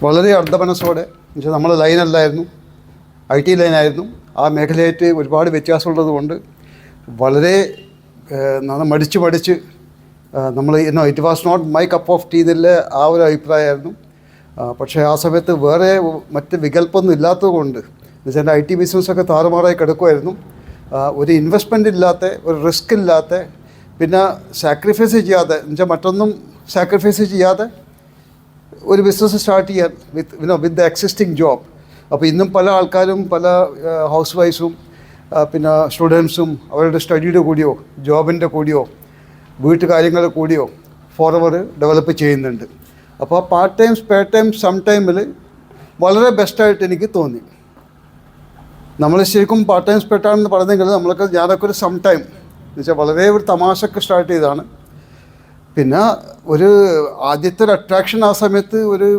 വളരെ അർദ്ധമനസ്സോടെ എന്നുവെച്ചാൽ നമ്മൾ ലൈനല്ലായിരുന്നു, IT ലൈനായിരുന്നു. ആ മേഖലയായിട്ട് ഒരുപാട് വ്യത്യാസമുള്ളത് കൊണ്ട് വളരെ മടിച്ച് നമ്മൾ it was not my cup of tea എന്നുള്ള ആ ഒരു അഭിപ്രായമായിരുന്നു. പക്ഷേ ആ സമയത്ത് വേറെ മറ്റ് വികല്പമൊന്നും ഇല്ലാത്തത് കൊണ്ട് എന്നുവെച്ചാൽ എൻ്റെ IT ബിസിനസ്സൊക്കെ താറുമാറായി കിടക്കുമായിരുന്നു. ഒരു ഇൻവെസ്റ്റ്മെൻ്റ് ഇല്ലാത്ത, ഒരു റിസ്ക് ഇല്ലാത്ത, പിന്നെ സാക്രിഫൈസ് ചെയ്യാതെ എന്നുവെച്ചാൽ മറ്റൊന്നും സാക്രിഫൈസ് ചെയ്യാതെ ഒരു ബിസിനസ് സ്റ്റാർട്ട് ചെയ്യാൻ വിത്ത് ദ എക്സിസ്റ്റിംഗ് ജോബ്. അപ്പോൾ ഇന്നും പല ആൾക്കാരും, പല ഹൗസ് വൈഫ്സും പിന്നെ സ്റ്റുഡൻസും അവരുടെ സ്റ്റഡിയുടെ കൂടിയോ ജോബിൻ്റെ കൂടിയോ വീട്ടുകാര്യങ്ങൾ കൂടിയോ ഫോറവർ ഡെവലപ്പ് ചെയ്യുന്നുണ്ട്. അപ്പോൾ part time, spare time, some ടൈമിൽ വളരെ ബെസ്റ്റായിട്ട് എനിക്ക് തോന്നി. നമ്മൾ ശരിക്കും പാർട്ട് ടൈം സ്പെയർ ടൈം എന്ന് പറഞ്ഞെങ്കിൽ ഞാനൊക്കെ ഒരു സം ടൈം എന്ന് വെച്ചാൽ വളരെ ഒരു തമാശക്ക് സ്റ്റാർട്ട് ചെയ്തതാണ്. പിന്നെ ഒരു ആദ്യത്തെ ഒരു അട്രാക്ഷൻ ആ സമയത്ത് ഒരു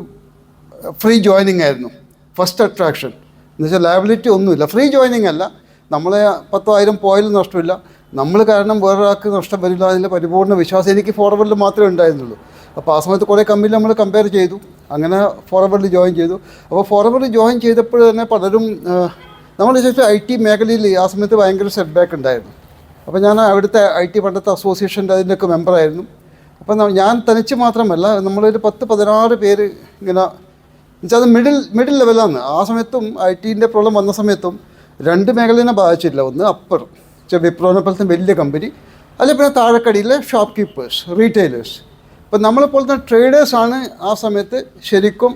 ഫ്രീ ജോയിനിങ് ആയിരുന്നു. ഫസ്റ്റ് അട്രാക്ഷൻ എന്ന് വെച്ചാൽ ലയബിലിറ്റി ഒന്നുമില്ല, ഫ്രീ ജോയിനിങ് അല്ല, നമ്മളെ 10,000 പോയാലും നഷ്ടമില്ല, നമ്മൾ കാരണം വേറൊരാൾക്ക് നഷ്ടം വരില്ല, അതിൻ്റെ പരിപൂർണ്ണ വിശ്വാസം എനിക്ക് ഫോർവേഡിൽ മാത്രമേ ഉണ്ടായിരുന്നുള്ളൂ. അപ്പോൾ ആ സമയത്ത് കുറേ കമ്പനി നമ്മൾ കമ്പയർ ചെയ്തു, അങ്ങനെ ഫോർവേഡിൽ ജോയിൻ ചെയ്തു. അപ്പോൾ ഫോർവേഡിൽ ജോയിൻ ചെയ്തപ്പോൾ തന്നെ പലരും നമ്മൾ വിചാരിച്ചു IT മേഖലയിൽ ആ സമയത്ത് ഭയങ്കര സെറ്റ് ബാക്ക് ഉണ്ടായിരുന്നു. അപ്പോൾ ഞാൻ അവിടുത്തെ IT പണ്ടത്തെ അസോസിയേഷൻ്റെ അതിൻ്റെയൊക്കെ മെമ്പറായിരുന്നു. അപ്പോൾ ഞാൻ തനിച്ച് മാത്രമല്ല, നമ്മളൊരു 10-16 പേര് ഇങ്ങനെ എന്നുവെച്ചാൽ അത് മിഡിൽ ലെവലാണ്. ആ സമയത്തും IT പ്രോബ്ലം വന്ന സമയത്തും 2 മേഖലയെ ബാധിച്ചില്ല. ഒന്ന് അപ്പർ വിപ്രോനെ പോലത്തെ വലിയ കമ്പനി, അല്ലെങ്കിൽ പിന്നെ താഴെക്കടിയിലെ ഷോപ്പ് കീപ്പേഴ്സ്, റീറ്റെയിലേഴ്സ്. ഇപ്പം നമ്മളെപ്പോലത്തെ ട്രേഡേഴ്സാണ് ആ സമയത്ത് ശരിക്കും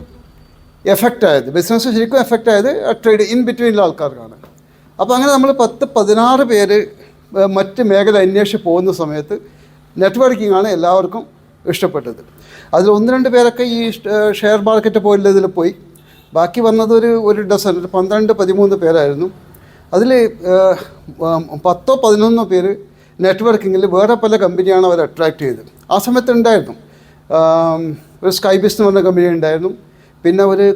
എഫക്റ്റ് ആയത്, ബിസിനസ് ശരിക്കും എഫക്റ്റ് ആയത് ട്രേഡ് ഇൻ ബിറ്റ്വീനിലെ ആൾക്കാർക്കാണ്. അപ്പോൾ അങ്ങനെ നമ്മൾ 10-16 പേര് മറ്റ് മേഖല അന്വേഷിച്ച് പോകുന്ന സമയത്ത് നെറ്റ്വർക്കിംഗ് ആണ് എല്ലാവർക്കും ഇഷ്ടപ്പെട്ടത്. അതിൽ 1-2 പേരൊക്കെ ഈ ഷെയർ മാർക്കറ്റ് പോലുള്ളതിൽ പോയി. ബാക്കി വന്നത് ഒരു ഡസൻ, ഒരു 12-13 പേരായിരുന്നു. അതിൽ 10-11 പേര് നെറ്റ്വർക്കിങ്ങിൽ വേറെ പല കമ്പനിയാണ് അവർ അട്രാക്റ്റ് ചെയ്തത്. ആ സമയത്ത് ഉണ്ടായിരുന്നു ഒരു സ്കൈബിസ് എന്ന് പറഞ്ഞ കമ്പനി ഉണ്ടായിരുന്നു, പിന്നെ ഒരു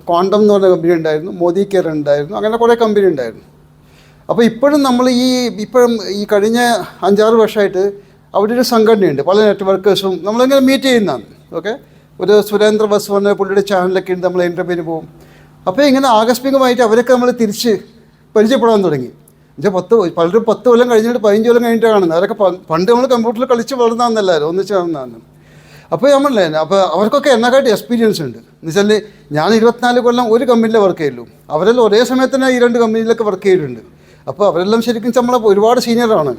ക്വാണ്ടം എന്ന് പറഞ്ഞ കമ്പനി ഉണ്ടായിരുന്നു, മോദി കെയർ ഉണ്ടായിരുന്നു, അങ്ങനെ കുറേ കമ്പനി ഉണ്ടായിരുന്നു. അപ്പോൾ ഇപ്പോഴും നമ്മൾ ഇപ്പോഴും ഈ കഴിഞ്ഞ 5-6 വർഷമായിട്ട് അവിടെ ഒരു സംഘടനയുണ്ട്, പല നെറ്റ്വർക്കേഴ്സും നമ്മളിങ്ങനെ മീറ്റ് ചെയ്യുന്നതാണ്. ഓക്കെ, ഒരു സുരേന്ദ്ര ബസ് പറഞ്ഞ പുള്ളിയുടെ ചാനലൊക്കെ ഉണ്ട്, നമ്മൾ ഇൻ്റർവ്യൂവിന് പോകും. അപ്പോൾ ഇങ്ങനെ ആകസ്മികമായിട്ട് അവരൊക്കെ നമ്മൾ തിരിച്ച് പരിചയപ്പെടാൻ തുടങ്ങി. എന്നുവെച്ചാൽ പലരും 10 കൊല്ലം കഴിഞ്ഞിട്ട് 15 കൊല്ലം കഴിഞ്ഞിട്ടാണ് കാണുന്നത്. അവരൊക്കെ പണ്ട് നമ്മൾ കമ്പ്യൂട്ടറിൽ കളിച്ച് വളർന്നതെന്നല്ലായിരുന്നു, ഒന്നിച്ച് വളർന്നതാണ്. അപ്പോൾ നമ്മളല്ലേ, അപ്പോൾ അവർക്കൊക്കെ എന്നെക്കാട്ടി എക്സ്പീരിയൻസ് ഉണ്ട്. എന്നുവെച്ചാൽ ഞാൻ 24 കൊല്ലം ഒരു കമ്പനിയിലേ വർക്ക് ചെയ്യുള്ളൂ, അവരെല്ലാം ഒരേ സമയത്ത് തന്നെ ഈ 2 കമ്പനിയിലൊക്കെ വർക്ക് ചെയ്തിട്ടുണ്ട്. അപ്പോൾ അവരെല്ലാം ശരിക്കും നമ്മളെ ഒരുപാട് സീനിയറാണ്,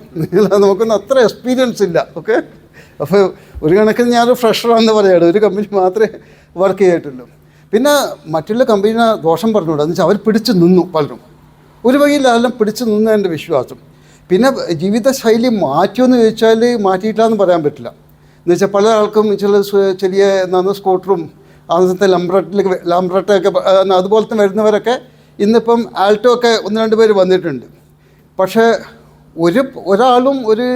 നമുക്കൊന്നും അത്ര എക്സ്പീരിയൻസ് ഇല്ല. ഓക്കെ, അപ്പോൾ ഒരു കണക്കിന് ഞാനൊരു ഫ്രഷറാണെന്ന് പറയുകയാണ്, ഒരു കമ്പനി മാത്രമേ വർക്ക് ചെയ്തിട്ടുള്ളൂ. പിന്നെ മറ്റുള്ള കമ്പനീനെ ദോഷം പറഞ്ഞുകൂടാ, എന്ന് വെച്ചാൽ അവർ പിടിച്ച് നിന്നു, പലരും ഒരു വകയിലെല്ലാം പിടിച്ച് നിന്ന എൻ്റെ വിശ്വാസം. പിന്നെ ജീവിതശൈലി മാറ്റിയെന്ന് ചോദിച്ചാൽ മാറ്റിയിട്ടില്ല എന്ന് പറയാൻ പറ്റില്ല. എന്ന് വെച്ചാൽ പല ആൾക്കും ചെറിയ സ്കൂട്ടറും അന്നത്തെ ലംബ്രട്ടൊക്കെ അതുപോലത്തെ വരുന്നവരൊക്കെ ഇന്നിപ്പം ആൾട്ടോ ഒക്കെ 1-2 പേര് വന്നിട്ടുണ്ട്. പക്ഷേ ഒരാളും ഒരു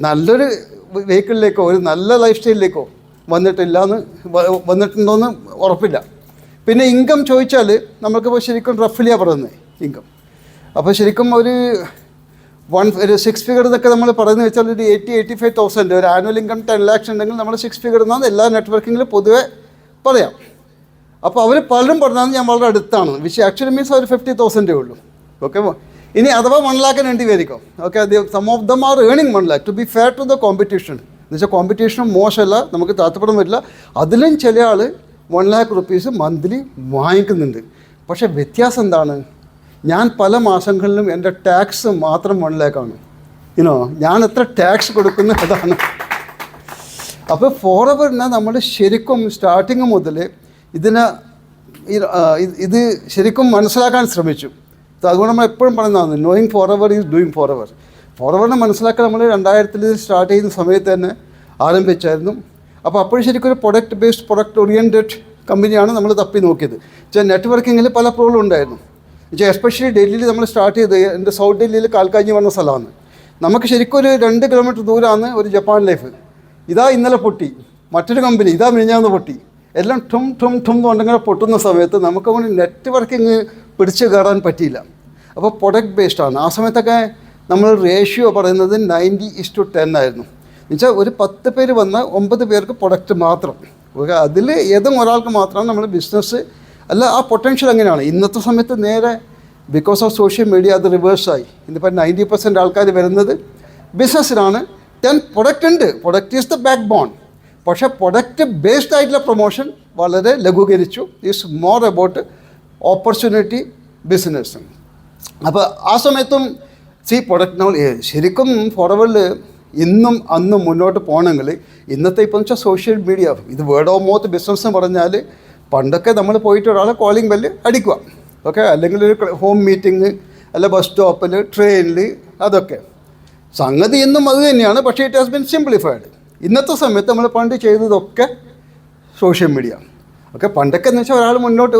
നല്ലൊരു വെഹിക്കിളിലേക്കോ ഒരു നല്ല ലൈഫ് സ്റ്റൈലിലേക്കോ വന്നിട്ടുണ്ടോയെന്ന് ഉറപ്പില്ല. പിന്നെ ഇൻകം ചോദിച്ചാൽ നമുക്കിപ്പോൾ ശരിക്കും റഫ്ലിയാണ് പറയുന്നത് ഇൻകം. അപ്പോൾ ശരിക്കും ഒരു 6 ഫിഗർ എന്നൊക്കെ നമ്മൾ പറയുന്നത് വെച്ചാൽ ഒരു 80,000-85,000 ഒരു ആനുവൽ ഇൻകം 10 lakhs ഉണ്ടെങ്കിൽ നമ്മൾ 6 ഫിഗർ എന്നാണ് എല്ലാ നെറ്റ്വർക്കിങ്ങിലും പൊതുവെ പറയാം. അപ്പോൾ അവർ പലരും പറഞ്ഞാൽ ഞാൻ വളരെ അടുത്താണ്, വിച്ച് ആക്ച്വലി മീൻസ് ഒരു 50,000 ഉള്ളൂ. ഓക്കെ, ഇനി അഥവാ 1 lakh വേണ്ടി വരിക്കും. Okay, some of them are ഏണിങ് 1 lakh to be fair to the competition. എന്ന് വെച്ചാൽ കോമ്പറ്റീഷനും മോശമല്ല, നമുക്ക് താല്പര്യം വരില്ല. അതിലും ചില ആൾ 1 lakh rupees മന്ത്ലി വാങ്ങിക്കുന്നുണ്ട്. പക്ഷേ വ്യത്യാസം എന്താണ്? ഞാൻ പല മാസങ്ങളിലും എൻ്റെ ടാക്സ് മാത്രം 1 lakh ആണ്. ഞാൻ എത്ര ടാക്സ് കൊടുക്കുന്നു അതാണ്. അപ്പോൾ ഫോറവറിനെ നമ്മൾ ശരിക്കും സ്റ്റാർട്ടിങ് മുതൽ ഇത് ശരിക്കും മനസ്സിലാക്കാൻ ശ്രമിച്ചു. അതുകൊണ്ട് നമ്മൾ എപ്പോഴും പറയുന്നതാണ് knowing forever is doing forever. ഫോറവറിനെ മനസ്സിലാക്കാൻ നമ്മൾ 2000 സ്റ്റാർട്ട് ചെയ്യുന്ന സമയത്ത് തന്നെ ആരംഭിച്ചായിരുന്നു. അപ്പോൾ അപ്പോഴും ശരിക്കും ഒരു പ്രൊഡക്റ്റ് ഓറിയൻറ്റഡ് കമ്പനിയാണ് നമ്മൾ തപ്പി നോക്കിയത്. നെറ്റ്വർക്കിങ്ങിൽ പല പ്രോബ്ലം ഉണ്ടായിരുന്നു. എസ്പെഷ്യലി ഡൽഹിയിൽ നമ്മൾ സ്റ്റാർട്ട് ചെയ്ത്, എൻ്റെ സൗത്ത് ഡൽഹിയിൽ കാൽക്കാഞ്ഞി പറഞ്ഞ സ്ഥലമാണ്. നമുക്ക് ശരിക്കും ഒരു 2 കിലോമീറ്റർ ദൂരമാണ് ഒരു ജപ്പാൻ ലൈഫ്. ഇതാ ഇന്നലെ പൊട്ടി, മറ്റൊരു കമ്പനി ഇതാ മിനിഞ്ഞാന്ന് പൊട്ടി, എല്ലാം ഠും കൊണ്ടിങ്ങനെ പൊട്ടുന്ന സമയത്ത് നമുക്കങ്ങനെ നെറ്റ്വർക്കിങ് പിടിച്ച് കയറാൻ പറ്റിയില്ല. അപ്പോൾ പ്രൊഡക്റ്റ് ബേസ്ഡാണ്. ആ സമയത്തൊക്കെ നമ്മൾ റേഷ്യോ പറയുന്നത് 90:10 ആയിരുന്നു. എന്നുവെച്ചാൽ ഒരു 10 പേര് വന്നാൽ 9 പേർക്ക് പ്രൊഡക്റ്റ് മാത്രം. ഓക്കെ, അതിൽ ഏതെങ്കിലും ഒരാൾക്ക് മാത്രമാണ് നമ്മൾ ബിസിനസ് അല്ല ആ പൊട്ടൻഷ്യൽ എങ്ങനെയാണ് ഇന്നത്തെ സമയത്ത് നേരെ ബിക്കോസ് ഓഫ് സോഷ്യൽ മീഡിയ അത് റിവേഴ്സായി. ഇന്നിപ്പോൾ 90% ആൾക്കാർ വരുന്നത് ബിസിനസ്സിനാണ്. 10 പ്രൊഡക്റ്റ് ഉണ്ട്, product is the backbone. പക്ഷേ പ്രൊഡക്റ്റ് ബേസ്ഡ് ആയിട്ടുള്ള പ്രൊമോഷൻ വളരെ ലഘൂകരിച്ചു. Is more about opportunity business. അപ്പോൾ ആ സമയത്തും പ്രൊഡക്റ്റ് നമ്മൾ ശരിക്കും ഫോർവേഡിൽ ഇന്നും അന്നും മുന്നോട്ട് പോകണമെങ്കിൽ ഇന്നത്തെ ഇപ്പം വെച്ചാൽ സോഷ്യൽ മീഡിയ ഇത് വേർഡ് ഓഫ് മൗത്ത് ബിസിനസ് എന്ന് പറഞ്ഞാൽ പണ്ടൊക്കെ നമ്മൾ പോയിട്ട് ഒരാളെ കോളിംഗ് ബെല്ല് അടിക്കുക, ഓക്കെ, അല്ലെങ്കിൽ ഒരു ഹോം മീറ്റിംഗ് അല്ല ബസ് സ്റ്റോപ്പിൽ ട്രെയിനിൽ, അതൊക്കെ സംഗതി ഇന്നും അത് തന്നെയാണ്. പക്ഷേ ഇറ്റ് ഹാസ് ബീൻ സിംപ്ലിഫൈഡ്. ഇന്നത്തെ സമയത്ത് നമ്മൾ പണ്ട് ചെയ്തതൊക്കെ സോഷ്യൽ മീഡിയ. ഓക്കെ, പണ്ടൊക്കെ എന്ന് വെച്ചാൽ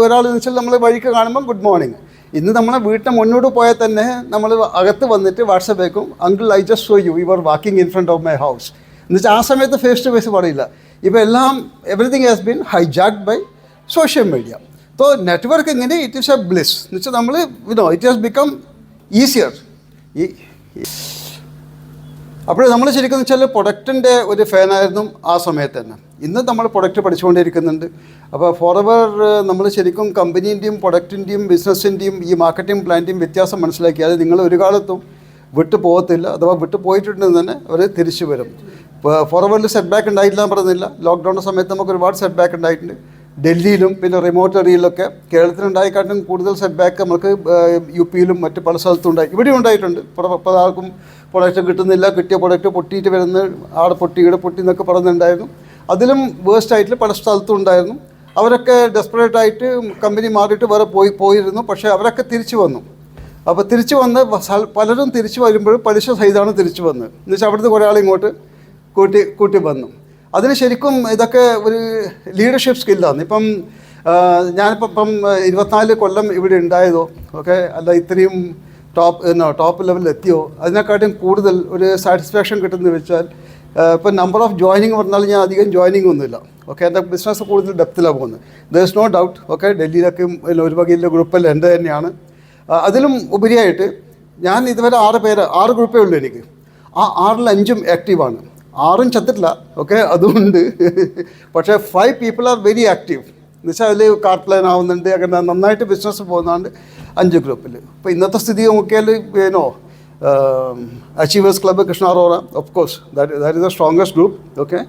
ഒരാൾ എന്ന് വെച്ചാൽ നമ്മൾ വഴിക്ക് കാണുമ്പം ഗുഡ് മോർണിംഗ്. ഇന്ന് നമ്മളെ വീട്ടിൽ മുന്നോട്ട് പോയാൽ തന്നെ നമ്മൾ അകത്ത് വന്നിട്ട് വാട്സപ്പ് അയക്കും, uncle I just show you are walking in front of my house എന്ന് വെച്ചാൽ ആ സമയത്ത് ഫേസ് ടു ഫേസ് പറയില്ല. ഇപ്പോൾ എല്ലാം everything has been hijacked by social media. So നെറ്റ്വർക്കിങ്ങിന് ഇറ്റ് ഈസ് എ ബ്ലിസ് എന്ന് വെച്ചാൽ നമ്മൾ ഇറ്റ് ഹാസ് ബിക്കം ഈസിയർ. അപ്പോൾ നമ്മൾ ശരിക്കും വെച്ചാൽ പ്രൊഡക്റ്റിൻ്റെ ഒരു ഫാനായിരുന്നു ആ സമയത്ത് തന്നെ. ഇന്ന് നമ്മൾ പ്രൊഡക്റ്റ് പഠിച്ചുകൊണ്ടിരിക്കുന്നുണ്ട്. അപ്പോൾ ഫോറെവർ നമ്മൾ ശരിക്കും കമ്പനീൻ്റെയും പ്രൊഡക്റ്റിൻ്റെയും ബിസിനസ്സിൻ്റെയും ഈ മാർക്കറ്റിംഗ് പ്ലാന്റെയും വ്യത്യാസം മനസ്സിലാക്കിയാൽ നിങ്ങൾ ഒരു കാലത്തും വിട്ടു പോകത്തില്ല. അഥവാ വിട്ടു പോയിട്ടുണ്ടെന്ന് തന്നെ അവർ തിരിച്ചു വരും. ഇപ്പോൾ ഫോറെവറിൽ സെറ്റ് ബാക്ക് ഉണ്ടായിട്ടില്ല എന്ന് പറയുന്നില്ല. ലോക്ക്ഡൗണിൻ്റെ സമയത്ത് നമുക്ക് ഒരുപാട് സെറ്റ് ബാക്ക് ഉണ്ടായിട്ടുണ്ട്. ഡൽഹിയിലും പിന്നെ റിമോട്ട് ഏരിയയിലൊക്കെ കേരളത്തിലുണ്ടായിക്കാട്ടും കൂടുതൽ സെറ്റ് ബാക്ക് നമുക്ക് യു പിയിലും മറ്റ് പല സ്ഥലത്തും ഉണ്ടായി. ഇവിടെ ഉണ്ടായിട്ടുണ്ട്. പല ആൾക്കും പ്രൊഡക്റ്റ് കിട്ടുന്നില്ല, കിട്ടിയ പ്രൊഡക്റ്റ് പൊട്ടിയിട്ട് വരുന്ന ആടെ പൊട്ടി ഇവിടെ പൊട്ടി എന്നൊക്കെ പറയുന്നുണ്ടായിരുന്നു. അതിലും വേസ്റ്റ് ആയിട്ട് പല സ്ഥലത്തും ഉണ്ടായിരുന്നു. അവരൊക്കെ ഡെസ്പറേറ്റ് ആയിട്ട് കമ്പനി മാറിയിട്ട് വേറെ പോയിരുന്നു. പക്ഷേ അവരൊക്കെ തിരിച്ചു വന്നു. അപ്പോൾ തിരിച്ചു വന്ന് പലരും തിരിച്ചു വരുമ്പോഴും പലിശ സഹിതമാണ് തിരിച്ചു വന്നത്. എന്നുവെച്ചാൽ അവിടുന്ന് കുറേ ആളിങ്ങോട്ട് കൂട്ടി വന്നു. അതിന് ശരിക്കും ഇതൊക്കെ ഒരു ലീഡർഷിപ്പ് സ്കില്ലാണ്. ഇപ്പം ഞാനിപ്പം 24 കൊല്ലം ഇവിടെ ഉണ്ടായതോ, ഓക്കെ, അല്ല ഇത്രയും ടോപ്പ് ലെവലിൽ എത്തിയോ, അതിനെക്കാട്ടും കൂടുതൽ ഒരു സാറ്റിസ്ഫാക്ഷൻ കിട്ടുന്നത് വെച്ചാൽ ഇപ്പം നമ്പർ ഓഫ് ജോയിനിങ് പറഞ്ഞാൽ ഞാൻ അധികം ജോയിനിങ് ഒന്നുമില്ല. ഓക്കെ, എൻ്റെ ബിസിനസ് കൂടുതൽ ഡെപ്തിലാണ് പോകുന്നത്. There is no doubt. Okay, ഡൽഹിയിലൊക്കെ ഒരു വകയിലെ ഗ്രൂപ്പെല്ലാം എൻ്റെ തന്നെയാണ്. അതിലും ഉപരിയായിട്ട് ഞാൻ ഇതുവരെ 6 ഗ്രൂപ്പേ ഉള്ളൂ എനിക്ക്. ആ 6ൽ 5ഉം ആക്റ്റീവാണ്. 6ഉം ചത്തിട്ടില്ല. ഓക്കെ, അതുകൊണ്ട് പക്ഷേ 5 പീപ്പിൾ ആർ വെരി ആക്റ്റീവ് എന്ന് വെച്ചാൽ അതിൽ കാർ പ്ലാൻ ആവുന്നുണ്ട്, അങ്ങനെ നന്നായിട്ട് ബിസിനസ് പോകുന്നുണ്ട് 5 ഗ്രൂപ്പിൽ. ഇപ്പോൾ ഇന്നത്തെ സ്ഥിതി നോക്കിയാൽ Achievers Club Krishna Arora, of course, that is the strongest group, okay,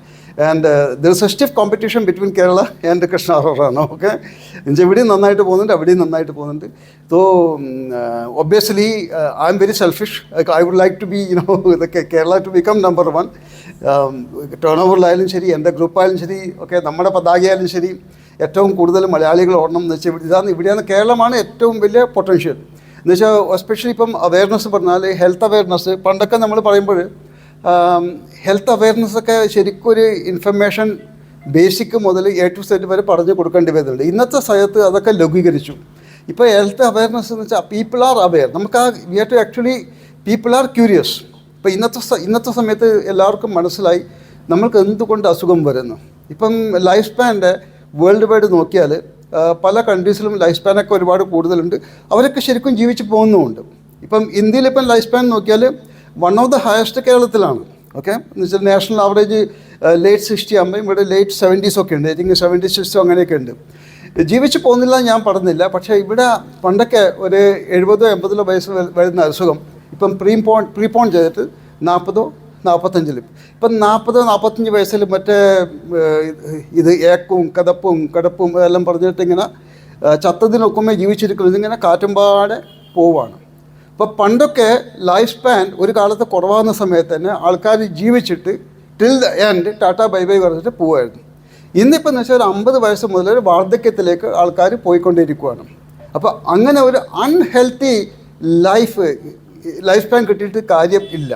and there is a stiff competition between Kerala and Krishna Arora now, okay. ഇവിടെ നന്നായിട്ട് പോകുന്നുണ്ട്, അവിടെയും നന്നായിട്ട് പോകുന്നുണ്ട്. So obviously I am very selfish. I would like to be Kerala to become number 1. ടേണോവറിലായാലും ശരി, എൻ്റെ ഗ്രൂപ്പായാലും ശരി, okay, നമ്മുടെ പതാകയായാലും ശരി, ഏറ്റവും കൂടുതൽ മലയാളികൾ ഓടണം എന്ന് വെച്ചാൽ ഇവിടെയാണ് കേരളമാണ് ഏറ്റവും വലിയ പൊട്ടൻഷ്യൽ എന്ന് വെച്ചാൽ. എസ്പെഷ്യലി ഇപ്പം അവയർനെസ് പറഞ്ഞാൽ ഹെൽത്ത് അവയർനെസ്. പണ്ടൊക്കെ നമ്മൾ പറയുമ്പോൾ ഹെൽത്ത് അവയർനെസ്സൊക്കെ ശരിക്കും ഒരു ഇൻഫർമേഷൻ ബേസിക് മുതൽ A to Z വരെ പറഞ്ഞു കൊടുക്കേണ്ടി വരുന്നുണ്ട്. ഇന്നത്തെ സ്ഥലത്ത് അതൊക്കെ ലഘൂകരിച്ചു. ഇപ്പോൾ ഹെൽത്ത് അവയർനെസ് എന്ന് വെച്ചാൽ പീപ്പിൾ ആർ അവെയർ. നമുക്ക് we have to actually people are curious. ഇപ്പോൾ ഇന്നത്തെ സമയത്ത് എല്ലാവർക്കും മനസ്സിലായി നമ്മൾക്ക് എന്തുകൊണ്ട് അസുഖം വരുന്നു. ഇപ്പം ലൈഫ് സ്പാൻ്റെ വേൾഡ് വൈഡ് നോക്കിയാൽ പല കൺട്രീസിലും ലൈഫ് സ്പാനൊക്കെ ഒരുപാട് കൂടുതലുണ്ട്. അവരൊക്കെ ശരിക്കും ജീവിച്ച് പോകുന്നുമുണ്ട്. ഇപ്പം ഇന്ത്യയിലിപ്പം ലൈഫ് സ്പാൻ നോക്കിയാൽ വൺ ഓഫ് ദ ഹയസ്റ്റ് കേരളത്തിലാണ്. ഓക്കെ, എന്ന് വെച്ചാൽ നാഷണൽ ആവറേജ് late 60 ആകുമ്പോൾ ഇവിടെ late 70s ഒക്കെ ഉണ്ട്. ഐ തിങ്ക് 76 അങ്ങനെയൊക്കെ ഉണ്ട്. ജീവിച്ച് പോകുന്നില്ല ഞാൻ പറഞ്ഞില്ല. പക്ഷേ ഇവിടെ പണ്ടൊക്കെ ഒരു 70-80 വയസ്സ് വരുന്ന അസുഖം ഇപ്പം പ്രീപോൺ ചെയ്തിട്ട് 40-45 ഇപ്പം 40-45 വയസ്സിൽ മറ്റേ ഇത് ഏക്കും കടപ്പും എല്ലാം പറഞ്ഞിട്ട് ഇങ്ങനെ ചത്തതിനൊക്കുമേ ജീവിച്ചിരിക്കുന്നത് ഇങ്ങനെ കാറ്റുമ്പാടെ പോവാണ്. അപ്പോൾ പണ്ടൊക്കെ ലൈഫ് സ്പാൻ ഒരു കാലത്ത് കുറവാകുന്ന സമയത്ത് തന്നെ ആൾക്കാർ ജീവിച്ചിട്ട് till the end tata bye bye പറഞ്ഞിട്ട് പോവായിരുന്നു. ഇന്നിപ്പോൾ എന്ന് വെച്ചാൽ ഒരു 50 വയസ്സ് മുതൽ ഒരു വാർദ്ധക്യത്തിലേക്ക് ആൾക്കാർ പോയിക്കൊണ്ടിരിക്കുകയാണ്. അപ്പോൾ അങ്ങനെ ഒരു അൺഹെൽത്തി ലൈഫ് സ്പാൻ കിട്ടിയിട്ട് കാര്യം ഇല്ല.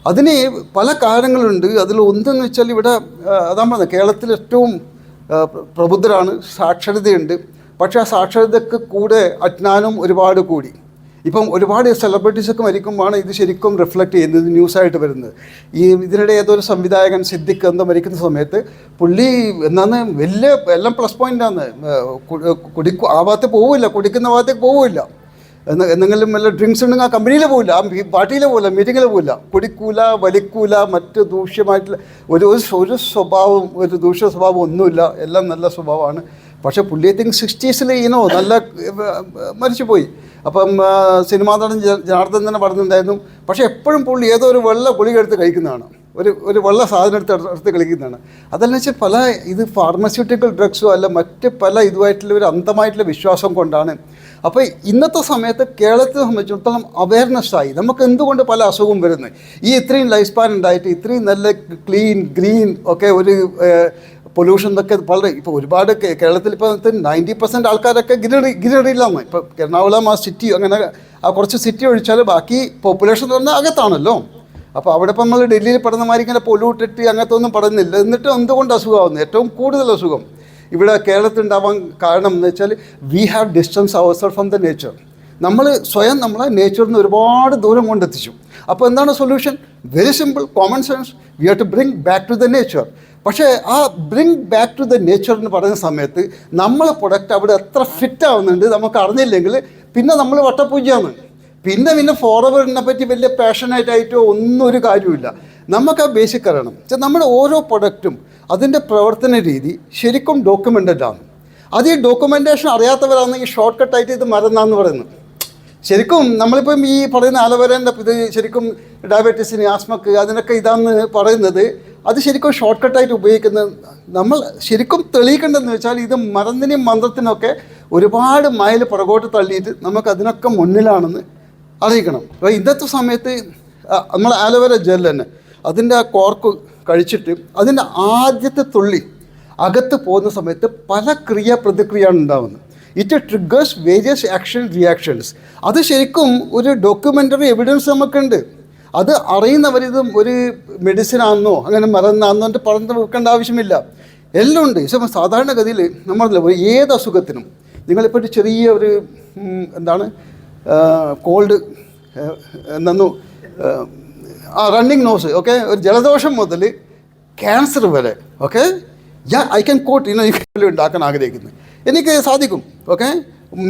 അതിന് പല കാരണങ്ങളുണ്ട്. അതിൽ ഒന്നെന്ന് വെച്ചാൽ ഇവിടെ അതാ പറഞ്ഞത് കേരളത്തിൽ ഏറ്റവും പ്രബുദ്ധരാണ്, സാക്ഷരതയുണ്ട്. പക്ഷേ ആ സാക്ഷരതയ്ക്ക് കൂടെ അജ്ഞാനം ഒരുപാട് കൂടി. ഇപ്പം ഒരുപാട് സെലിബ്രിറ്റീസൊക്കെ മരിക്കുമ്പോഴാണ് ഇത് ശരിക്കും റിഫ്ലക്റ്റ് ചെയ്യുന്നത്, ന്യൂസായിട്ട് വരുന്നത്. ഇതിനിടെ ഏതൊരു സംവിധായകൻ സിദ്ദിഖ് എന്തോ മരിക്കുന്ന സമയത്ത് പുള്ളി എന്നാന്ന് വലിയ എല്ലാം പ്ലസ് പോയിൻ്റാണ്. ആ ഭാഗത്തേക്ക് പോവില്ല, കുടിക്കുന്ന ഭാഗത്തേക്ക് പോവില്ല. എന്തെങ്കിലും വല്ല ഡ്രിങ്ക്സ് ഉണ്ടെങ്കിൽ ആ കമ്പനിയിൽ പോകില്ല, ആ പാർട്ടിയിൽ പോകില്ല, മീറ്റിങ്ങിൽ പോകില്ല, കുടിക്കൂല, വലിക്കൂല, മറ്റ് ദൂഷ്യമായിട്ടുള്ള ഒരു സ്വഭാവം, ഒരു ദൂഷ്യ സ്വഭാവം ഒന്നുമില്ല, എല്ലാം നല്ല സ്വഭാവമാണ്. പക്ഷേ പുള്ളി ഐ തിങ്ക് 60s നല്ല മരിച്ചുപോയി. അപ്പം സിനിമാ നടൻ ജനാർദ്ദൻ തന്നെ പറഞ്ഞിട്ടുണ്ടായിരുന്നു. പക്ഷേ എപ്പോഴും പുള്ളി ഏതോ ഒരു വെള്ള ഗുളിക എടുത്ത് കഴിക്കുന്നതാണ്, ഒരു വെള്ള സാധനം എടുത്ത് കളിക്കുന്നതാണ്. അതെന്ന് വെച്ചാൽ പല ഇത് ഫാർമസ്യൂട്ടിക്കൽ ഡ്രഗ്സോ അല്ല മറ്റ് പല ഇതുമായിട്ടുള്ള ഒരു അന്ധമായിട്ടുള്ള വിശ്വാസം കൊണ്ടാണ്. അപ്പോൾ ഇന്നത്തെ സമയത്ത് കേരളത്തെ സംബന്ധിച്ചിടത്തോളം അവയർനെസ്സായി നമുക്ക് എന്തുകൊണ്ട് പല അസുഖവും വരുന്നത്. ഇത്രയും ലൈഫ് സ്പാൻ ഉണ്ടായിട്ട് ഇത്രയും നല്ല ക്ലീൻ ഗ്രീൻ ഒക്കെ ഒരു പൊല്യൂഷൻ എന്നൊക്കെ വളരെ ഇപ്പോൾ ഒരുപാട് കേരളത്തിൽ ഇപ്പോൾ 90% ആൾക്കാരൊക്കെ ഗ്രീനറിയിലാണ്. ഇപ്പോൾ എറണാകുളം ആ സിറ്റി അങ്ങനെ ആ കുറച്ച് സിറ്റി ഒഴിച്ചാൽ ബാക്കി പോപ്പുലേഷൻ എന്ന് പറഞ്ഞാൽ അകത്താണല്ലോ. അപ്പോൾ അവിടെ ഇപ്പം നമ്മൾ ഡൽഹിയിൽ പഠന മാതിരി ഇങ്ങനെ പൊല്യൂട്ടിട്ട് അങ്ങനത്തെ ഒന്നും പഠുന്നില്ല. എന്നിട്ട് എന്തുകൊണ്ട് അസുഖമാകുന്നു? ഏറ്റവും കൂടുതൽ അസുഖം ഇവിടെ കേരളത്തിൽ ഉണ്ടാവാൻ കാരണം എന്ന് വെച്ചാൽ we have distance ourself from the nature. നമ്മൾ സ്വയം നമ്മളെ നേച്ചറിൽ നിന്ന് ഒരുപാട് ദൂരം കൊണ്ടെത്തിച്ചു. അപ്പോൾ എന്താണ് solution? Very simple, common sense. We have to bring back to the nature. പക്ഷേ ആ bring back to the nature എന്ന് പറയുന്ന സമയത്ത് നമ്മളെ പ്രൊഡക്റ്റ് അവിടെ എത്ര ഫിറ്റ് ആവുന്നുണ്ട് നമുക്ക് അറിഞ്ഞില്ലെങ്കിൽ പിന്നെ നമ്മൾ വട്ടപ്പൂജയാണ്. പിന്നെ ഫോർവേഡിനെ പറ്റി വലിയ പാഷനായിട്ടോ ഒന്നും ഒരു കാര്യമില്ല. നമുക്ക് ആ ബേസിക് അറിയണം. നമ്മുടെ ഓരോ പ്രൊഡക്റ്റും അതിൻ്റെ പ്രവർത്തന രീതി ശരിക്കും ഡോക്യുമെൻ്റഡ് ആണ്. അത് ഈ ഡോക്യുമെൻറ്റേഷൻ അറിയാത്തവരാണെങ്കിൽ ഷോർട്ട് കട്ടായിട്ട് ഇത് മരുന്നാന്ന് പറയുന്നത്. ശരിക്കും നമ്മളിപ്പം ഈ പറയുന്ന അലോവേരേൻ്റെ ഇത് ശരിക്കും ഡയബറ്റീസിന്, ആസ്മക്ക് അതിനൊക്കെ ഇതാണെന്ന് പറയുന്നത് അത് ശരിക്കും ഷോർട്ട് കട്ടായിട്ട് ഉപയോഗിക്കുന്നത്. നമ്മൾ ശരിക്കും തെളിയിക്കേണ്ടതെന്ന് വെച്ചാൽ ഇത് മരുന്നിനും മന്ത്രത്തിനൊക്കെ ഒരുപാട് മൈൽ പുറകോട്ട് തള്ളിയിട്ട് നമുക്ക് അതിനൊക്കെ മുന്നിലാണെന്ന് അറിയിക്കണം. അപ്പോൾ ഇന്നത്തെ സമയത്ത് നമ്മൾ ആലോവേര ജെൽ തന്നെ അതിൻ്റെ ആ കോർക്ക് കഴിച്ചിട്ട് അതിൻ്റെ ആദ്യത്തെ തുള്ളി അകത്ത് പോകുന്ന സമയത്ത് പല പ്രതിക്രിയയാണ് ഉണ്ടാകുന്നത്. It triggers various action reactions. അത് ശരിക്കും ഒരു ഡോക്യുമെൻ്ററി എവിഡൻസ് നമുക്കുണ്ട്. അത് അറിയുന്നവരിത് ഒരു മെഡിസിനാണെന്നോ അങ്ങനെ മരുന്നാണെന്നോ എന്നിട്ട് പറഞ്ഞു വെക്കേണ്ട ആവശ്യമില്ല. എല്ലാം ഉണ്ട്. സാധാരണഗതിയിൽ നമ്മളല്ല ഏത് അസുഖത്തിനും നിങ്ങളിപ്പോൾ ഒരു ചെറിയ ഒരു എന്താണ് കോൾഡ് എന്നു റണ്ണിങ് നോസ്, ഓക്കെ, ഒരു ജലദോഷം മുതൽ ക്യാൻസർ വരെ, ഓക്കെ, ഐ ക്യാൻ കോട്ട് ഉണ്ടാക്കാൻ ആഗ്രഹിക്കുന്നത് എനിക്ക് സാധിക്കും. ഓക്കെ,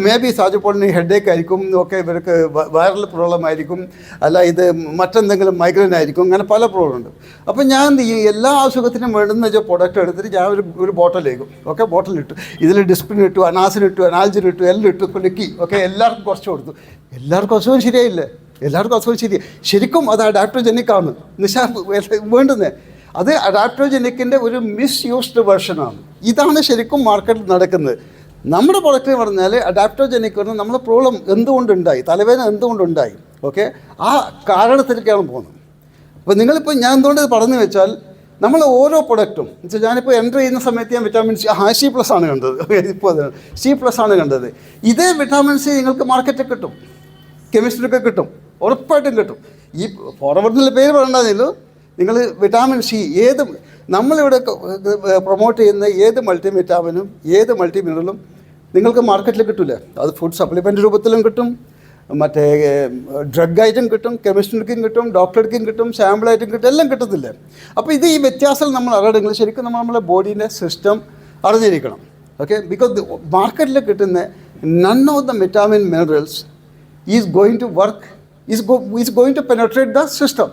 മേ ബി സാധിപ്പോളിന് ഹെഡേക്ക് ആയിരിക്കും, ഒക്കെ ഇവർക്ക് വൈറൽ പ്രോബ്ലം ആയിരിക്കും, അല്ല ഇത് മറ്റെന്തെങ്കിലും മൈഗ്രെയിൻ ആയിരിക്കും, അങ്ങനെ പല പ്രോബ്ലം ഉണ്ട്. അപ്പോൾ ഞാൻ ഈ എല്ലാ അസുഖത്തിനും വേണ്ടുന്ന വെച്ചാൽ പ്രൊഡക്റ്റ് എടുത്തിട്ട് ഞാൻ ഒരു ബോട്ടിലേക്കും, ഓക്കെ, ബോട്ടിലിട്ടു, ഇതിൽ ഡിസ്പിൻ ഇട്ടു, അനാസിനിട്ടു, അനാൽജിൻ ഇട്ടു, എല്ലാം ഇട്ടു, കുലുക്കി, ഓക്കെ, എല്ലാവർക്കും കുറച്ച് കൊടുത്തു. എല്ലാവർക്കും അസുഖം ശരിയായില്ലേ? എല്ലാവർക്കും അസുഖം ശരിയായി. ശരിക്കും അത് അഡാപ്റ്റോജനിക്കാണ് വേണ്ടുന്നത്. അത് അഡാപ്റ്റോജനിക്കിൻ്റെ ഒരു മിസ്യൂസ്ഡ് വെർഷനാണ്. ഇതാണ് ശരിക്കും മാർക്കറ്റിൽ നടക്കുന്നത്. നമ്മുടെ പ്രൊഡക്റ്റ് പറഞ്ഞാൽ അഡാപ്റ്റോജനിക് പറഞ്ഞാൽ നമ്മുടെ പ്രോബ്ലം എന്തുകൊണ്ടുണ്ടായി, തലവേദന എന്തുകൊണ്ടുണ്ടായി, ഓക്കെ, ആ കാരണത്തിലേക്കാണ് പോകുന്നത്. അപ്പോൾ നിങ്ങളിപ്പോൾ ഞാൻ എന്തുകൊണ്ട് പറഞ്ഞു വെച്ചാൽ നമ്മൾ ഓരോ പ്രൊഡക്റ്റും വെച്ചാൽ ഞാനിപ്പോൾ എൻ്റർ ചെയ്യുന്ന സമയത്ത് ഞാൻ വിറ്റാമിൻ C+ ആണ് കണ്ടത്. ഇപ്പോൾ C+ ആണ് കണ്ടത്. ഇതേ വിറ്റാമിൻ സി നിങ്ങൾക്ക് മാർക്കറ്റിൽ കിട്ടും, കെമിസ്ട്രിയൊക്കെ കിട്ടും, ഉറപ്പായിട്ടും കിട്ടും. ഈ ഫോർവേഡിൻ്റെ പേര് പറയണ്ടതില്ലോ. നിങ്ങൾ വിറ്റാമിൻ സി ഏത് നമ്മളിവിടെ പ്രൊമോട്ട് ചെയ്യുന്ന ഏത് മൾട്ടി വിറ്റാമിനും ഏത് മൾട്ടി മിനറലും നിങ്ങൾക്ക് മാർക്കറ്റിൽ കിട്ടില്ല. അത് ഫുഡ് സപ്ലിമെൻ്റ് രൂപത്തിലും കിട്ടും, മറ്റേ ഡ്രഗായിട്ടും കിട്ടും, കെമിസ്ട്രിക്കും കിട്ടും, ഡോക്ടർക്കും കിട്ടും, സാമ്പിളായിട്ടും കിട്ടും, എല്ലാം കിട്ടത്തില്ല. അപ്പോൾ ഈ വ്യത്യാസം നമ്മൾ അറിയണമെങ്കിൽ ശരിക്കും നമ്മളെ ബോഡീൻ്റെ സിസ്റ്റം അറിഞ്ഞിരിക്കണം. ഓക്കെ, ബിക്കോസ് മാർക്കറ്റിൽ കിട്ടുന്ന none of the vitamin minerals is going to work, is going to penetrate the system.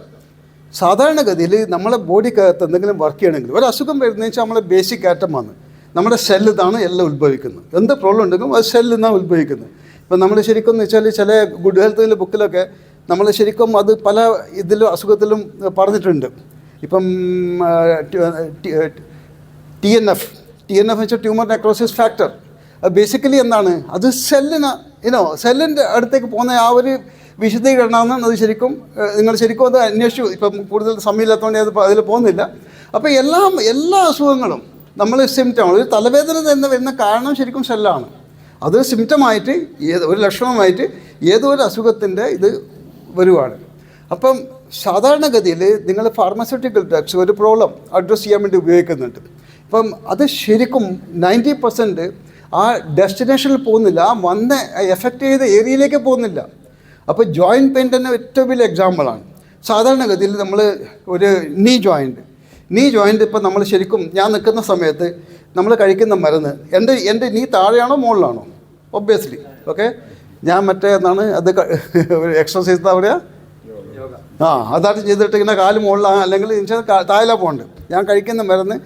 സാധാരണഗതിയിൽ നമ്മളെ ബോഡിക്കകത്ത് എന്തെങ്കിലും വർക്ക് ചെയ്യണമെങ്കിൽ ഒരു അസുഖം വരുന്നതെന്ന് വെച്ചാൽ നമ്മളെ ബേസിക് ആറ്റമാണ്, നമ്മുടെ സെല്ലിൽ നിന്നാണ് എല്ലാം ഉത്ഭവിക്കുന്നത്. എന്ത് പ്രോബ്ലം ഉണ്ടെങ്കിലും അത് സെല്ലിൽ നിന്നാണ് ഉത്ഭവിക്കുന്നത്. ഇപ്പം നമ്മൾ ശരിക്കും എന്ന് വെച്ചാൽ ചില ഗുഡ് ഹെൽത്തിൻ്റെ ബുക്കിലൊക്കെ നമ്മൾ ശരിക്കും അത് പല ഇതിലും അസുഖത്തിലും പറഞ്ഞിട്ടുണ്ട്. ഇപ്പം TNF വെച്ചാൽ ട്യൂമർ നെക്രോസിസ് ഫാക്ടർ. ബേസിക്കലി എന്താണ് അത് സെല്ലിൻ്റെ അടുത്തേക്ക് പോകുന്ന ആ ഒരു വിശദീകരണമാണ്. അത് ശരിക്കും നിങ്ങൾ ശരിക്കും അത് അന്വേഷിച്ചു. ഇപ്പം കൂടുതൽ സമയമില്ലാത്തതുകൊണ്ട് അത് അതിൽ പോകുന്നില്ല. അപ്പോൾ എല്ലാ അസുഖങ്ങളും നമ്മൾ സിംറ്റം, ഒരു തലവേദന തന്നെ വരുന്ന കാരണം ശരിക്കും സെല്ലാണ്. അത് സിംറ്റമായിട്ട് ഒരു ലക്ഷണമായിട്ട് ഏതോ ഒരു അസുഖത്തിൻ്റെ ഇത് വരുവാണ്. അപ്പം സാധാരണഗതിയിൽ നിങ്ങൾ ഫാർമസ്യൂട്ടിക്കൽ ഡ്രഗ്സ് ഒരു പ്രോബ്ലം അഡ്രസ്സ് ചെയ്യാൻ വേണ്ടി ഉപയോഗിക്കുന്നുണ്ട്. അപ്പം അത് ശരിക്കും 90% ആ ഡെസ്റ്റിനേഷനിൽ പോകുന്നില്ല, ആ വന്ന എഫക്റ്റ് ചെയ്ത ഏരിയയിലേക്ക് പോകുന്നില്ല. അപ്പോൾ ജോയിൻറ്റ് പെയിൻ തന്നെ ഏറ്റവും വലിയ എക്സാമ്പിളാണ്. സാധാരണഗതിയിൽ നമ്മൾ ഒരു നീ ജോയിൻറ്റ് ഇപ്പം നമ്മൾ ശരിക്കും ഞാൻ നിൽക്കുന്ന സമയത്ത് നമ്മൾ കഴിക്കുന്ന മരുന്ന് എൻ്റെ നീ താഴെയാണോ മുകളിലാണോ? ഒബ്വിയസ്ലി, ഓക്കെ, ഞാൻ മറ്റേ എന്താണ് അത് ഒരു എക്സസൈസ് എന്താ പറയുക, അതാണ് ചെയ്തിട്ട് ഇങ്ങനെ കാല് മുകളിലാണ് അല്ലെങ്കിൽ താഴെ പോകുന്നുണ്ട്. ഞാൻ കഴിക്കുന്ന മരുന്ന്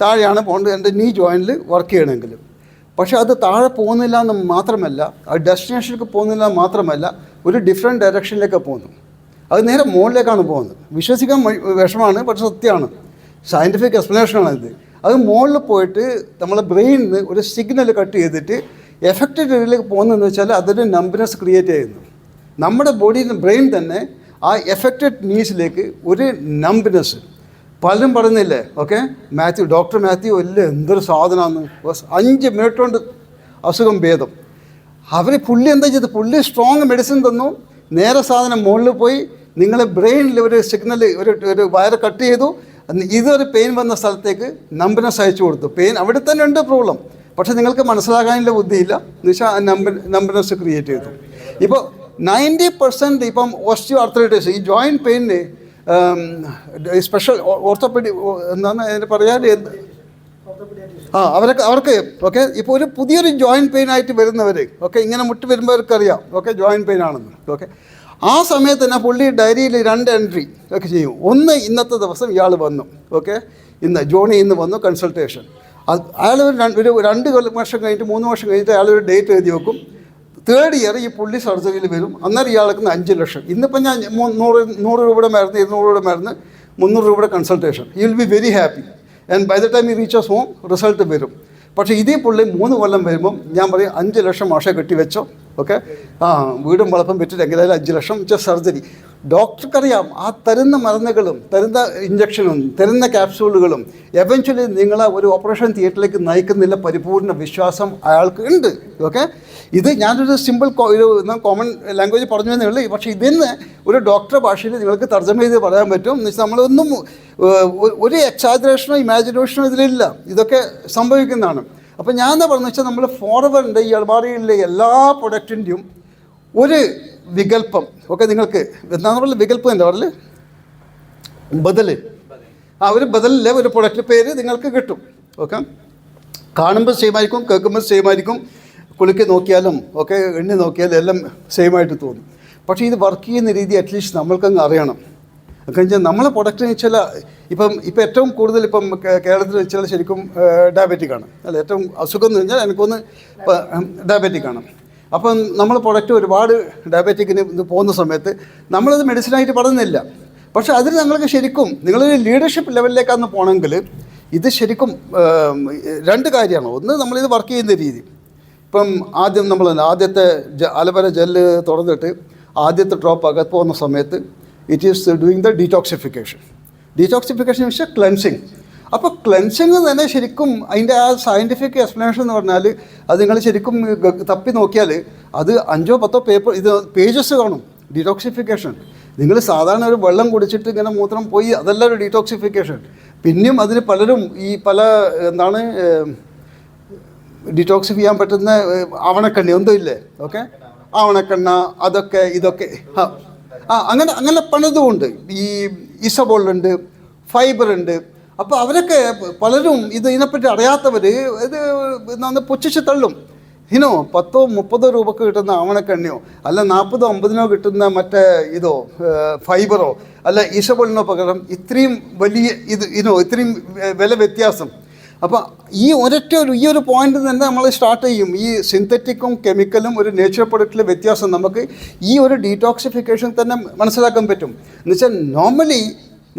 താഴെയാണ് പോകുന്നത് എൻ്റെ നീ ജോയിൻറ്റിൽ വർക്ക് ചെയ്യണമെങ്കിൽ. പക്ഷേ അത് താഴെ പോകുന്നില്ല എന്ന് മാത്രമല്ല, ആ ഡെസ്റ്റിനേഷനിലേക്ക് പോകുന്നില്ല എന്ന് മാത്രമല്ല, ഒരു ഡിഫറെൻറ്റ് ഡയറക്ഷനിലേക്ക് പോകുന്നു. അത് നേരെ മുകളിലേക്കാണ് പോകുന്നത്. വിശ്വസിക്കാൻ വിഷമമാണ്, പക്ഷെ സത്യമാണ്. സയൻറ്റിഫിക് എക്സ്പ്ലനേഷനാണ് ഇത്. അത് മുകളിൽ പോയിട്ട് നമ്മളെ ബ്രെയിനിൽ നിന്ന് ഒരു സിഗ്നൽ കട്ട് ചെയ്തിട്ട് എഫക്റ്റഡ് ഏരിയയിലേക്ക് പോകുന്നതെന്ന് വെച്ചാൽ അതൊരു നമ്പനെസ് ക്രിയേറ്റ് ചെയ്യുന്നു. നമ്മുടെ ബോഡിയിൽ ബ്രെയിൻ തന്നെ ആ എഫക്റ്റഡ് നീസിലേക്ക് ഒരു നമ്പനെസ്. പലരും പറയുന്നില്ലേ, ഓക്കെ ഡോക്ടർ മാത്യു ഇല്ല എന്തൊരു സാധനമാണ്, 5 മിനിറ്റ് കൊണ്ട് അസുഖം ഭേദം. പുള്ളി എന്താ ചെയ്ത്, പുള്ളി സ്ട്രോങ് മെഡിസിൻ തന്നു, നേരെ സാധനം മുകളിൽ പോയി നിങ്ങളെ ബ്രെയിനിൽ ഒരു സിഗ്നൽ ഒരു വയർ കട്ട് ചെയ്തു, ഇതൊരു പെയിൻ വന്ന സ്ഥലത്തേക്ക് നമ്പനെസ് അയച്ചു കൊടുത്തു. പെയിൻ അവിടെ തന്നെ ഉണ്ട് പ്രോബ്ലം, പക്ഷേ നിങ്ങൾക്ക് മനസ്സിലാക്കാനുള്ള ബുദ്ധിയില്ല, എന്നുവെച്ചാൽ നമ്പനെസ് ക്രിയേറ്റ് ചെയ്തു. ഇപ്പോൾ 90% ഇപ്പം ഓസ്റ്റിയോ ആർത്രൈറ്റിസ്, ഈ ജോയിൻറ്റ് പെയിന് സ്പെഷ്യൽ ഓർത്തോപെഡി എന്താണ് അതിന് പറയാൻ, അവർക്ക് ഓക്കെ ഇപ്പോൾ ഒരു പുതിയൊരു ജോയിൻറ്റ് പെയിൻ ആയിട്ട് വരുന്നവർ, ഓക്കെ ഇങ്ങനെ മുട്ടി വരുമ്പോൾ അവർക്കറിയാം ഓക്കെ ജോയിൻറ്റ് പെയിൻ ആണെന്ന്. ഓക്കെ ആ സമയത്ത് തന്നെ പുള്ളി ഡയറിയിൽ 2 എൻട്രി ഒക്കെ ചെയ്യും. ഒന്ന്, ഇന്നത്തെ ദിവസം ഇയാൾ വന്നു, ഓക്കെ ജോണി ഇന്ന് വന്നു കൺസൾട്ടേഷൻ. അയാൾ ഒരു 2 വർഷം കഴിഞ്ഞിട്ട് 3 വർഷം കഴിഞ്ഞിട്ട് അയാളൊരു ഡേറ്റ് എഴുതി വെക്കും. 3rd ഇയർ ഈ പുള്ളി സർജറിയിൽ വരും. അന്നേരം ഇയാൾക്ക് 5 ലക്ഷം. ഇന്നിപ്പം ഞാൻ 100 രൂപയുടെ മരുന്ന്, 200 രൂപയുടെ മരുന്ന്, 300 രൂപയുടെ consultation. You will be very happy and by the time he reaches home result വരും. പക്ഷേ ഇതേ പുള്ളി 3 കൊല്ലം വരുമ്പം ഞാൻ പറയും 5 ലക്ഷം മാഷെ കെട്ടിവെച്ചോ, ഓക്കെ വീടും വളപ്പം വിറ്റിട്ട് എങ്ങനെയായാലും 5 ലക്ഷം സർജറി. ഡോക്ടർക്കറിയാം ആ തരുന്ന മരുന്നുകളും തരുന്ന ഇഞ്ചക്ഷനും തരുന്ന ക്യാപ്സ്യൂളുകളും എവൻച്വലി നിങ്ങളെ ഒരു ഓപ്പറേഷൻ തിയേറ്ററിലേക്ക് നയിക്കുന്നില്ല, പരിപൂർണ്ണ വിശ്വാസം അയാൾക്ക് ഉണ്ട്. ഓക്കെ ഇത് ഞാനൊരു സിമ്പിൾ ഒരു കോമൺ ലാംഗ്വേജ് പറഞ്ഞു എന്നേ ഉള്ളൂ. പക്ഷേ ഇതിന് ഒരു ഡോക്ടർ ഭാഷയിൽ നിങ്ങൾക്ക് തർജ്ജമ ചെയ്ത് പറയാൻ പറ്റും. എന്ന് വെച്ചാൽ നമ്മളൊന്നും ഒരു എക്സാജറേഷനോ ഇമാജിനേഷനോ ഇതിലില്ല, ഇതൊക്കെ സംഭവിക്കുന്നതാണ്. അപ്പോൾ ഞാൻ എന്താ പറഞ്ഞു വെച്ചാൽ നമ്മൾ ഫോർവേഡിൻ്റെ ഈ അൾമാറിയിലെ എല്ലാ പ്രൊഡക്റ്റിൻ്റെയും ഒരു വികല്പം, ഓക്കെ നിങ്ങൾക്ക് എന്താണെന്ന് പറയുക, വികല്പം എന്താ പറയല്, ബദല്, ഒരു ബദലിലെ ഒരു പ്രൊഡക്റ്റ് പേര് നിങ്ങൾക്ക് കിട്ടും. ഓക്കെ കാണുമ്പോൾ സെയിം ആയിരിക്കും, കേൾക്കുമ്പോൾ സെയിം ആയിരിക്കും, കുളിക്ക് നോക്കിയാലും ഓക്കെ എണ്ണി നോക്കിയാലും എല്ലാം സെയിമായിട്ട് തോന്നും. പക്ഷേ ഇത് വർക്ക് ചെയ്യുന്ന രീതി അറ്റ്ലീസ്റ്റ് നമ്മൾക്കങ്ങ് അറിയണം. ഒക്കെ വെച്ചാൽ നമ്മളെ പ്രൊഡക്റ്റ് വെച്ചാൽ ഇപ്പം ഏറ്റവും കൂടുതൽ ഇപ്പം കേരളത്തിൽ വെച്ചാൽ ശരിക്കും ഡയബറ്റിക്കാണ് അല്ല, ഏറ്റവും അസുഖം എന്ന് പറഞ്ഞാൽ എനിക്കൊന്ന് ഡയബറ്റിക്കാണ്. അപ്പം നമ്മൾ പ്രൊഡക്റ്റ് ഒരുപാട് ഡയബറ്റിക്കിന് ഇത് പോകുന്ന സമയത്ത് നമ്മളത് മെഡിസിനായിട്ട് പറയുന്നില്ല. പക്ഷേ അതിന് ഞങ്ങൾക്ക് ശരിക്കും നിങ്ങളൊരു ലീഡർഷിപ്പ് ലെവലിലേക്കാന്ന് പോകണമെങ്കിൽ ഇത് ശരിക്കും 2 കാര്യമാണ്. ഒന്ന്, നമ്മളിത് വർക്ക് ചെയ്യുന്ന രീതി. ഇപ്പം ആദ്യം നമ്മൾ ആദ്യത്തെ അലവര ജെല്ല് തുറന്നിട്ട് ആദ്യത്തെ ഡ്രോപ്പ് അകത്ത് പോകുന്ന സമയത്ത് it is doing the detoxification. Detoxification വെച്ചാൽ ക്ലെൻസിങ്. അപ്പോൾ ക്ലെൻസിങ് തന്നെ ശരിക്കും അതിൻ്റെ ആ സയൻറ്റിഫിക് എക്സ്പ്ലനേഷൻ എന്ന് പറഞ്ഞാൽ അത് നിങ്ങൾ ശരിക്കും തപ്പി നോക്കിയാൽ അത് 5-10 പേജസ് കാണും. ഡീറ്റോക്സിഫിക്കേഷൻ നിങ്ങൾ സാധാരണ ഒരു വെള്ളം കുടിച്ചിട്ട് ഇങ്ങനെ മൂത്രം പോയി അതല്ല ഒരു ഡീറ്റോക്സിഫിക്കേഷൻ. പിന്നെയും അതിന് പലരും ഈ പല എന്താണ് ഡീറ്റോക്സിഫ് ചെയ്യാൻ പറ്റുന്ന ആവണക്കെണ്ണ ഒന്നും ഇല്ലേ, ഓക്കെ ആവണക്കെണ്ണ അതൊക്കെ ഇതൊക്കെ അങ്ങനെ പലതുമുണ്ട്. ഈ ഇസബോളുണ്ട്, ഫൈബർ ഉണ്ട്. അപ്പോൾ അവരൊക്കെ പലരും ഇതിനെപ്പറ്റി അറിയാത്തവർ ഇത് പുച്ഛിച്ച് തള്ളും. 10-30 രൂപക്ക് കിട്ടുന്ന ആവണക്കെണ്ണയോ അല്ല 40-50 കിട്ടുന്ന മറ്റേ ഫൈബറോ അല്ല ഇസബോളിനോ പകരം ഇത്രയും വലിയ ഇത്രയും വില വ്യത്യാസം. അപ്പോൾ ഈ ഒരു പോയിന്റ് തന്നെ നമ്മൾ സ്റ്റാർട്ട് ചെയ്യും. ഈ സിന്തറ്റിക്കും കെമിക്കലും ഒരു നേച്ചർ പ്രൊഡക്റ്റിലെ വ്യത്യാസം നമുക്ക് ഈ ഒരു ഡീറ്റോക്സിഫിക്കേഷൻ തന്നെ മനസ്സിലാക്കാൻ പറ്റും. എന്നുവെച്ചാൽ നോർമലി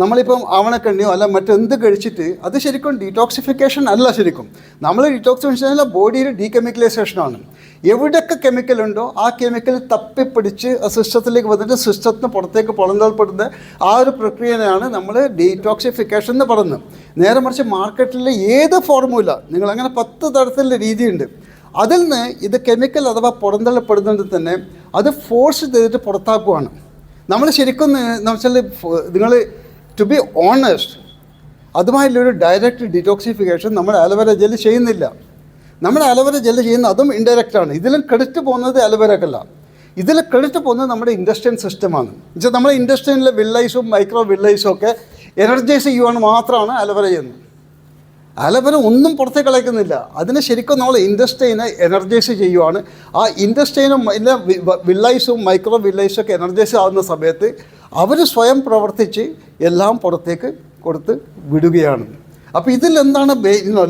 നമ്മളിപ്പം ആവണക്കെണ്ണയോ അല്ല മറ്റെന്ത് കഴിച്ചിട്ട് അത് ശരിക്കും ഡീറ്റോക്സിഫിക്കേഷൻ അല്ല. ശരിക്കും നമ്മൾ ഡീറ്റോക്സിഫിക്കേഷൻ ബോഡിയിൽ ഡീകെമിക്കലൈസേഷനാണ്. എവിടെയൊക്കെ കെമിക്കലുണ്ടോ ആ കെമിക്കൽ തപ്പിപ്പിടിച്ച് ആ സിസ്റ്റത്തിലേക്ക് വന്നിട്ട് സിസ്റ്റത്തിന് പുറത്തേക്ക് പുറന്തള്ളപ്പെടുന്ന ആ ഒരു പ്രക്രിയയാണ് നമ്മൾ ഡീറ്റോക്സിഫിക്കേഷൻ എന്ന് പറയുന്നത്. നേരെ മറിച്ച് മാർക്കറ്റിലെ ഏത് ഫോർമുല നിങ്ങളങ്ങനെ 10 തരത്തിലുള്ള രീതിയുണ്ട്. അതിൽ നിന്ന് ഇത് കെമിക്കൽ അഥവാ പുറന്തള്ളപ്പെടുന്നത് തന്നെ അത് ഫോഴ്സ് ചെയ്തിട്ട് പുറത്താക്കുവാണ്. നമ്മൾ ശരിക്കും വെച്ചാൽ നിങ്ങൾ ടു ബി ഓണസ്റ്റ് അതുമായിട്ടുള്ളൊരു ഡയറക്റ്റ് ഡീറ്റോക്സിഫിക്കേഷൻ നമ്മുടെ അലോവേര ജെല്ല് ചെയ്യുന്നില്ല. നമ്മുടെ അലോവേര ജെല്ല് ചെയ്യുന്ന അതും ഇൻഡയറക്റ്റാണ്. ഇതിലും ക്രെഡിറ്റ് പോകുന്നത് അലോവേരക്കല്ല, ഇതിൽ ക്രെഡിറ്റ് പോകുന്നത് നമ്മുടെ ഇൻഡസ്ട്രിയൽ സിസ്റ്റമാണ്. എന്നുവെച്ചാൽ നമ്മുടെ ഇൻഡസ്ട്രിയലിലെ വില്ലൈസും മൈക്രോ വില്ലൈസും ഒക്കെ എനർജൈസ് ചെയ്യുവാൻ മാത്രമാണ് അലോവേര ചെയ്യുന്നത്. അലോവേര ഒന്നും പുറത്തേക്ക് കളയുന്നില്ല. അതിനെ ശരിക്കും നമ്മൾ ഇൻഡസ്ട്രീനെ എനർജൈസ് ചെയ്യുവാണ്. ആ ഇൻഡസ്ട്രീനും എല്ലാ വില്ലൈസും മൈക്രോ വില്ലൈസും ഒക്കെ എനർജൈസ് ആകുന്ന സമയത്ത് അവർ സ്വയം പ്രവർത്തിച്ച് എല്ലാം പുറത്തേക്ക് കൊടുത്ത് വിടുകയാണ്. അപ്പോൾ ഇതിൽ എന്താണ്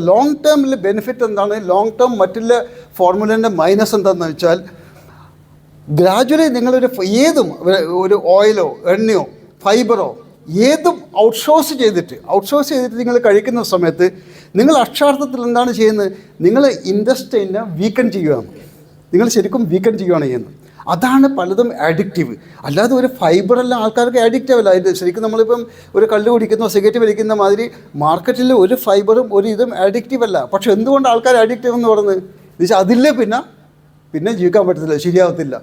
ലോങ് ടേമിൽ ബെനിഫിറ്റ് എന്താണ്, ലോങ് ടേം മറ്റുള്ള ഫോർമുലേൻ്റെ മൈനസ് എന്താണെന്ന് വെച്ചാൽ, ഗ്രാജുവലി നിങ്ങളൊരു ഏതും ഒരു ഓയിലോ എണ്ണയോ ഫൈബറോ ഏതും ഔട്ട്സോഴ്സ് ചെയ്തിട്ട് നിങ്ങൾ കഴിക്കുന്ന സമയത്ത് നിങ്ങൾ അക്ഷരാർത്ഥത്തിൽ എന്താണ് ചെയ്യുന്നത്, നിങ്ങൾ ഇൻഡസ്ട്രീനെ വീക്കൻ ചെയ്യുകയാണ്. നിങ്ങൾ ശരിക്കും വീക്കൻ ചെയ്യുകയാണ് ചെയ്യുന്നത്. അതാണ് പലതും അഡിക്റ്റീവ്. അല്ലാതെ ഒരു ഫൈബറെല്ലാം ആൾക്കാർക്ക് അഡിക്റ്റീവ് അല്ല. ഇത് ശരിക്കും നമ്മളിപ്പം ഒരു കള്ള് കുടിക്കുന്നോ സിഗരറ്റ് വലിക്കുന്ന മാതിരി മാർക്കറ്റിൽ ഒരു ഫൈബറും ഒരു ഇതും അഡിക്റ്റീവ് അല്ല. പക്ഷെ എന്തുകൊണ്ട് ആൾക്കാർ അഡിക്റ്റീവ് എന്ന് പറയുന്നത് എന്നുവെച്ചാൽ അതില്ലേ പിന്നെ ജീവിക്കാൻ പറ്റത്തില്ല, ശരിയാവത്തില്ല.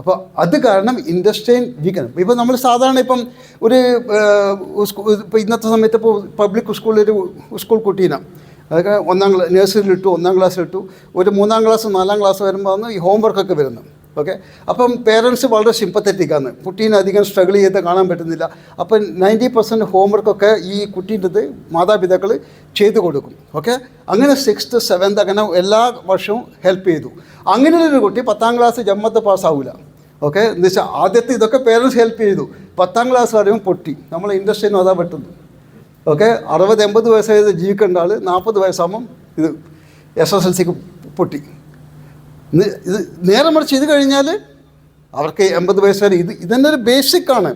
അപ്പോൾ അത് കാരണം ഇൻഡസ്ട്രിയൽ വീക്കണം. ഇപ്പോൾ നമ്മൾ സാധാരണ ഇപ്പം ഒരു ഇപ്പോൾ ഇന്നത്തെ സമയത്ത് ഇപ്പോൾ പബ്ലിക് സ്കൂളിലൊരു സ്കൂൾ കുട്ടീനെ അതൊക്കെ നഴ്സറിയിലിട്ടു, 1ാം ക്ലാസ്സിലിട്ടു, ഒരു 3ാം ക്ലാസ് 4ാം ക്ലാസ് വരുമ്പോൾ ഈ ഹോംവർക്കൊക്കെ വരുന്നു. ഓക്കെ, അപ്പം പേരൻസ് വളരെ സിമ്പത്തറ്റിക്കാണ്. കുട്ടീനെ അധികം സ്ട്രഗിൾ ചെയ്ത് കാണാൻ പറ്റുന്നില്ല. അപ്പം 90% ഹോംവർക്കൊക്കെ ഈ കുട്ടീൻ്റെത് മാതാപിതാക്കൾ ചെയ്തു കൊടുക്കും. ഓക്കെ, അങ്ങനെ 6th 7th അങ്ങനെ എല്ലാ വർഷവും ഹെൽപ്പ് ചെയ്തു. അങ്ങനെയുള്ളൊരു കുട്ടി 10ാം ക്ലാസ് ജമ്മത്ത് പാസ്സാവില്ല. ഓക്കെ, എന്ന് വെച്ചാൽ ആദ്യത്തെ ഇതൊക്കെ പേരൻസ് ഹെൽപ്പ് ചെയ്തു. 10ാം ക്ലാസ് പറയുമ്പോൾ പൊട്ടി. നമ്മൾ ഇൻഡസ്ട്രിയിൽ അതാ പറ്റുന്നു. ഓക്കെ, 60-80 വയസ്സായത് ജീവിക്കേണ്ട ആൾ 40 വയസ്സാകുമ്പം ഇത് SSLCക്ക് പൊട്ടി. ഇത് നേരെ മറിച്ച് ഇത് കഴിഞ്ഞാൽ അവർക്ക് 80 വയസ്സ് വരെ ഇതന്നെ ഒരു ബേസിക്കാണ്.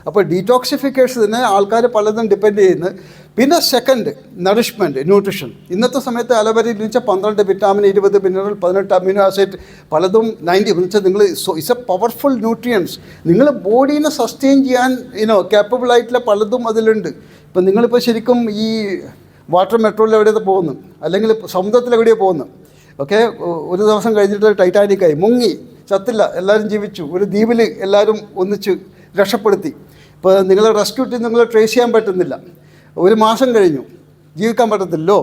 അപ്പോൾ ഡീറ്റോക്സിഫിക്കേഷന് ആൾക്കാർ പലതും ഡിപ്പെൻഡ് ചെയ്യുന്നത്. പിന്നെ സെക്കൻഡ് നറിഷ്മെൻറ്റ്, ന്യൂട്രിഷൻ. ഇന്നത്തെ സമയത്ത് അലോവേരയിൽ വെച്ചാൽ 12 വിറ്റാമിൻ, 20 മിനറൽ, 18 അമിനോ ആസിഡ്, പലതും 90 എന്ന് വെച്ചാൽ നിങ്ങൾ ഇറ്റ്സ് എ പവർഫുൾ ന്യൂട്രിയൻസ്. നിങ്ങൾ ബോഡീനെ സസ്റ്റെയിൻ ചെയ്യാൻ കേപ്പബിൾ ആയിട്ടുള്ള പലതും അതിലുണ്ട്. ഇപ്പം നിങ്ങളിപ്പോൾ ശരിക്കും ഈ വാട്ടർ മെട്രോയിൽ എവിടെയാണ് പോകുന്നു, അല്ലെങ്കിൽ സമുദ്രത്തിൽ എവിടെയാണ് പോകുന്നത്. ഓക്കെ, ഒരു ദിവസം കഴിഞ്ഞിട്ട് ടൈറ്റാനിക്കായി മുങ്ങി ചത്തില്ല, എല്ലാവരും ജീവിച്ചു. ഒരു ദ്വീപിൽ എല്ലാവരും ഒന്നിച്ച് രക്ഷപ്പെടുത്തി. ഇപ്പോൾ നിങ്ങളെ റെസ്ക്യൂ ടീം നിങ്ങളെ ട്രേസ് ചെയ്യാൻ പറ്റുന്നില്ല, 1 മാസം കഴിഞ്ഞു, ജീവിക്കാൻ പറ്റത്തില്ലോ.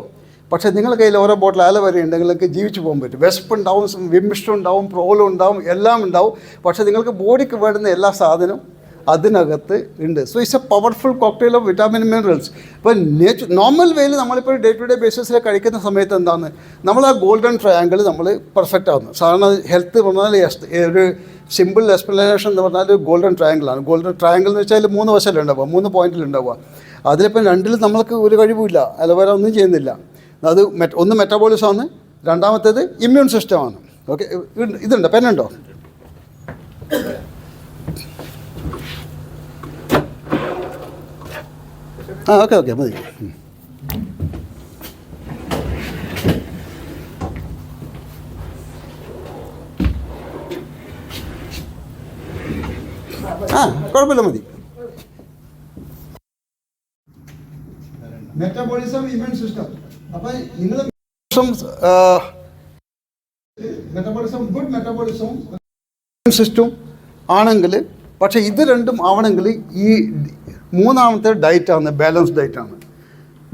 പക്ഷേ നിങ്ങളുടെ കയ്യിൽ ഓരോ ബോട്ടിൽ അലോവേര ഉണ്ടെങ്കിൽ നിങ്ങൾക്ക് ജീവിച്ചു പോകാൻ പറ്റും. വെസ്പ് ഉണ്ടാവും, വിമിഷ്ടം ഉണ്ടാവും, പ്രോളും ഉണ്ടാവും, എല്ലാം ഉണ്ടാവും. പക്ഷേ നിങ്ങൾക്ക് ബോഡിക്ക് വേണ്ടുന്ന എല്ലാ സാധനവും അതിനകത്ത് ഉണ്ട്. So it's A powerful cocktail of vitamin minerals. ഇപ്പോൾ നോർമൽ വേയിൽ നമ്മളിപ്പോൾ ഡേ ടു ഡേ ബേസിസിൽ കഴിക്കുന്ന സമയത്ത് എന്താണ്, നമ്മൾ ആ ഗോൾഡൻ ട്രയാങ്കിൾ നമ്മൾ പെർഫെക്റ്റ് ആവുന്നു. സാധാരണ ഹെൽത്ത് പറഞ്ഞാൽ ഒരു സിമ്പിൾ എക്സ്പ്ലനേഷൻ എന്ന് പറഞ്ഞാൽ ഗോൾഡൻ ട്രയാങ്കിളാണ്. ഗോൾഡൻ ട്രയാങ്കിൾ എന്ന് വെച്ചാൽ 3 വശമല്ലേ ഉണ്ടാവുക, 3 പോയിന്റിലുണ്ടാവുക. അതിലിപ്പം 2 നമ്മൾക്ക് ഒരു കഴിവുമില്ല, അലോവേര ഒന്നും ചെയ്യുന്നില്ല. അത് ഒന്ന് മെറ്റബോളിസമാണ്, രണ്ടാമത്തേത് ഇമ്മ്യൂൺ സിസ്റ്റമാണ്. ഓക്കെ, ഇതുണ്ട്, പെന്നുണ്ടോ? ഓക്കെ മതി. കുഴപ്പമില്ല, മതി. Metabolism, immune system. അപ്പം നിങ്ങൾ മെറ്റബോളിസം, ഗുഡ് മെറ്റബോളിസം സിസ്റ്റം ആണെങ്കിൽ, പക്ഷേ ഇത് രണ്ടും ആവണമെങ്കിൽ ഈ 3ാമത്തെ ഡയറ്റാണ്, ബാലൻസ് ഡയറ്റാണ്.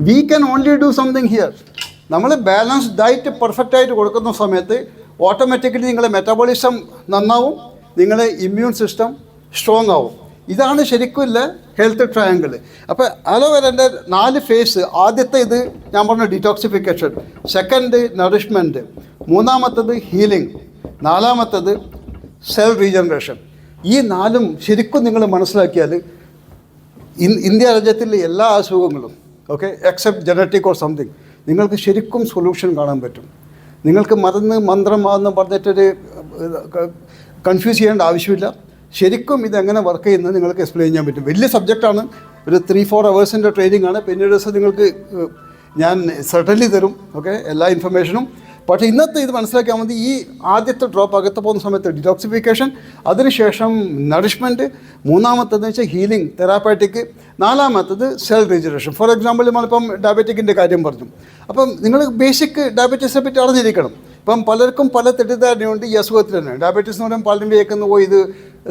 We can only do something here. നമ്മൾ ബാലൻസ് ഡയറ്റ് പെർഫെക്റ്റായിട്ട് കൊടുക്കുന്ന സമയത്ത് ഓട്ടോമാറ്റിക്കലി നിങ്ങളുടെ മെറ്റബോളിസം നന്നാവും, നിങ്ങളുടെ ഇമ്മ്യൂൺ സിസ്റ്റം സ്ട്രോങ് ആവും. ഇതാണ് ശരിക്കുമില്ല ഹെൽത്ത് ട്രയാങ്കിൾ. അപ്പോൾ അലോവേരൻ്റെ 4 ഫേസ്. ആദ്യത്തെ ഇത് ഞാൻ പറഞ്ഞ ഡിറ്റോക്സിഫിക്കേഷൻ, സെക്കൻഡ് നറിഷ്മെൻറ്റ്, 3ാമത്തത് ഹീലിംഗ്, 4ാമത്തത് സെൽ റീജനറേഷൻ. ഈ 4ഉം ശരിക്കും നിങ്ങൾ മനസ്സിലാക്കിയാൽ ഇന്ത്യ രാജ്യത്തിലെ എല്ലാ അസുഖങ്ങളും, okay, except genetic or something, നിങ്ങൾക്ക് ശരിക്കും സൊല്യൂഷൻ കാണാൻ പറ്റും. നിങ്ങൾക്ക് മന്ത്രമാണെന്ന് പറഞ്ഞിട്ടൊരു കൺഫ്യൂസ് ചെയ്യേണ്ട ആവശ്യമില്ല. ശരിക്കും ഇതെങ്ങനെ വർക്ക് ചെയ്യുന്നത് നിങ്ങൾക്ക് എക്സ്പ്ലെയിൻ ചെയ്യാൻ പറ്റും. വലിയ സബ്ജക്റ്റാണ്, ഒരു 3-4 അവേഴ്സിൻ്റെ ട്രെയിനിങ് ആണ്. പിന്നീട് ദിവസം നിങ്ങൾക്ക് ഞാൻ സർട്ടൻലി തരും, ഓക്കെ, എല്ലാ ഇൻഫർമേഷനും. പക്ഷേ ഇന്നത്തെ ഇത് മനസ്സിലാക്കിയാൽ മതി. ഈ ആദ്യത്തെ ഡ്രോപ്പ് അകത്ത് പോകുന്ന സമയത്ത് ഡിറ്റോക്സിഫിക്കേഷൻ, അതിനുശേഷം നറിഷ്മെൻറ്റ്, 3ാമത്തേത് വെച്ചാൽ ഹീലിംഗ് തെറാപ്പറ്റിക്, 4ാമത്തേത് സെൽ റീജനറേഷൻ. ഫോർ എക്സാമ്പിൾ നമ്മളിപ്പം ഡയബറ്റിക്കിൻ്റെ കാര്യം പറഞ്ഞു. അപ്പം നിങ്ങൾ ബേസിക് ഡയബറ്റീസിനെ പറ്റി അറിഞ്ഞിരിക്കണം. ഇപ്പം പലർക്കും പല തെറ്റിദ്ധാരണയുണ്ട് ഈ അസുഖത്തിൽ തന്നെ. ഡയബറ്റീസ് എന്ന് പറയുമ്പോൾ പലരും കേൾക്കുന്ന ഇത്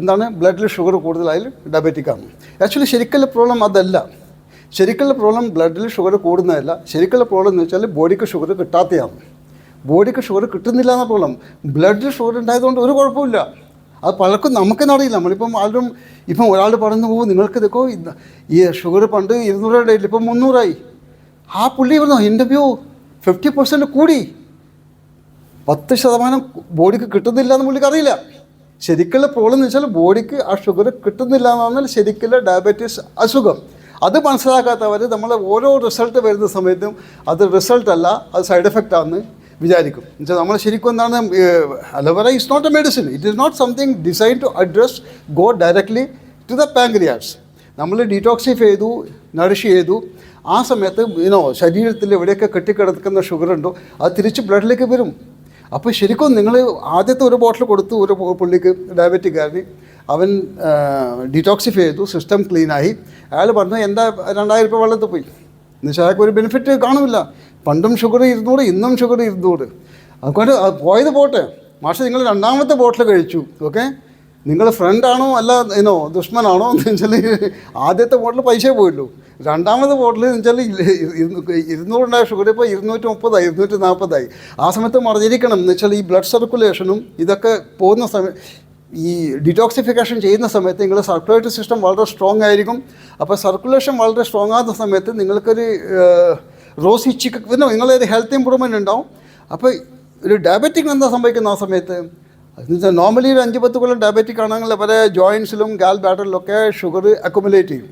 എന്താണ്, ബ്ലഡിൽ ഷുഗർ കൂടുതലായാലും ഡയബറ്റിക്കാണ്. ആക്ച്വലി ശരിക്കുള്ള പ്രോബ്ലം അതല്ല. ശരിക്കുള്ള പ്രോബ്ലം ബ്ലഡിൽ ഷുഗർ കൂടുന്നതല്ല. ശരിക്കുള്ള പ്രോബ്ലം എന്ന് വെച്ചാൽ ബോഡിക്ക് ഷുഗർ കിട്ടാത്തതാണ്. ബോഡിക്ക് ഷുഗർ കിട്ടുന്നില്ല എന്ന പ്രോബ്ലം. ബ്ലഡിൽ ഷുഗർ ഉണ്ടായതുകൊണ്ട് ഒരു കുഴപ്പമില്ല. അത് പലർക്കും നമുക്കെന്നെ അറിയില്ല. നമ്മളിപ്പം ആരും ഇപ്പം ഒരാൾ പറഞ്ഞു പോകും, നിങ്ങൾക്ക് ഇതൊക്കെ ഈ ഷുഗർ പണ്ട് 200 ഇപ്പം 300 ആ പുള്ളി പറഞ്ഞു ഇൻ്റർവ്യൂ 50% കൂടി. 10% ബോഡിക്ക് കിട്ടുന്നില്ല എന്ന് പുള്ളിക്ക് അറിയില്ല. ശരിക്കുള്ള പ്രോബ്ലം എന്ന് വെച്ചാൽ ബോഡിക്ക് ആ ഷുഗർ കിട്ടുന്നില്ല എന്ന് പറഞ്ഞാൽ ശരിക്കുള്ള ഡയബറ്റീസ് അസുഖം. അത് മനസ്സിലാക്കാത്തവർ നമ്മൾ ഓരോ റിസൾട്ട് വരുന്ന സമയത്തും അത് റിസൾട്ട് അല്ല, അത് സൈഡ് എഫക്റ്റ് ആണെന്ന് വിചാരിക്കും. എന്നുവെച്ചാൽ നമ്മൾ ശരിക്കും എന്താണ്, aloe vera is not a medicine. It is not something design to address go directly to the pancreas. നമ്മൾ ഡീറ്റോക്സിഫൈ ചെയ്തു, നറിഷ് ചെയ്തു, ആ സമയത്ത് ശരീരത്തിൽ എവിടെയൊക്കെ കെട്ടിക്കിടക്കുന്ന ഷുഗർ ഉണ്ടോ അത് തിരിച്ച് ബ്ലഡിലേക്ക് വരും. അപ്പോൾ ശരിക്കും നിങ്ങൾ ആദ്യത്തെ ഒരു ബോട്ടിൽ കൊടുത്തു ഒരു പുള്ളിക്ക് ഡയബറ്റിക്കാരന്, അവൻ ഡീറ്റോക്സിഫൈ ചെയ്തു, സിസ്റ്റം ക്ലീനായി. അയാൾ പറഞ്ഞു എന്താ 2000 രൂപ വെള്ളത്തിൽ പോയി. എന്നുവെച്ചാൽ അയാൾക്ക് ഒരു ബെനിഫിറ്റ് കാണില്ല. പണ്ടും ഷുഗർ 200, ഇന്നും ഷുഗർ 200. അതുകൊണ്ട് പോയത് പോട്ടെ, മാഷെ നിങ്ങൾ 2ാമത്തെ ബോട്ടിൽ കഴിച്ചു, ഓക്കെ, നിങ്ങൾ ഫ്രണ്ടാണോ അല്ല ദുഷ്മനാണോ എന്ന് വെച്ചാൽ ആദ്യത്തെ ബോട്ടിൽ പൈസ പോയുള്ളൂ. 2ാമത്തെ ബോട്ടിൽ എന്ന് വെച്ചാൽ 200 ഷുഗർ ഇപ്പോൾ 230, 240. ആ സമയത്ത് മറിഞ്ഞിരിക്കണം. എന്ന് വെച്ചാൽ ഈ ബ്ലഡ് സർക്കുലേഷനും ഇതൊക്കെ പോകുന്ന സമയം, ഈ ഡിറ്റോക്സിഫിക്കേഷൻ ചെയ്യുന്ന സമയത്ത് നിങ്ങളുടെ സർക്കുലേറ്ററി സിസ്റ്റം വളരെ സ്ട്രോങ് ആയിരിക്കും. അപ്പോൾ സർക്കുലേഷൻ വളരെ സ്ട്രോങ് ആകുന്ന സമയത്ത് നിങ്ങൾക്കൊരു റോസി ചിക്ക് നിങ്ങളൊരു ഹെൽത്ത് ഇമ്പ്രൂവ്മെൻറ്റ് ഉണ്ടാവും. അപ്പോൾ ഒരു ഡയബറ്റിക് എന്താ സംഭവിക്കുന്ന ആ സമയത്ത്, എന്നുവെച്ചാൽ നോർമലി ഒരു 5-10 കൊല്ലം ഡയബറ്റിക് ആണെങ്കിൽ പല ജോയിൻസിലും ഗാൽ ബാറ്ററിലൊക്കെ ഷുഗർ അക്കുമുലേറ്റ് ചെയ്യും.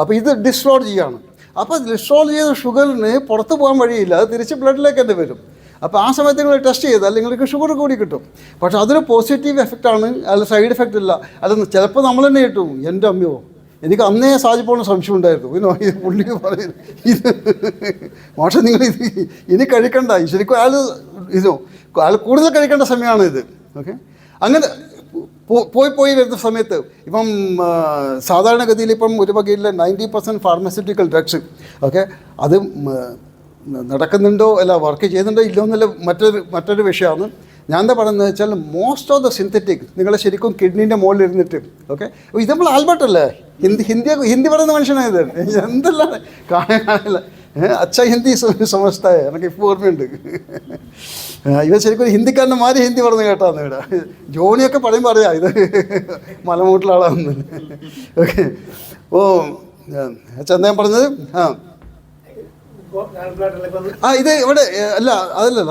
അപ്പോൾ ഇത് ഡിസ്ട്രോൾ ചെയ്യുകയാണ്. അപ്പോൾ ഡിസ്ട്രോൾ ചെയ്ത ഷുഗറിന് പുറത്ത് പോകാൻ വഴിയില്ല, അത് തിരിച്ച് ബ്ലഡിലേക്ക് തന്നെ വരും. അപ്പോൾ ആ സമയത്ത് നിങ്ങൾ ടെസ്റ്റ് ചെയ്താൽ നിങ്ങൾക്ക് ഷുഗർ കൂടി കിട്ടും. പക്ഷേ അതൊരു പോസിറ്റീവ് എഫക്റ്റാണ്, അതിൽ സൈഡ് എഫക്റ്റ് ഇല്ല. അത് ചിലപ്പോൾ നമ്മൾ തന്നെ കിട്ടും. എൻ്റെ അമ്മയോ, എനിക്ക് അന്നേ സാധിപ്പോഴും സംശയം ഉണ്ടായിരുന്നു. ഇത് പുള്ളി പറയുന്നത് ഇത് പക്ഷേ നിങ്ങൾ ഇനി കഴിക്കണ്ട, ശരിക്കും അയാൾ കൂടുതൽ കഴിക്കേണ്ട സമയമാണ് ഇത്. ഓക്കെ, അങ്ങനെ പോയി വരുന്ന സമയത്ത് ഇപ്പം സാധാരണഗതിയിൽ ഇപ്പം ഒരു വകയിലെ 90% ഫാർമസ്യൂട്ടിക്കൽ ഡ്രഗ്സ്, ഓക്കെ, അത് നടക്കുന്നുണ്ടോ അല്ല വർക്ക് ചെയ്യുന്നുണ്ടോ ഇല്ലോ എന്നുള്ള മറ്റൊരു വിഷയമാണ്. ഞാൻ എന്താ പറയുന്നത് വെച്ചാൽ മോസ്റ്റ് ഓഫ് ദ സിന്തറ്റിക് നിങ്ങളെ ശരിക്കും കിഡ്നീൻ്റെ മുകളിൽ ഇരുന്നിട്ട്, ഓക്കെ, ഇത് നമ്മൾ ആൽബർട്ട് അല്ലേ, ഹിന്ദി പറയുന്ന മനുഷ്യനായത്, എന്തെല്ലാം കാണില്ല അച്ഛ ഹിന്ദി സമസ്തായ എനിക്ക് ഇപ്പോൾ ഓർമ്മയുണ്ട്. ഇവ ശരിക്കും ഒരു ഹിന്ദിക്കാരനെ മാറി ഹിന്ദി പറഞ്ഞു കേട്ടാന്ന് ഇവിടെ. ജോണിയൊക്കെ പറയുമ്പോൾ അറിയാം ഇത് മലമൂട്ടിലെ ആളാണെന്ന്. ഓക്കെ, ഓ അച്ഛൻ എന്താ പറഞ്ഞത്, ഇത് ഇവിടെ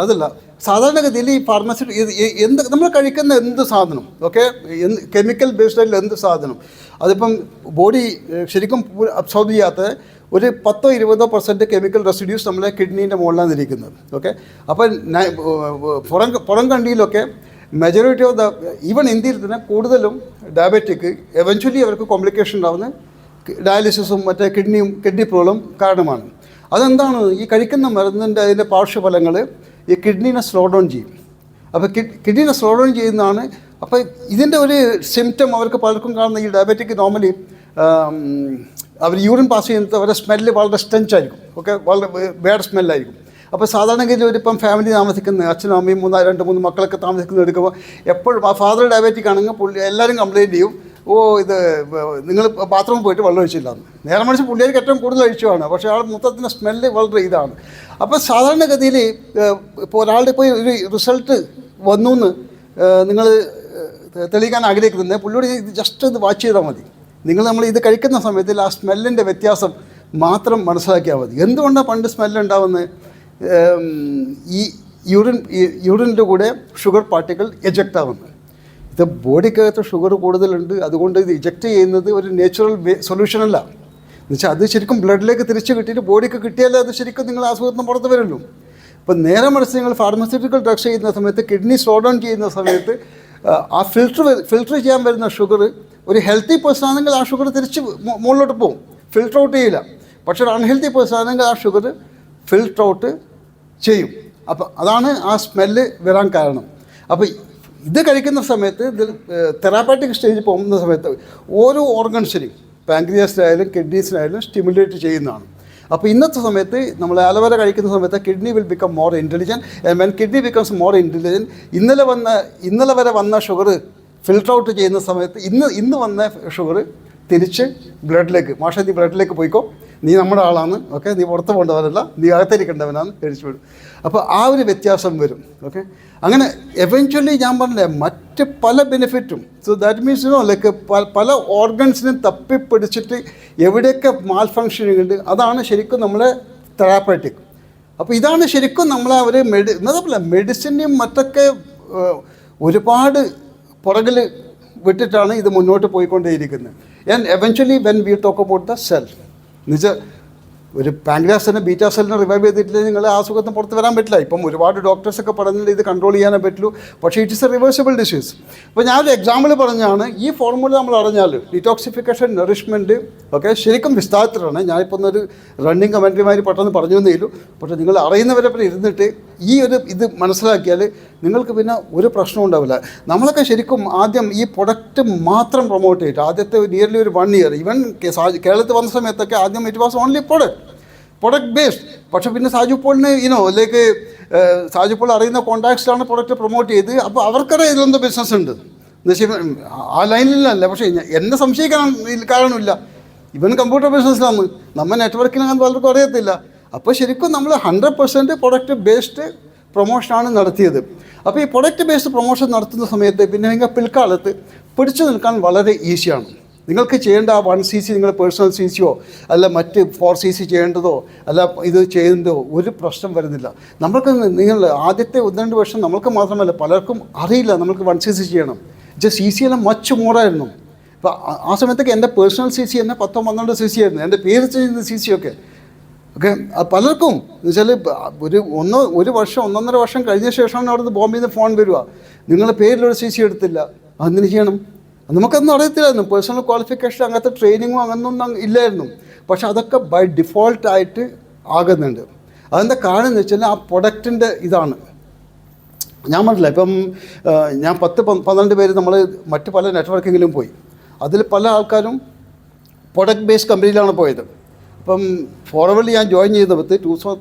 അതല്ല സാധാരണഗതിയിൽ ഈ ഫാർമസി എന്ത് നമ്മൾ കഴിക്കുന്ന എന്ത് സാധനം, ഓക്കെ, കെമിക്കൽ ബേസ്ഡ് ആയിട്ടുള്ള എന്ത് സാധനം അതിപ്പം ബോഡി ശരിക്കും അബ്സോർബ് ചെയ്യാത്ത ഒരു 10-20% കെമിക്കൽ റെസിഡ്യൂസ് നമ്മളെ കിഡ്നീൻ്റെ മുകളിലാണ് ഇരിക്കുന്നത്. ഓക്കെ, അപ്പം പുറം കണ്ടിയിലൊക്കെ മെജോറിറ്റി ഓഫ് ദ ഈവൻ ഇന്ത്യയിൽ തന്നെ കൂടുതലും ഡയബറ്റിക് എവൻച്വലി അവർക്ക് കോംപ്ലിക്കേഷൻ ഉണ്ടാകുന്ന ഡയാലിസിസും മറ്റേ കിഡ്നി പ്രോബ്ലം കാരണമാണ്. അതെന്താണ്, ഈ കഴിക്കുന്ന മരുന്നിൻ്റെ അതിൻ്റെ പാർശ്വഫലങ്ങൾ ഈ കിഡ്നീനെ സ്ലോ ഡൗൺ ചെയ്യും. അപ്പോൾ കിഡ്നീനെ സ്ലോ ഡൗൺ ചെയ്യുന്നതാണ്. അപ്പോൾ ഇതിൻ്റെ ഒരു സിംറ്റം അവർക്ക് പലർക്കും കാണുന്ന ഈ ഡയബറ്റിക് നോർമലി അവർ യൂറിൻ പാസ് ചെയ്യുന്നത് അവരുടെ സ്മെല്ല് വളരെ സ്റ്റെഞ്ചായിരിക്കും, ഓക്കെ, വളരെ ബാഡ് സ്മെല്ലായിരിക്കും. അപ്പോൾ സാധാരണഗതിയിൽ ഒരിപ്പം ഫാമിലി താമസിക്കുന്ന അച്ഛനും അമ്മയും 2-3 മക്കളൊക്കെ താമസിക്കുന്ന എടുക്കുമ്പോൾ എപ്പോഴും ആ ഫാദർ ഡയബറ്റിക് ആണെങ്കിൽ എല്ലാവരും കംപ്ലയിൻറ്റ് ചെയ്യും, ഓ ഇത് നിങ്ങൾ ബാത്റൂമിൽ പോയിട്ട് വെള്ളം ഒഴിച്ചില്ലാന്ന്. നേരെ മറിച്ച് പുള്ളിയാർക്ക് ഏറ്റവും കൂടുതൽ ഒഴിച്ചുമാണ്, പക്ഷേ ആൾ മൊത്തത്തിൻ്റെ സ്മെല്ല് വളരെ ഇതാണ്. അപ്പോൾ സാധാരണഗതിയിൽ ഇപ്പോൾ ഒരാളുടെ ഇപ്പോൾ ഒരു റിസൾട്ട് വന്നു എന്ന് നിങ്ങൾ തെളിയിക്കാൻ ആഗ്രഹിക്കുന്നത് പുള്ളിയോട് ജസ്റ്റ് ഇത് വാച്ച് ചെയ്താൽ മതി. നമ്മൾ ഇത് കഴിക്കുന്ന സമയത്തിൽ ആ സ്മെല്ലിൻ്റെ വ്യത്യാസം മാത്രം മനസ്സിലാക്കിയാൽ മതി. എന്തുകൊണ്ടാണ് പണ്ട് സ്മെല്ലുണ്ടാവുന്നത്, ഈ യൂറിൻ്റെ കൂടെ ഷുഗർ പാർട്ടിക്കിൾ എജക്റ്റ് ആവുന്നത്. ഇത് ബോഡിക്കകത്ത് ഷുഗർ കൂടുതലുണ്ട്, അതുകൊണ്ട് ഇത് ഇജക്റ്റ് ചെയ്യുന്നത് ഒരു നാച്ചുറൽ സൊല്യൂഷനല്ല. എന്നുവെച്ചാൽ അത് ശരിക്കും ബ്ലഡിലേക്ക് തിരിച്ച് കിട്ടിയിട്ട് ബോഡിക്ക് കിട്ടിയാലേ അത് ശരിക്കും നിങ്ങൾ അസുഖത്തിന് പുറത്ത് വരുള്ളൂ. ഇപ്പം നേരെ മറിച്ച് നിങ്ങൾ ഫാർമസ്യൂട്ടിക്കൽ ഡ്രഗ്സ് ചെയ്യുന്ന സമയത്ത് കിഡ്നി സ്ലോ ഡൗൺ ചെയ്യുന്ന സമയത്ത് ആ ഫിൽറ്റർ ചെയ്യാൻ വരുന്ന ഷുഗർ ഒരു ഹെൽത്തി പേഴ്സൺ ആണെങ്കിൽ ആ ഷുഗർ തിരിച്ച് മുകളിലോട്ട് പോകും, ഫിൽറ്റർ ഔട്ട് ചെയ്യില്ല. പക്ഷേ ഒരു അൺഹെൽത്തി പേഴ്സൺ ആണെങ്കിൽ ആ ഷുഗർ ഫിൽറ്റർ ഔട്ട് ചെയ്യും. അപ്പോൾ അതാണ് ആ സ്മെല്ല് വരാൻ കാരണം. അപ്പോൾ ഇത് കഴിക്കുന്ന സമയത്ത് ഇത് തെറാപ്പാറ്റിക് സ്റ്റേജിൽ പോകുന്ന സമയത്ത് ഓരോ ഓർഗൻസിനെയും പാങ്ക്രിയാസിനായാലും കിഡ്നീസിനായാലും സ്റ്റിമുലേറ്റ് ചെയ്യുന്നതാണ്. അപ്പോൾ ഇന്നത്തെ സമയത്ത് നമ്മൾ അലോവേര കഴിക്കുന്ന സമയത്ത് kidney will become more intelligent. When kidney becomes more intelligent, ഇന്നലെ വരെ വന്ന ഷുഗർ ഫിൽട്ടർ ഔട്ട് ചെയ്യുന്ന സമയത്ത് ഇന്ന് വന്ന ഷുഗർ തിരിച്ച് ബ്ലഡിലേക്ക്, മാഷ നീ ബ്ലഡിലേക്ക് പോയിക്കോ, നീ നമ്മുടെ ആളാണ്, ഓക്കെ, നീ പുറത്ത് പോകേണ്ടവരല്ല, നീ അകത്തിരിക്കേണ്ടവനാണ്, തിരിച്ചു വിടും. അപ്പോൾ ആ ഒരു വ്യത്യാസം വരും. ഓക്കെ, അങ്ങനെ എവൻച്വലി ഞാൻ പറഞ്ഞില്ലേ മറ്റ് പല ബെനിഫിറ്റും. സോ ദാറ്റ് മീൻസ് ലൈക്ക് പല ഓർഗൻസിനും തപ്പിപ്പിടിച്ചിട്ട് എവിടെയൊക്കെ മാൽ ഫങ്ഷനിങ് ഉണ്ട്, അതാണ് ശരിക്കും നമ്മളെ തെറാപ്പറ്റിക്. അപ്പോൾ ഇതാണ് ശരിക്കും നമ്മൾ അവർ എന്നതല്ല മെഡിസിനും മറ്റൊക്കെ ഒരുപാട് പുറകിൽ വിട്ടിട്ടാണ് ഇത് മുന്നോട്ട് പോയിക്കൊണ്ടേയിരിക്കുന്നത്. And eventually when we talk about the cell എന്നുവെച്ചാൽ ഒരു പാങ്ക്രിയാസിനെ ബീറ്റാ സെല്ലിനെ റിവൈവ് ചെയ്തിട്ടില്ലെങ്കിൽ നിങ്ങൾ ആ സുഖത്തിന് പുറത്ത് വരാൻ പറ്റില്ല. ഇപ്പം ഒരുപാട് ഡോക്ടേഴ്സൊക്കെ പറഞ്ഞിട്ട് ഇത് കൺട്രോൾ ചെയ്യാനേ പറ്റുള്ളൂ. പക്ഷേ it is A reversible disease. അപ്പോൾ ഞാനൊരു എക്സാമ്പിൾ പറഞ്ഞാണ്, ഈ ഫോർമുല നമ്മൾ അറിഞ്ഞാൽ ഡിറ്റോക്സിഫിക്കേഷൻ, നറിഷ്മെൻറ്റ് ഒക്കെ ശരിക്കും വിസ്താരത്തിലാണ്. ഞാനിപ്പോൾ ഒരു റണ്ണിങ് കമൻട്രിമാർ പെട്ടെന്ന് പറഞ്ഞു തന്നേലൂ. പക്ഷേ നിങ്ങൾ അറിയുന്നവരെ ഇരുന്നിട്ട് ഇത് മനസ്സിലാക്കിയാൽ നിങ്ങൾക്ക് പിന്നെ ഒരു പ്രശ്നവും ഉണ്ടാവില്ല. നമ്മളൊക്കെ ശരിക്കും ആദ്യം ഈ പ്രൊഡക്റ്റ് മാത്രം പ്രൊമോട്ട് ചെയ്തിട്ട് ആദ്യത്തെ നിയർലി ഒരു 1 ഇയർ, ഈവൻ കേരളത്തിൽ വന്ന സമയത്തൊക്കെ ആദ്യം it was only product based. പക്ഷേ പിന്നെ സാജു പോളിന് ലൈക്ക് സാജു പോൾ അറിയുന്ന കോൺടാക്ട്സിലാണ് പ്രൊഡക്റ്റ് പ്രൊമോട്ട് ചെയ്ത്. അപ്പോൾ അവർക്കറിയാം ഇതിലെന്തോ ബിസിനസ് ഉണ്ട് എന്ന് വെച്ചാൽ ആ ലൈനിലല്ല. പക്ഷേ എന്നെ സംശയിക്കാൻ കാരണമില്ല. ഇവൻ കമ്പ്യൂട്ടർ ബിസിനസ്സിലാണ്, നമ്മൾ നെറ്റ്വർക്കിനങ്ങനെ പലർക്കും അറിയത്തില്ല. അപ്പോൾ ശരിക്കും നമ്മൾ 100% പ്രൊഡക്റ്റ് ബേസ്ഡ് പ്രൊമോഷനാണ് നടത്തിയത്. അപ്പോൾ ഈ പ്രൊഡക്റ്റ് ബേസ്ഡ് പ്രൊമോഷൻ നടത്തുന്ന സമയത്ത് പിന്നെ നിങ്ങൾ പിൽക്കാലത്ത് പിടിച്ചു നിൽക്കാൻ വളരെ ഈസിയാണ്. നിങ്ങൾക്ക് ചെയ്യേണ്ട ആ 1 cc നിങ്ങൾ പേഴ്സണൽ CCയോ അല്ല മറ്റ് 4 cc ചെയ്യേണ്ടതോ അല്ല ഇത് ചെയ്യുന്നതോ ഒരു പ്രശ്നം വരുന്നില്ല. നമ്മൾക്ക് നിങ്ങൾ ആദ്യത്തെ 1-2 വർഷം നമ്മൾക്ക് മാത്രമല്ല പലർക്കും അറിയില്ല നമ്മൾക്ക് 1 cc ചെയ്യണം. CC എല്ലാം മച്ച് മോറായിരുന്നു. ഇപ്പോൾ ആ സമയത്തൊക്കെ എൻ്റെ പേഴ്സണൽ CC തന്നെ 10-12 cc ആയിരുന്നു, എൻ്റെ പേര് ചെയ്യുന്ന CC ഒക്കെ. ഓക്കെ, പലർക്കും എന്ന് വെച്ചാൽ ഒരു വർഷം 1.5 വർഷം കഴിഞ്ഞ ശേഷമാണ് അവിടുന്ന് ബോംബെയിൽ നിന്ന് ഫോൺ വരിക, നിങ്ങളുടെ പേരിലൊരു CC എടുത്തില്ല, അതെന്തിനു ചെയ്യണം? നമുക്കൊന്നും അറിയത്തില്ലായിരുന്നു. പേഴ്സണൽ ക്വാളിഫിക്കേഷൻ അങ്ങനത്തെ ട്രെയിനിങ്ങോ അങ്ങനൊന്നും ഇല്ലായിരുന്നു. പക്ഷെ അതൊക്കെ ബൈ ഡിഫോൾട്ടായിട്ട് ആകുന്നുണ്ട്. അതിൻ്റെ കാരണം എന്ന് വെച്ചാൽ ആ പ്രൊഡക്റ്റിൻ്റെ ഇതാണ്. ഞാൻ പറഞ്ഞില്ല, ഇപ്പം ഞാൻ 10-12 പേര് നമ്മൾ മറ്റ് പല നെറ്റ്വർക്കിങ്ങിലും പോയി. അതിൽ പല ആൾക്കാരും പ്രൊഡക്റ്റ് ബേസ്ഡ് കമ്പനിയിലാണ് പോയത്. അപ്പം ഫോർവേഡിൽ ഞാൻ ജോയിൻ ചെയ്തപ്പോൾ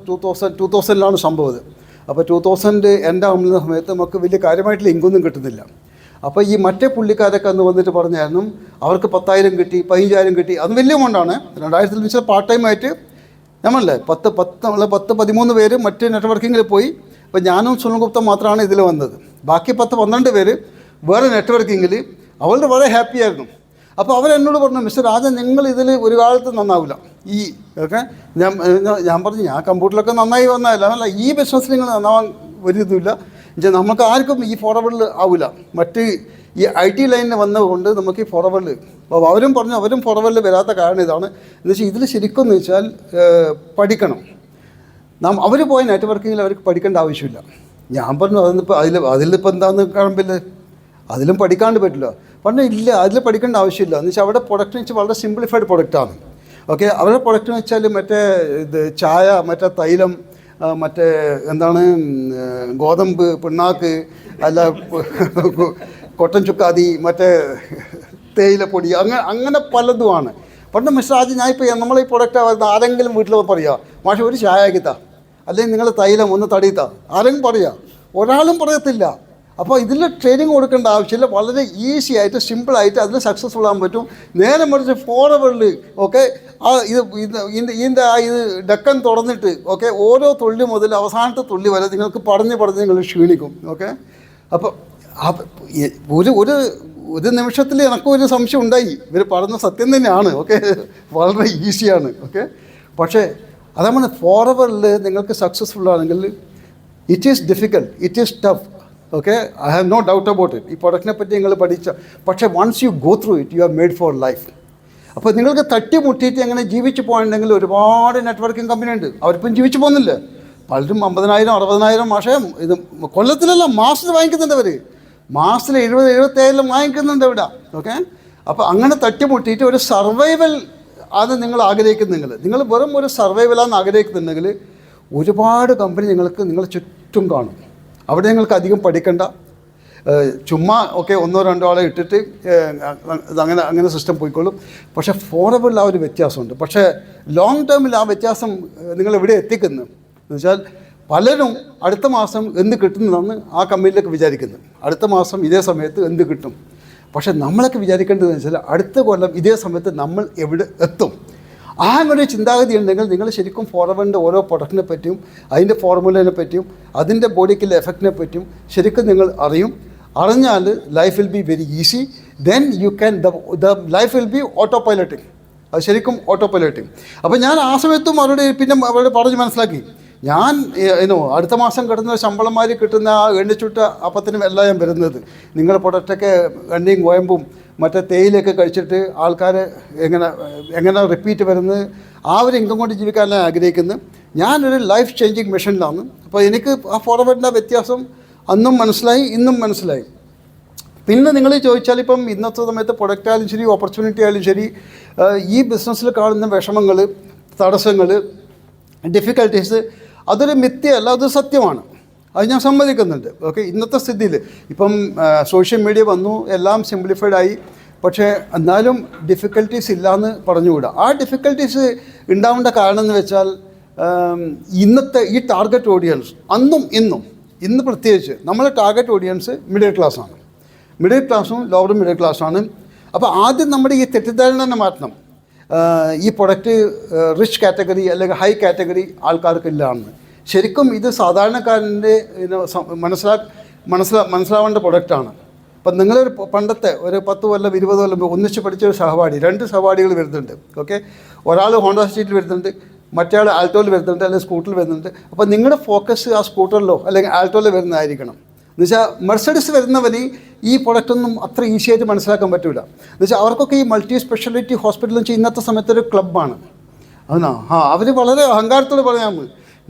2000-ലാണ് സംഭവം. അപ്പോൾ 2000 എൻ്റെ ആവുന്ന സമയത്ത് നമുക്ക് വലിയ കാര്യമായിട്ടുള്ള ഇൻകൊന്നും കിട്ടുന്നില്ല. അപ്പോൾ ഈ മറ്റേ പുള്ളിക്കാരൊക്കെ അന്ന് വന്നിട്ട് പറഞ്ഞായിരുന്നു അവർക്ക് 10,000 കിട്ടി, 15,000 കിട്ടി. അത് വലിയ എമൗണ്ടാണ്. 2000 വെച്ചാൽ പാർട്ട് ടൈം ആയിട്ട് നമ്മളല്ലേ 10-13 പേര് മറ്റ് നെറ്റ്വർക്കിങ്ങിൽ പോയി. അപ്പോൾ ഞാനും സുനിൽ ഗുപ്ത മാത്രമാണ് ഇതിൽ വന്നത്. ബാക്കി 10-12 പേര് വേറെ നെറ്റ്വർക്കിങ്ങിൽ അവളുടെ വളരെ ഹാപ്പി ആയിരുന്നു. അപ്പോൾ അവരെന്നോട് പറഞ്ഞു, മിസ്റ്റർ രാജൻ നിങ്ങൾ ഇതിൽ ഒരു കാലത്ത് നന്നാവില്ല. ഈ ഓക്കെ ഞാൻ പറഞ്ഞു ഞാൻ കമ്പ്യൂട്ടറിലൊക്കെ നന്നായി വന്നതല്ല, അല്ല ഈ ബിസിനസ്സിൽ നിങ്ങൾ നന്നാവാൻ ഒരിതുമില്ല. നമുക്ക് ആർക്കും ഈ ഫോർവേഡിൽ ആവില്ല. മറ്റ് ഈ IT ലൈനിൽ വന്നതുകൊണ്ട് നമുക്ക് ഈ ഫോർവേഡിൽ അപ്പോൾ അവരും പറഞ്ഞു അവരും ഫോർവേഡിൽ വരാത്ത കാരണം ഇതാണ്. എന്ന് വെച്ചാൽ ഇതിൽ ശരിക്കും എന്ന് വെച്ചാൽ പഠിക്കണം. അവർ പോയ നെറ്റ്വർക്കിങ്ങിൽ അവർക്ക് പഠിക്കേണ്ട ആവശ്യമില്ല. ഞാൻ പറഞ്ഞു അതിലിപ്പോൾ എന്താണെന്ന് കാണുമ്പോൾ അതിലും പഠിക്കാണ്ട് പറ്റില്ല. പറഞ്ഞു ഇല്ല, അതിൽ പഠിക്കേണ്ട ആവശ്യമില്ല. എന്ന് വെച്ചാൽ അവിടെ പ്രൊഡക്റ്റ് വെച്ചാൽ വളരെ സിംപ്ലിഫൈഡ് പ്രൊഡക്റ്റാണ്. ഓക്കെ, അവരുടെ പ്രൊഡക്റ്റ് എന്ന് വെച്ചാൽ മറ്റേ ചായ, മറ്റേ തൈലം, മറ്റേ എന്താണ് ഗോതമ്പ് പിണ്ണാക്ക്, അല്ല കൊട്ടൻ ചുക്കാതി, മറ്റേ തേയിലപ്പൊടി, അങ്ങനെ പലതുമാണ്. പറഞ്ഞു മിസ്റ്റർ രാജ് ഞാനിപ്പോൾ നമ്മളീ പ്രൊഡക്റ്റ് ആരെങ്കിലും വീട്ടിൽ പറയുക മാഷെ ഒരു ചായ ആക്കിത്താ, അല്ലെങ്കിൽ നിങ്ങൾ തൈലം ഒന്ന് തടിയത്താ, ആരെങ്കിലും പറയുക? ഒരാളും പറയത്തില്ല. അപ്പോൾ ഇതിൽ ട്രെയിനിങ് കൊടുക്കേണ്ട ആവശ്യമില്ല. വളരെ ഈസി ആയിട്ട് സിമ്പിളായിട്ട് അതിൽ സക്സസ്ഫുൾ ആകാൻ പറ്റും. നേരെ മറിച്ച് ഫോർവേഡിൽ ഓക്കെ ഇതിൻ്റെ ഡക്കൻ തുറന്നിട്ട് ഓക്കെ ഓരോ തുള്ളി മുതൽ അവസാനത്തെ തുള്ളി വരെ നിങ്ങൾക്ക് പറഞ്ഞ് നിങ്ങൾ ക്ഷീണിക്കും. ഓക്കെ, അപ്പോൾ ഒരു നിമിഷത്തിൽ എനിക്കൊരു സംശയം ഉണ്ടായി, ഇവർ പറഞ്ഞ സത്യം തന്നെയാണ്. ഓക്കെ, വളരെ ഈസിയാണ്. ഓക്കെ, പക്ഷേ അതാണ് ഫോർവേഡിൽ നിങ്ങൾക്ക് സക്സസ്ഫുൾ ആണെങ്കിൽ it is difficult, it is tough. Okay, I have no doubt about it. ഈ പ്രൊഡക്റ്റിനെ പറ്റി നിങ്ങൾ പഠിച്ച, പക്ഷേ once you go through it you are made for life. അപ്പോൾ നിങ്ങൾക്ക് തട്ടിമുട്ടിയിട്ട് അങ്ങനെ ജീവിച്ചു പോകണമെങ്കിൽ ഒരുപാട് നെറ്റ്വർക്കിംഗ് കമ്പനി ഉണ്ട്, അവരിപ്പം ജീവിച്ചു പോകുന്നില്ല. പലരും 50,000-60,000 മാസം ഇത് കൊല്ലത്തിലല്ല മാസത്തിൽ വാങ്ങിക്കുന്നുണ്ട്. അവർ മാസത്തിൽ 70,000-75,000 വാങ്ങിക്കുന്നുണ്ട് ഇവിടെ. ഓക്കെ, അപ്പോൾ അങ്ങനെ തട്ടിമുട്ടിയിട്ട് ഒരു സർവൈവൽ ആണ് നിങ്ങൾ ആഗ്രഹിക്കുന്നെങ്കിൽ, നിങ്ങൾ വെറും ഒരു സർവൈവലാണെന്ന് ആഗ്രഹിക്കുന്നുണ്ടെങ്കിൽ ഒരുപാട് കമ്പനി നിങ്ങളെ ചുറ്റും കാണും. അവിടെ നിങ്ങൾക്ക് അധികം പഠിക്കണ്ട, ചുമ്മാ ഒക്കെ 1-2 ആളെ ഇട്ടിട്ട് അങ്ങനെ സിസ്റ്റം പോയിക്കോളും. പക്ഷേ ഫോർവേഡിൽ ആ ഒരു വ്യത്യാസമുണ്ട്. പക്ഷേ ലോങ് ടേമിൽ ആ വ്യത്യാസം നിങ്ങൾ എവിടെ എത്തിക്കുന്നു എന്ന് വെച്ചാൽ പലരും അടുത്ത മാസം എന്ത് കിട്ടുന്നതെന്ന് ആ കമ്പനിയിലൊക്കെ വിചാരിക്കുന്നു. അടുത്ത മാസം ഇതേ സമയത്ത് എന്ത് കിട്ടും. പക്ഷേ നമ്മളൊക്കെ വിചാരിക്കേണ്ടതെന്ന് വെച്ചാൽ അടുത്ത കൊല്ലം ഇതേ സമയത്ത് നമ്മൾ എവിടെ എത്തും. ആ ഒരു ചിന്താഗതി ഉണ്ടെങ്കിൽ നിങ്ങൾ ശരിക്കും ഫോർവേഡിൻ്റെ ഓരോ പ്രൊഡക്റ്റിനെ പറ്റിയും അതിൻ്റെ ഫോർമുലേനെ പറ്റിയും അതിൻ്റെ ബോഡിക്കുള്ള എഫക്റ്റിനെ പറ്റിയും ശരിക്കും നിങ്ങൾ അറിഞ്ഞാൽ life will be very easy. Then you can the life will be auto piloting. അത് ശരിക്കും ഓട്ടോ പൈലറ്റിങ്. അപ്പോൾ ഞാൻ ആ സമയത്തും അവരോട് പറഞ്ഞ് മനസ്സിലാക്കി, ഞാൻ അടുത്ത മാസം കിട്ടുന്ന ശമ്പളന്മാർ കിട്ടുന്ന ആ എണ്ണിച്ചുട്ട അപ്പത്തിനും എല്ലാം ഞാൻ വരുന്നത്. നിങ്ങളുടെ പ്രൊഡക്റ്റൊക്കെ എണ്ണയും കോയമ്പും മറ്റേ തേയിലൊക്കെ കഴിച്ചിട്ട് ആൾക്കാർ എങ്ങനെ റിപ്പീറ്റ് വരുന്നത്, ആ ഒരു ഇൻകം കൊണ്ട് ജീവിക്കാനാണ് ആഗ്രഹിക്കുന്നത്. ഞാനൊരു ലൈഫ് ചേഞ്ചിങ് മിഷനിലാണ്. അപ്പോൾ എനിക്ക് ആ ഫോർവേഡിൻ്റെ വ്യത്യാസം അന്നും മനസ്സിലായി, ഇന്നും മനസ്സിലായി. പിന്നെ നിങ്ങൾ ചോദിച്ചാൽ ഇപ്പം ഇന്നത്തെ സമയത്ത് പ്രൊഡക്റ്റ് ആയാലും ശരി, ഓപ്പർച്യൂണിറ്റി ആയാലും ശരി, ഈ ബിസിനസ്സിൽ കാണുന്ന വിഷമങ്ങൾ, തടസ്സങ്ങൾ, ഡിഫിക്കൽട്ടീസ്, അതൊരു മിഥ്യയല്ല, അത് സത്യമാണ്. അത് ഞാൻ സമ്മതിക്കുന്നുണ്ട്. ഓക്കെ, ഇന്നത്തെ സ്ഥിതിയിൽ ഇപ്പം സോഷ്യൽ മീഡിയ വന്നു, എല്ലാം സിംപ്ലിഫൈഡ് ആയി. പക്ഷേ എന്നാലും ഡിഫിക്കൽട്ടീസ് ഇല്ലയെന്ന് പറഞ്ഞുകൂടാ. ആ ഡിഫിക്കൽട്ടീസ് ഉണ്ടാവേണ്ട കാരണം എന്ന് വെച്ചാൽ ഇന്നത്തെ ഈ ടാർഗറ്റ് ഓഡിയൻസ് അന്നും ഇന്ന് പ്രത്യേകിച്ച് നമ്മളെ ടാർഗറ്റ് ഓഡിയൻസ് മിഡിൽ ക്ലാസ്സാണ്. മിഡിൽ ക്ലാസ്സും ലോവർ മിഡിൽ ക്ലാസ്സാണ്. അപ്പോൾ ആദ്യം നമ്മുടെ ഈ തെറ്റിദ്ധാരണ തന്നെ മാറ്റണം. ഈ പ്രൊഡക്റ്റ് റിച്ച് കാറ്റഗറി അല്ലെങ്കിൽ ഹൈ കാറ്റഗറി ആൾക്കാർക്കില്ലാന്ന്. ശരിക്കും ഇത് സാധാരണക്കാരൻ്റെ മനസ്സിലാവേണ്ട പ്രൊഡക്റ്റാണ്. അപ്പം നിങ്ങളൊരു പണ്ടത്തെ ഒരു 10 കൊല്ലം 20 കൊല്ലം ഒന്നിച്ച് പഠിച്ച ഒരു സഹപാഠി, 2 സഹപാഠികൾ വരുന്നുണ്ട്. ഓക്കെ, ഒരാൾ ഹോണ്ട സിറ്റിയിൽ വരുന്നുണ്ട്, മറ്റേ ആൾ ആൾട്ടോയിൽ വരുന്നുണ്ട്, അല്ലെങ്കിൽ സ്കൂട്ടറിൽ വരുന്നുണ്ട്. അപ്പോൾ നിങ്ങളുടെ ഫോക്കസ് ആ സ്കൂട്ടറിലോ അല്ലെങ്കിൽ ആൾട്ടോയിലോ വരുന്നതായിരിക്കണം. എന്നുവെച്ചാൽ മെർസഡീസ് വരുന്നവന് ഈ പ്രൊഡക്റ്റൊന്നും അത്ര ഈസി ആയിട്ട് മനസ്സിലാക്കാൻ പറ്റില്ല. എന്നുവെച്ചാൽ അവർക്കൊക്കെ ഈ മൾട്ടി സ്പെഷ്യാലിറ്റി ഹോസ്പിറ്റൽ വെച്ചാൽ ഇന്നത്തെ സമയത്തൊരു ക്ലബ്ബാണ്. അതിനാ അവർ വളരെ അഹങ്കാരത്തോടെ പറയാമോ,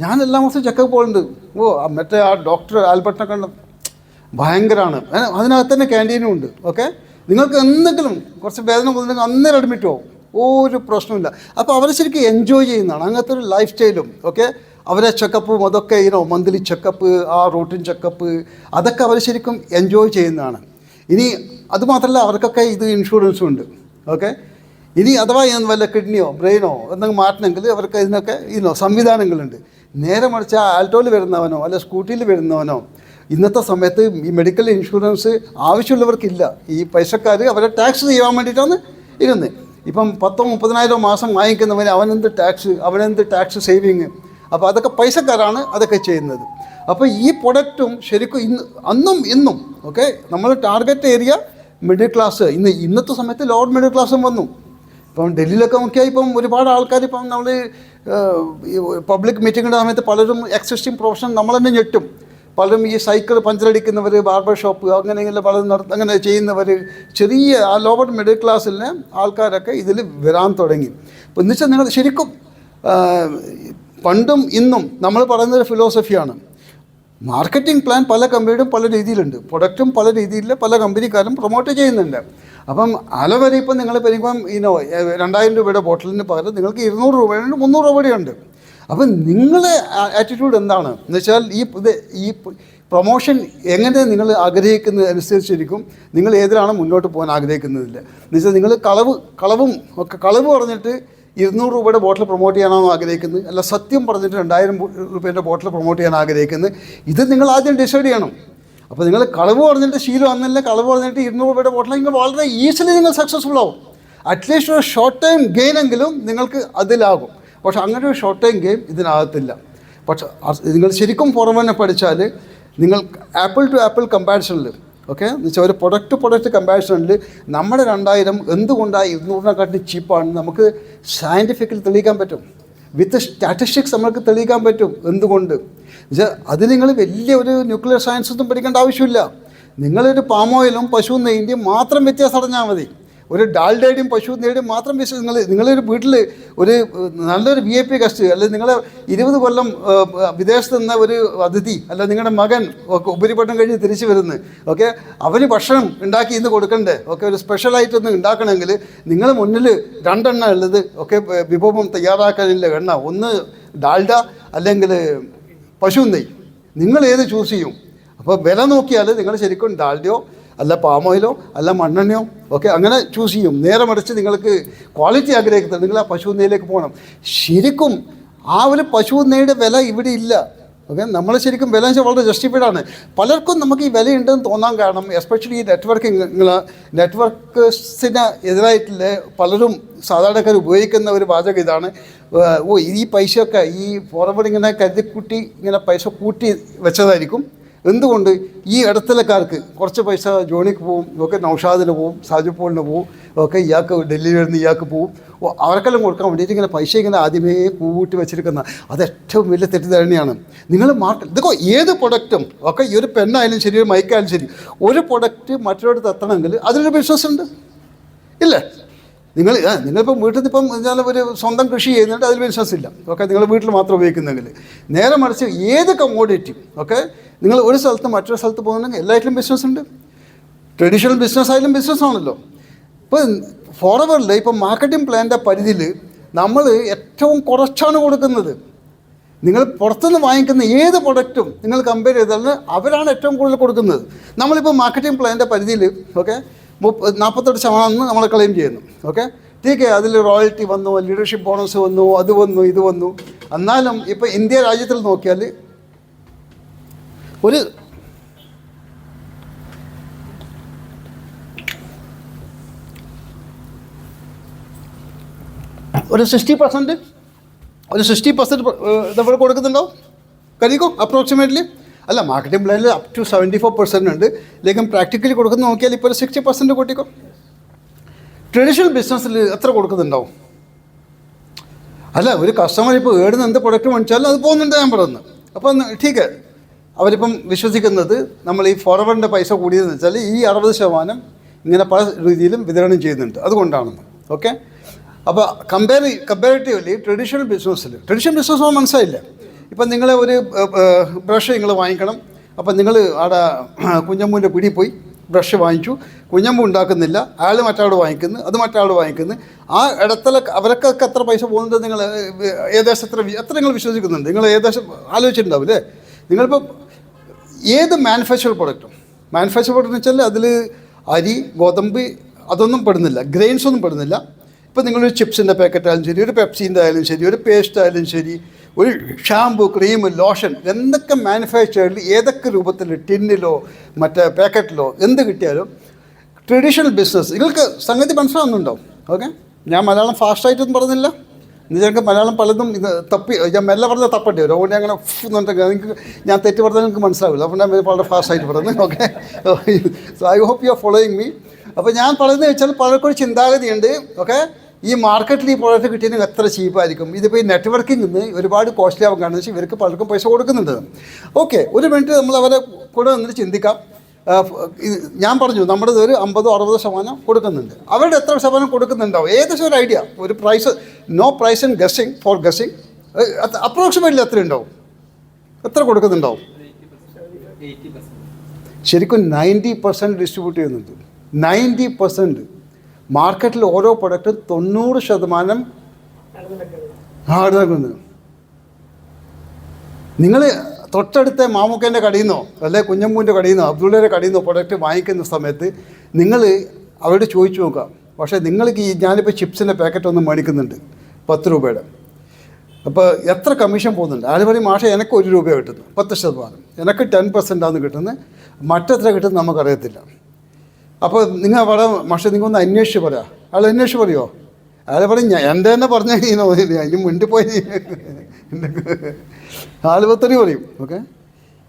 ഞാൻ എല്ലാ മാസവും ചെക്കപ്പ് പോകുന്നുണ്ട്. മറ്റേ ആ ഡോക്ടർ ആൽബർട്ടിനെ കണ്ട ഭയങ്കരമാണ്. അതിനകത്ത് തന്നെ ക്യാൻറ്റീനും ഉണ്ട്. ഓക്കെ, നിങ്ങൾക്ക് എന്തെങ്കിലും കുറച്ച് വേദന പോകുന്നുണ്ടെങ്കിൽ അന്നേരം അഡ്മിറ്റ് പോകും, ഒരു പ്രശ്നമില്ല. അപ്പോൾ അവർ ശരിക്കും എൻജോയ് ചെയ്യുന്നതാണ് അങ്ങനത്തെ ഒരു ലൈഫ് സ്റ്റൈലും. ഓക്കെ, അവരെ ചെക്കപ്പും അതൊക്കെ മന്ത്ലി ചെക്കപ്പ്, ആ റൂട്ടീൻ ചെക്കപ്പ്, അതൊക്കെ അവർ ശരിക്കും എൻജോയ് ചെയ്യുന്നതാണ്. ഇനി അതുമാത്രമല്ല, അവർക്കൊക്കെ ഇത് ഇൻഷുറൻസും ഉണ്ട്. ഓക്കെ, ഇനി അഥവാ വല്ല കിഡ്നിയോ ബ്രെയിനോ എന്തെങ്കിലും മാറ്റണമെങ്കിൽ അവർക്ക് ഇതിനൊക്കെ സംവിധാനങ്ങളുണ്ട്. നേരെ മറിച്ച് ആ ആൾട്ടോയിൽ വരുന്നവനോ അല്ല സ്കൂട്ടിയിൽ വരുന്നവനോ ഇന്നത്തെ സമയത്ത് ഈ മെഡിക്കൽ ഇൻഷുറൻസ് ആവശ്യമുള്ളവർക്കില്ല. ഈ പൈസക്കാർ അവരെ ടാക്സ് ചെയ്യാൻ വേണ്ടിയിട്ടാണ് ഇരുന്നത്. ഇപ്പം 10-30,000 മാസം വാങ്ങിക്കുന്നവന് അവനെന്ത് ടാക്സ് സേവിങ്. അപ്പോൾ അതൊക്കെ പൈസക്കാരാണ് അതൊക്കെ ചെയ്യുന്നത്. അപ്പോൾ ഈ പ്രൊഡക്റ്റും ശരിക്കും ഇന്നും ഓക്കെ, നമ്മൾ ടാർഗറ്റ് ഏരിയ മിഡിൽ ക്ലാസ്. ഇന്നത്തെ സമയത്ത് ലോവർ മിഡിൽ ക്ലാസ്സും വന്നു. ഇപ്പം ഡൽഹിയിലൊക്കെ നോക്കിയാൽ ഇപ്പം ഒരുപാട് ആൾക്കാർ ഇപ്പം നമ്മൾ പബ്ലിക് മീറ്റിങ്ങിൻ്റെ സമയത്ത് പലരും എക്സിസ്റ്റിംഗ് പ്രൊഫഷൻ നമ്മൾ തന്നെ ഞെട്ടും. പലരും ഈ സൈക്കിൾ പഞ്ചറടിക്കുന്നവർ, ബാർബർ ഷോപ്പ് അങ്ങനെയെങ്കിലും പലരും അങ്ങനെ ചെയ്യുന്നവർ, ചെറിയ ആ ലോവർ മിഡിൽ ക്ലാസ്സിലെ ആൾക്കാരൊക്കെ ഇതിൽ വരാൻ തുടങ്ങി. അപ്പോൾ എന്ന് വെച്ചാൽ നിങ്ങൾ ശരിക്കും പണ്ടും ഇന്നും നമ്മൾ പറയുന്നൊരു ഫിലോസഫിയാണ്. മാർക്കറ്റിംഗ് പ്ലാൻ പല കമ്പനിയുടെയും പല രീതിയിലുണ്ട്, പ്രൊഡക്റ്റും പല രീതിയിൽ പല കമ്പനിക്കാരും പ്രൊമോട്ട് ചെയ്യുന്നുണ്ട്. അപ്പം അലവരെ ഇപ്പം നിങ്ങൾ ഇപ്പം 2000 രൂപയുടെ ബോട്ടിലിന് പകരം നിങ്ങൾക്ക് 200 രൂപയുണ്ട്, 300 രൂപയുണ്ട്. അപ്പം നിങ്ങളെ ആറ്റിറ്റ്യൂഡ് എന്താണ് എന്ന് വെച്ചാൽ ഈ പ്രൊമോഷൻ എങ്ങനെ നിങ്ങൾ ആഗ്രഹിക്കുന്നത് അനുസരിച്ചിരിക്കും നിങ്ങൾ ഏതിലാണ് മുന്നോട്ട് പോകാൻ ആഗ്രഹിക്കുന്നതില്ല. എന്ന് വെച്ചാൽ നിങ്ങൾ കളവ് പറഞ്ഞിട്ട് 200 രൂപയുടെ ബോട്ടിൽ പ്രൊമോട്ട് ചെയ്യാനാണോ ആഗ്രഹിക്കുന്നത്, അല്ല സത്യം പറഞ്ഞിട്ട് 2000 രൂപയുടെ ബോട്ടിൽ പ്രൊമോട്ട് ചെയ്യാൻ ആഗ്രഹിക്കുന്നത്, ഇത് നിങ്ങൾ ആദ്യം ഡിസൈഡ് ചെയ്യണം. അപ്പോൾ നിങ്ങൾ കളവ് പറഞ്ഞിട്ട് ശീലം അന്നല്ല, കളവ് പറഞ്ഞിട്ട് 200 രൂപയുടെ ബോട്ടിൽ നിങ്ങൾ വളരെ ഈസിലി നിങ്ങൾ സക്സസ്ഫുൾ ആവും. അറ്റ്ലീസ്റ്റ് ഒരു ഷോർട്ട് ടൈം ഗെയിൻ എങ്കിലും നിങ്ങൾക്ക് അതിലാകും. പക്ഷെ അങ്ങനെ ഒരു ഷോർട്ട് ടൈം ഗെയിം ഇതിനകത്തില്ല. പക്ഷെ നിങ്ങൾ ശരിക്കും പുറമെ പഠിച്ചാൽ നിങ്ങൾ ആപ്പിൾ ടു ആപ്പിൾ കമ്പാരിസണിൽ ഓക്കെ എന്ന് വെച്ചാൽ ഒരു പ്രൊഡക്റ്റ് കമ്പാരിസണിൽ നമ്മുടെ 2000 എന്തുകൊണ്ടാണ് 200-നെക്കാട്ടി ചീപ്പാണെന്ന് നമുക്ക് സയൻറ്റിഫിക്കലി തെളിയിക്കാൻ പറ്റും. വിത്ത് സ്റ്റാറ്റിസ്റ്റിക്സ് നമുക്ക് തെളിയിക്കാൻ പറ്റും എന്തുകൊണ്ട്. അത് നിങ്ങൾ വലിയ ഒരു ന്യൂക്ലിയർ സയൻസ് ഒന്നും പഠിക്കേണ്ട ആവശ്യമില്ല. നിങ്ങളൊരു പാം ഓയിലും പശു നെയ്യുടെയും മാത്രം വ്യത്യാസം അറിഞ്ഞാൽ മതി. ഒരു ഡാൽഡയുടെയും പശു നെയ്യുടെയും മാത്രം നിങ്ങളൊരു വീട്ടിൽ ഒരു നല്ലൊരു VIP ഗസ്റ്റ്, അല്ലെങ്കിൽ നിങ്ങൾ 20 കൊല്ലം വിദേശത്ത് നിന്ന ഒരു അതിഥി, അല്ല നിങ്ങളുടെ മകൻ ഉപരിപഠനം കഴിഞ്ഞ് തിരിച്ചു വരുന്നു, ഓക്കെ, അവന് ഭക്ഷണം ഉണ്ടാക്കി ഇന്ന് കൊടുക്കണ്ടേ, ഓക്കെ, ഒരു സ്പെഷ്യലായിട്ടൊന്ന് ഉണ്ടാക്കണമെങ്കിൽ നിങ്ങൾ മുന്നിൽ 2 എണ്ണ ഉള്ളത്, ഓക്കെ, വിഭവം തയ്യാറാക്കാനില്ല എണ്ണ, ഒന്ന് ഡാൽഡ അല്ലെങ്കിൽ പശു നെയ്യ്, നിങ്ങൾ ഏത് ചൂസ് ചെയ്യും? അപ്പോൾ വില നോക്കിയാൽ നിങ്ങൾ ശരിക്കും ഡാൽഡയോ അല്ല പാം ഓയിലോ അല്ല മണ്ണെണ്ണയോ ഓക്കെ അങ്ങനെ ചൂസ് ചെയ്യും. നേരെ മറിച്ച് നിങ്ങൾക്ക് ക്വാളിറ്റി ആഗ്രഹിക്കുന്നത് നിങ്ങൾ ആ പശു നെയ്യിലേക്ക് പോകണം. ശരിക്കും ആ ഒരു പശു നെയ്യുടെ വില ഇവിടെ ഇല്ല. ഓക്കെ, നമ്മൾ ശരിക്കും വില വെച്ചാൽ വളരെ ജസ്റ്റിഫൈഡാണ്. പലർക്കും നമുക്ക് ഈ വിലയുണ്ടെന്ന് തോന്നാൻ കാരണം എസ്പെഷ്യലി ഈ നെറ്റ്വർക്ക്സിന് എതിരായിട്ടുള്ള പലരും സാധാരണക്കാർ ഉപയോഗിക്കുന്ന ഒരു വാചകം ഇതാണ്, ഈ പൈസയൊക്കെ ഈ ഫോർവേഡ് ഇങ്ങനെ കരുതിക്കൂട്ടി ഇങ്ങനെ പൈസ കൂട്ടി വെച്ചതായിരിക്കും, എന്തുകൊണ്ട് ഈ ഇടത്തലക്കാർക്ക് കുറച്ച് പൈസ ജോണിക്ക് പോവും, ഒക്കെ നൗഷാദിന് പോവും, സാജു പോളിന് പോവും, ഒക്കെ ഇയാൾക്ക് ഡൽഹിയിൽ വരുന്ന ഇയാൾക്ക് പോവും. അവർക്കെല്ലാം കൊടുക്കാൻ വേണ്ടിയിട്ട് ഇങ്ങനെ പൈസ ഇങ്ങനെ ആദ്യമേ കൂട്ടി വെച്ചിരിക്കുന്ന അത് ഏറ്റവും വലിയ തെറ്റിദ്ധാരണയാണ്. നിങ്ങൾ ഇതൊക്കെ ഏത് പ്രൊഡക്റ്റും ഒക്കെ ഈ ഒരു പെണ്ണായാലും ശരി, ഒരു മൈക്കായാലും ശരി, ഒരു പ്രൊഡക്റ്റ് മറ്റൊരിടത്ത് എത്തണമെങ്കിൽ അതിലൊരു ബിസിനസ് ഉണ്ട് ഇല്ലേ? നിങ്ങളിപ്പം വീട്ടിൽ നിന്ന് ഇപ്പം ഞാൻ ഒരു സ്വന്തം കൃഷി ചെയ്യുന്നുണ്ട്, അതിൽ ബിസിനസ് ഇല്ല. ഓക്കെ, നിങ്ങൾ വീട്ടിൽ മാത്രം ഉപയോഗിക്കുന്നെങ്കിൽ. നേരെ മറിച്ച് ഏത് കമ്മോഡിറ്റി ഓക്കെ നിങ്ങൾ ഒരു സ്ഥലത്ത് മറ്റൊരു സ്ഥലത്ത് പോകുന്നുണ്ടെങ്കിൽ എല്ലാറ്റിലും ബിസിനസ് ഉണ്ട്. ട്രഡീഷണൽ ബിസിനസ് ആയാലും ബിസിനസ് ആണല്ലോ. ഇപ്പം ഫോറവറിൽ ഇപ്പം മാർക്കറ്റിംഗ് പ്ലാൻ്റെ പരിധിയിൽ നമ്മൾ ഏറ്റവും കുറച്ചാണ് കൊടുക്കുന്നത്. നിങ്ങൾ പുറത്തുനിന്ന് വാങ്ങിക്കുന്ന ഏത് പ്രൊഡക്റ്റും നിങ്ങൾ കമ്പയർ ചെയ്താൽ അവരാണ് ഏറ്റവും കൂടുതൽ കൊടുക്കുന്നത്. നമ്മളിപ്പോൾ മാർക്കറ്റിംഗ് പ്ലാൻ്റെ പരിധിയിൽ ഓക്കെ 48% നമ്മൾ ക്ലെയിം ചെയ്യുന്നു. ഓക്കെ, ടീക്കെ അതിൽ റോയൽറ്റി വന്നു, ലീഡർഷിപ്പ് ബോണസ് വന്നു, അത് വന്നു, ഇത് വന്നു. എന്നാലും ഇപ്പോൾ ഇന്ത്യ രാജ്യത്തിൽ നോക്കിയാൽ ഒരു 60% നമ്മൾ കൊടുക്കുന്നുണ്ടാവും കരിക്കോ അപ്രോക്സിമേറ്റ്ലി. അല്ല, മാർക്കറ്റിംഗ് പ്ലാനിൽ അപ് ടു 74% ഉണ്ട്. ലേക്കും പ്രാക്ടിക്കലി കൊടുക്കുന്ന നോക്കിയാൽ ഇപ്പോൾ ഒരു 60% കൂട്ടിക്കോ. ട്രഡീഷണൽ ബിസിനസ്സിൽ എത്ര കൊടുക്കുന്നുണ്ടാവും? അല്ല, ഒരു കസ്റ്റമർ ഇപ്പോൾ ഏടുന്ന എന്ത് പ്രൊഡക്റ്റ് മേടിച്ചാലും അത് പോകുന്നുണ്ട് ഞാൻ പറയുന്നത്. അപ്പം ടീക്ക് അവരിപ്പം വിശ്വസിക്കുന്നത് നമ്മൾ ഈ ഫോർവേഡിൻ്റെ പൈസ കൂടിയതെന്ന് വെച്ചാൽ ഈ 60% ഇങ്ങനെ പല രീതിയിലും വിതരണം ചെയ്യുന്നുണ്ട്, അതുകൊണ്ടാണെന്ന്. ഓക്കെ, അപ്പോൾ കമ്പാരിറ്റീവ്ലി ട്രഡീഷണൽ ബിസിനസ് മനസ്സിലായില്ല. ഇപ്പം നിങ്ങൾ ഒരു ബ്രഷ് നിങ്ങൾ വാങ്ങിക്കണം. അപ്പം നിങ്ങൾ അവിടെ കുഞ്ഞമ്മൂൻ്റെ പിടി പോയി ബ്രഷ് വാങ്ങിച്ചു, കുഞ്ഞമ്മ ഉണ്ടാക്കുന്നില്ല, അയാൾ മറ്റാൾ വാങ്ങിക്കുന്നു, അത് മറ്റാൾ വാങ്ങിക്കുന്നു. ആ ഇടത്തല അവർക്കൊക്കെ എത്ര പൈസ പോകുന്നുണ്ട് നിങ്ങൾ ഏകദേശം എത്ര നിങ്ങൾ വിശ്വസിക്കുന്നുണ്ട്? നിങ്ങൾ ഏകദേശം ആലോചിച്ചിട്ടുണ്ടാവും അല്ലേ? നിങ്ങളിപ്പോൾ ഏത് മാനുഫാക്ചർ പ്രൊഡക്റ്റും എന്ന് വെച്ചാൽ അതിൽ അരി, ഗോതമ്പ് അതൊന്നും പെടുന്നില്ല, ഗ്രെയിൻസ് ഒന്നും പെടുന്നില്ല. ഇപ്പോൾ നിങ്ങളൊരു ചിപ്സിൻ്റെ പാക്കറ്റ് ആയാലും ശരി, ഒരു പെപ്സീൻ്റെ ആയാലും ശരി, ഒരു പേസ്റ്റ് ആയാലും ശരി, ഒരു ഷാമ്പു, ക്രീം, ലോഷൻ, എന്തൊക്കെ മാനുഫാക്ചറിൽ ഏതൊക്കെ രൂപത്തിൽ ടിന്നിലോ മറ്റേ പാക്കറ്റിലോ എന്ത് കിട്ടിയാലും ട്രഡീഷണൽ ബിസിനസ് നിങ്ങൾക്ക് സംഗതി മനസ്സിലാവുന്നുണ്ടാവും. ഓക്കെ, ഞാൻ മലയാളം ഫാസ്റ്റായിട്ടൊന്നും പറഞ്ഞില്ല. നിങ്ങൾക്ക് മലയാളം പലതും ഇത് ഞാൻ മെല്ലെ പറഞ്ഞാൽ തപ്പേണ്ടി വരും. അതുകൊണ്ട് അങ്ങനെ എന്നുണ്ടെങ്കിൽ നിങ്ങൾക്ക് ഞാൻ തെറ്റ് പറഞ്ഞാൽ നിങ്ങൾക്ക് മനസ്സിലാവില്ല. അപ്പോൾ ഞാൻ വളരെ ഫാസ്റ്റായിട്ട് പറഞ്ഞു. Okay, so I hope you are following me. അപ്പോൾ ഞാൻ പറയുന്നത് വെച്ചാൽ പലർക്കൊരു ചിന്താഗതിയുണ്ട്. ഓക്കെ, ഈ മാർക്കറ്റിൽ ഈ പ്രോഡക്റ്റ് കിട്ടിയെങ്കിൽ എത്ര ചീപ്പായിരിക്കും. ഇതിപ്പോൾ ഈ നെറ്റ്വർക്കിംഗ് നിന്ന് ഒരുപാട് കോസ്റ്റ്ലി ആവാൻ കാരണം വെച്ചാൽ ഇവർക്ക് പലർക്കും പൈസ കൊടുക്കുന്നുണ്ട്. ഓക്കെ, ഒരു മിനിറ്റ് നമ്മൾ അവരെ കൂടെ നിന്നിട്ട് ചിന്തിക്കാം. ഞാൻ പറഞ്ഞു നമ്മുടെ ഒരു 50-60% കൊടുക്കുന്നുണ്ട്. അവരുടെ എത്ര ശതമാനം കൊടുക്കുന്നുണ്ടാവും? ഏകദേശം ഒരു ഐഡിയ, ഒരു price, no price and guessing for guessing, approximately എത്ര ഉണ്ടാവും? എത്ര കൊടുക്കുന്നുണ്ടാവും? ശരിക്കും 90% ഡിസ്ട്രിബ്യൂട്ട് ചെയ്യുന്നുണ്ട്. 90% മാർക്കറ്റിൽ ഓരോ പ്രൊഡക്റ്റും 90% നടക്കുന്നത്. നിങ്ങൾ തൊട്ടടുത്ത മാമുക്കേൻ്റെ കടയിൽ നിന്നോ അല്ലെ കുഞ്ഞമ്മൂൻ്റെ കടയിൽ നിന്നോ അബ്ദുള്ളയുടെ കടയിൽ നിന്നോ പ്രൊഡക്റ്റ് വാങ്ങിക്കുന്ന സമയത്ത് നിങ്ങൾ അവരോട് ചോദിച്ചു നോക്കുക. പക്ഷേ നിങ്ങൾക്ക് ഞാനിപ്പോൾ ചിപ്സിൻ്റെ പാക്കറ്റ് ഒന്നും മേടിക്കുന്നുണ്ട് 10 രൂപയുടെ. അപ്പോൾ എത്ര കമ്മീഷൻ പോകുന്നുണ്ട്? ആര് പറയും മാഷെ എനിക്ക് 1 രൂപ കിട്ടുന്നു, 10%, എനിക്ക് 10% ആണ് കിട്ടുന്നത്, മറ്റെത്ര കിട്ടുന്നത് നമുക്കറിയത്തില്ല. അപ്പോൾ നിങ്ങൾ പറയാം മാഷെ നിങ്ങളൊന്ന് അന്വേഷിച്ച് പറയാം. അയാൾ അന്വേഷിച്ച് പറയുമോ? അയാൾ പറയും എൻ്റെ തന്നെ പറഞ്ഞ അതിന് മുണ്ടിപ്പോയി ആലുപത്തറി പറയും. ഓക്കെ,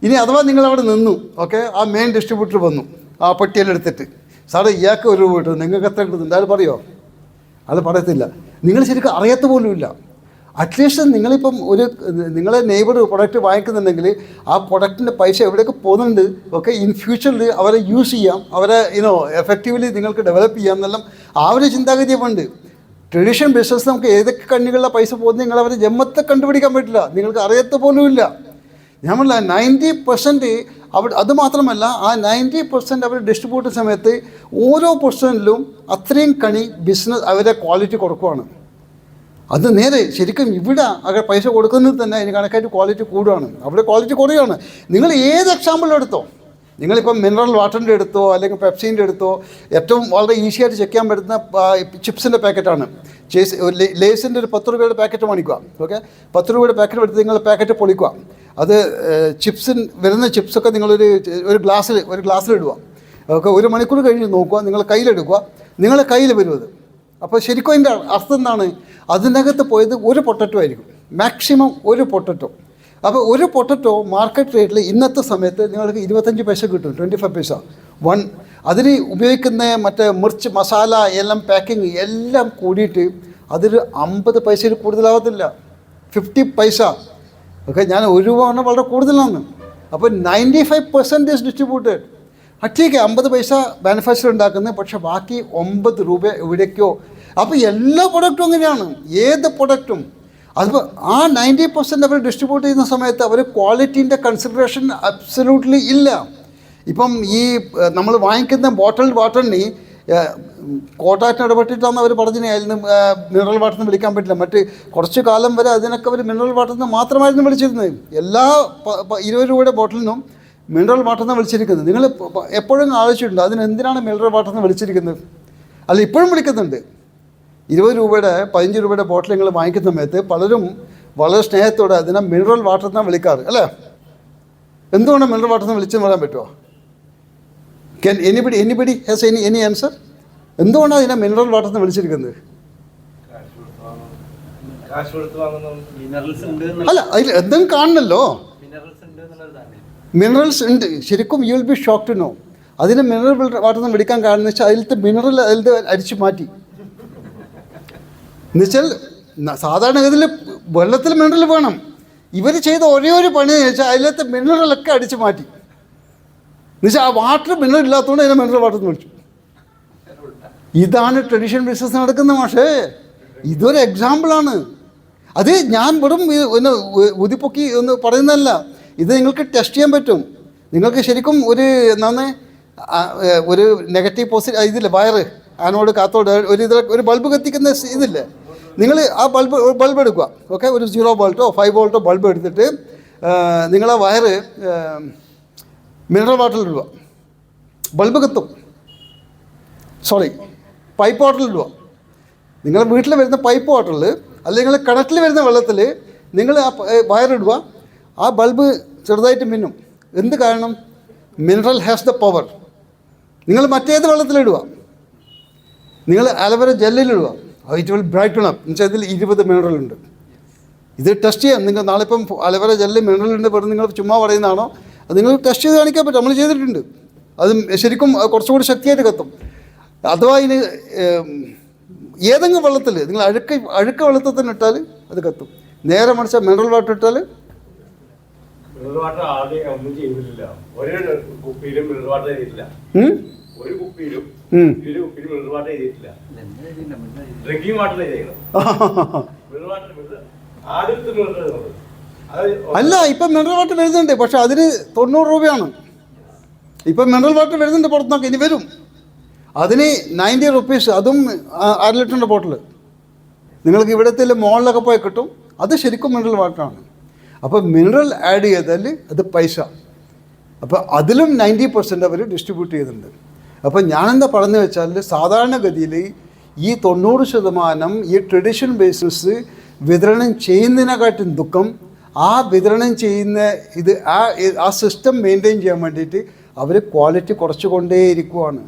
ഇനി അഥവാ നിങ്ങളവിടെ നിന്നു, ഓക്കെ, ആ മെയിൻ ഡിസ്ട്രിബ്യൂട്ടർ വന്നു ആ പെട്ടിയിലെടുത്തിട്ട്, സാറേ ഇയാൾക്ക് 1 രൂപ കിട്ടും, നിങ്ങൾക്ക് എത്ര കിട്ടുന്നുണ്ട്? അയാൾ പറയുമോ? അത് പറയത്തില്ല. നിങ്ങൾ ശരിക്കും അറിയാത്ത പോലുമില്ല. അറ്റ്ലീസ്റ്റ് നിങ്ങളിപ്പം നിങ്ങളെ നെയ്ബർ പ്രൊഡക്റ്റ് വാങ്ങിക്കുന്നുണ്ടെങ്കിൽ ആ പ്രൊഡക്റ്റിൻ്റെ പൈസ എവിടെയൊക്കെ പോകുന്നുണ്ട്, ഓക്കെ, ഇൻ ഫ്യൂച്ചറിൽ അവരെ യൂസ് ചെയ്യാം, അവരെ എഫക്റ്റീവ്ലി നിങ്ങൾക്ക് ഡെവലപ്പ് ചെയ്യാം എന്നെല്ലാം ആ ഒരു ചിന്താഗതി ഉണ്ട്. ട്രഡീഷണൽ ബിസിനസ് നമുക്ക് ഏതൊക്കെ കണ്ണികളിലെ പൈസ പോകുന്നത് നിങ്ങൾ അവരെ ജന്മത്തെ കണ്ടുപിടിക്കാൻ പറ്റില്ല, നിങ്ങൾക്ക് അറിയത്ത പോലുമില്ല. നമ്മൾ 90% അവിടെ, അതുമാത്രമല്ല ആ 90% അവർ ഡിസ്ട്രിബ്യൂട്ട് സമയത്ത് ഓരോ പെർസെൻറ്റിലും അത്രയും കണി ബിസിനസ് അവരെ ക്വാളിറ്റി കൊടുക്കുവാണ്. അത് നേരെ ശരിക്കും ഇവിടെ അവർ പൈസ കൊടുക്കുന്നത് തന്നെ അതിന് കണക്കായിട്ട് ക്വാളിറ്റി കൂടുകയാണ്, അവിടെ ക്വാളിറ്റി കുറയുകയാണ്. നിങ്ങൾ ഏത് എക്സാമ്പിൾ എടുത്തോ, നിങ്ങളിപ്പം മിനറൽ വാട്ടറിൻ്റെ എടുത്തോ അല്ലെങ്കിൽ പെപ്സീൻ്റെ എടുത്തോ, ഏറ്റവും വളരെ ഈസിയായിട്ട് ചെക്ക് ചെയ്യാൻ പറ്റുന്ന ചിപ്സിൻ്റെ പാക്കറ്റാണ്. ലേസിൻ്റെ ഒരു 10 രൂപയുടെ പാക്കറ്റ് മേടിക്കുക. ഓക്കെ, 10 രൂപയുടെ പാക്കറ്റ് എടുത്ത് നിങ്ങൾ പാക്കറ്റ് പൊളിക്കുക. അത് വരുന്ന ചിപ്സൊക്കെ നിങ്ങളൊരു ഗ്ലാസ്സിലിടുക. ഓക്കെ, 1 മണിക്കൂർ കഴിഞ്ഞ് നോക്കുക, നിങ്ങൾ കയ്യിലെടുക്കുക, നിങ്ങളുടെ കയ്യിൽ വരും അത്. അപ്പോൾ ശരിക്കും അതിൻ്റെ അർത്ഥം എന്താണ്? അതിനകത്ത് പോയത് 1 പൊട്ടറ്റോ ആയിരിക്കും, മാക്സിമം 1 പൊട്ടറ്റോ. അപ്പോൾ ഒരു പൊട്ടറ്റോ മാർക്കറ്റ് റേറ്റിൽ ഇന്നത്തെ സമയത്ത് നിങ്ങൾക്ക് 25 പൈസ കിട്ടും, 25 പൈസ അതിന് ഉപയോഗിക്കുന്ന മറ്റേ മിർച്ച് മസാല എല്ലാം പാക്കിങ് എല്ലാം കൂടിയിട്ട് അതൊരു 50 പൈസയിൽ കൂടുതലാവത്തില്ല, 50 പൈസ. ഓക്കെ, ഞാൻ ഒരു രൂപ പറഞ്ഞാൽ വളരെ കൂടുതലാണ്. അപ്പോൾ 95% ഡിസ്ട്രിബ്യൂട്ടഡ്. അറ്റേക്ക് 50 പൈസ മാനുഫാക്ചർ ഉണ്ടാക്കുന്നത്, പക്ഷെ ബാക്കി 9 രൂപ എവിടേക്കോ. അപ്പോൾ എല്ലാ പ്രൊഡക്റ്റും അങ്ങനെയാണ്, ഏത് പ്രൊഡക്റ്റും. അതിപ്പോൾ ആ 90% അവർ ഡിസ്ട്രിബ്യൂട്ട് ചെയ്യുന്ന സമയത്ത് അവർ ക്വാളിറ്റീൻ്റെ കൺസിഡറേഷൻ അബ്സല്യൂട്ട്ലി ഇല്ല. ഇപ്പം ഈ നമ്മൾ വാങ്ങിക്കുന്ന ബോട്ടിൽ വാട്ടറിന് കോട്ടാറ്റിന് ഇടപെട്ടിട്ടാണ് അവർ പറഞ്ഞത് അതിന് മിനറൽ വാട്ടറിന് വിളിക്കാൻ പറ്റില്ല. മറ്റ് കുറച്ച് കാലം വരെ അതിനൊക്കെ അവർ മിനറൽ വാട്ടറിന് മാത്രമായിരുന്നു വിളിച്ചിരുന്നത്. എല്ലാ 20 രൂപയുടെ ബോട്ടിലിനും മിനറൽ വാട്ടറിന് വിളിച്ചിരിക്കുന്നത്. നിങ്ങൾ എപ്പോഴും ആലോചിച്ചിട്ടുണ്ട് അതിനെന്തിനാണ് മിനറൽ വാട്ടറിന് വിളിച്ചിരിക്കുന്നത്? അല്ല, ഇപ്പോഴും വിളിക്കുന്നുണ്ട്. 20 രൂപയുടെ 15 രൂപയുടെ ബോട്ടിൽ നിങ്ങൾ വാങ്ങിക്കുന്ന സമയത്ത് പലരും വളരെ സ്നേഹത്തോടെ അതിനെ മിനറൽ വാട്ടറിനാണ് വിളിക്കാറ്, അല്ലേ? എന്തുകൊണ്ട് മിനറൽ വാട്ടറിന് വിളിച്ചെന്ന് പറയാൻ പറ്റുമോ? Can anybody has any answer? എന്തുകൊണ്ടാണ് അതിനെ മിനറൽ വാട്ടറിന് വിളിച്ചിരിക്കുന്നത്? അല്ല, അതിൽ എന്തെങ്കിലും കാണണമല്ലോ. മിനറൽസ് ഉണ്ട് ശരിക്കും. You will be shock to know. അതിന് മിനറൽ വാട്ടറിന് വിളിക്കാൻ കാരണം വെച്ചാൽ അതിലത്തെ മിനറൽ അതിലത്തെ അരിച്ചു മാറ്റി. എന്നുവെച്ചാൽ സാധാരണഗതിയിൽ വെള്ളത്തിൽ മിനറൽ വേണം. ഇവർ ചെയ്ത ഒരേ ഒരു പണി എന്ന് വെച്ചാൽ അതിലത്തെ മിനറലൊക്കെ അടിച്ചു മാറ്റി. എന്നുവെച്ചാൽ ആ വാട്ടർ മിനറൽ ഇല്ലാത്തതുകൊണ്ട് അതിനെ മിനറൽ വാട്ടർ എന്ന് വിളിച്ചു. ഇതാണ് ട്രഡീഷണൽ ബിസിനസ് നടക്കുന്നത്. പക്ഷേ ഇതൊരു എക്സാമ്പിളാണ്. അത് ഞാൻ വെറും ഒന്ന് ഉതിപ്പൊക്കി ഒന്ന് പറയുന്നതല്ല. ഇത് നിങ്ങൾക്ക് ടെസ്റ്റ് ചെയ്യാൻ പറ്റും. നിങ്ങൾക്ക് ശരിക്കും ഒരു നെഗറ്റീവ് പോസിറ്റീവ് ഇതില്ലേ, വയറ് ആനോട് കാത്തോട് ഒരു ബൾബ് കത്തിക്കുന്ന ഇതില്ലേ, നിങ്ങൾ ആ ബൾബ് എടുക്കുക. ഓക്കെ, ഒരു 0 വോൾട്ടോ 5 വോൾട്ടോ ബൾബ് എടുത്തിട്ട് നിങ്ങൾ ആ വയറ് മിനറൽ വാട്ടറിലിടുക, ബൾബ് കത്തും. പൈപ്പ് വാട്ടറിലിടുക. നിങ്ങളുടെ വീട്ടിൽ വരുന്ന പൈപ്പ് വാട്ടറിൽ അല്ലെങ്കിൽ കിണറ്റിൽ വരുന്ന വെള്ളത്തിൽ നിങ്ങൾ ആ വയറിടുക. ആ ബൾബ് ചെറുതായിട്ട് മിന്നും. എന്ത് കാരണം? Mineral has the power. നിങ്ങൾ മറ്റേത് വെള്ളത്തിലിടുക, നിങ്ങൾ അലോവേര ജെല്ലിലിടുക, ഇറ്റ് വിൽ ബ്രൈറ്റൺ അപ്പ്. എന്നുവെച്ചാൽ ഇതിൽ 20 മിനറലുണ്ട്. ഇത് ടെസ്റ്റ് ചെയ്യാം. നിങ്ങൾ നാളെ ഇപ്പം അലോവേര ജെല്ലിൽ മിനറലുണ്ട് പറഞ്ഞ് നിങ്ങൾ ചുമ്മാ പറയുന്നതാണോ? അത് നിങ്ങൾ ടെസ്റ്റ് ചെയ്ത് കാണിക്കാൻ പറ്റും. നമ്മൾ ചെയ്തിട്ടുണ്ട്. അത് ശരിക്കും കുറച്ചുകൂടി ശക്തിയായിട്ട് കത്തും. അഥവാ ഇതിന് ഏതെങ്കിലും വെള്ളത്തിൽ നിങ്ങൾ അഴുക്ക വെള്ളത്തിൽ തന്നെ ഇട്ടാൽ അത് കത്തും. നേരെ മറിച്ച് മിനറൽ വാട്ടർ ഇട്ടാൽ അല്ല, ഇപ്പം മിനറൽ വാട്ടർ വരുന്നുണ്ട്. പക്ഷെ അതിന് 90 രൂപയാണ്. ഇപ്പം മിനറൽ വാട്ടർ വരുന്നുണ്ട് പുറത്തുനിന്നൊക്കെ, ഇനി വരും. അതിന് 90 റുപ്പീസ്, അതും 1/2 ലിറ്ററിൻ്റെ ബോട്ടിൽ നിങ്ങൾക്ക് ഇവിടത്തെ മോളിലൊക്കെ പോയി കിട്ടും. അത് ശരിക്കും മിനറൽ വാട്ടറാണ്. അപ്പോൾ മിനറൽ ആഡ് ചെയ്താൽ അത് പൈസ. അപ്പോൾ അതിലും 90% അവർ ഡിസ്ട്രിബ്യൂട്ട് ചെയ്യുന്നുണ്ട്. അപ്പോൾ ഞാനെന്താ പറഞ്ഞു വെച്ചാൽ സാധാരണഗതിയിൽ ഈ 90% ഈ ട്രഡീഷണൽ ബേസിസ് വിതരണം ചെയ്യുന്നതിനെക്കാട്ടും ദുഃഖം ആ വിതരണം ചെയ്യുന്ന ആ സിസ്റ്റം മെയിൻറ്റെയിൻ ചെയ്യാൻ വേണ്ടിയിട്ട് അവർ ക്വാളിറ്റി കുറച്ചുകൊണ്ടേയിരിക്കുവാണ്.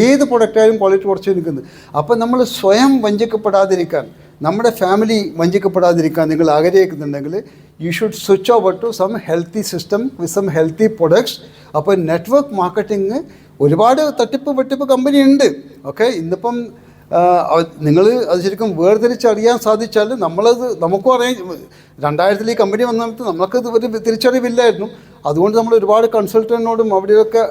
ഏത് പ്രൊഡക്റ്റായാലും ക്വാളിറ്റി കുറച്ച് നിൽക്കുന്നത്. അപ്പോൾ നമ്മൾ സ്വയം വഞ്ചിക്കപ്പെടാതിരിക്കാൻ, നമ്മുടെ ഫാമിലി വഞ്ചിക്കപ്പെടാതിരിക്കാൻ നിങ്ങൾ ആഗ്രഹിക്കുന്നുണ്ടെങ്കിൽ you should switch over to some healthy system with some healthy products. അപ്പോൾ നെറ്റ്വർക്ക് മാർക്കറ്റിംഗ് ഒരുപാട് തട്ടിപ്പ് വെട്ടിപ്പ് കമ്പനി ഉണ്ട്. ഓക്കെ, ഇന്നിപ്പം നിങ്ങൾ അത് ശരിക്കും വേർതിരിച്ചറിയാൻ സാധിച്ചാൽ നമുക്കും അറിയാം. 2000 ഈ കമ്പനി വന്നിട്ട് നമുക്കത് ഒരു തിരിച്ചറിവില്ലായിരുന്നു. അതുകൊണ്ട് നമ്മൾ ഒരുപാട് കൺസൾട്ടൻറ്റിനോടും അവിടെയൊക്കെ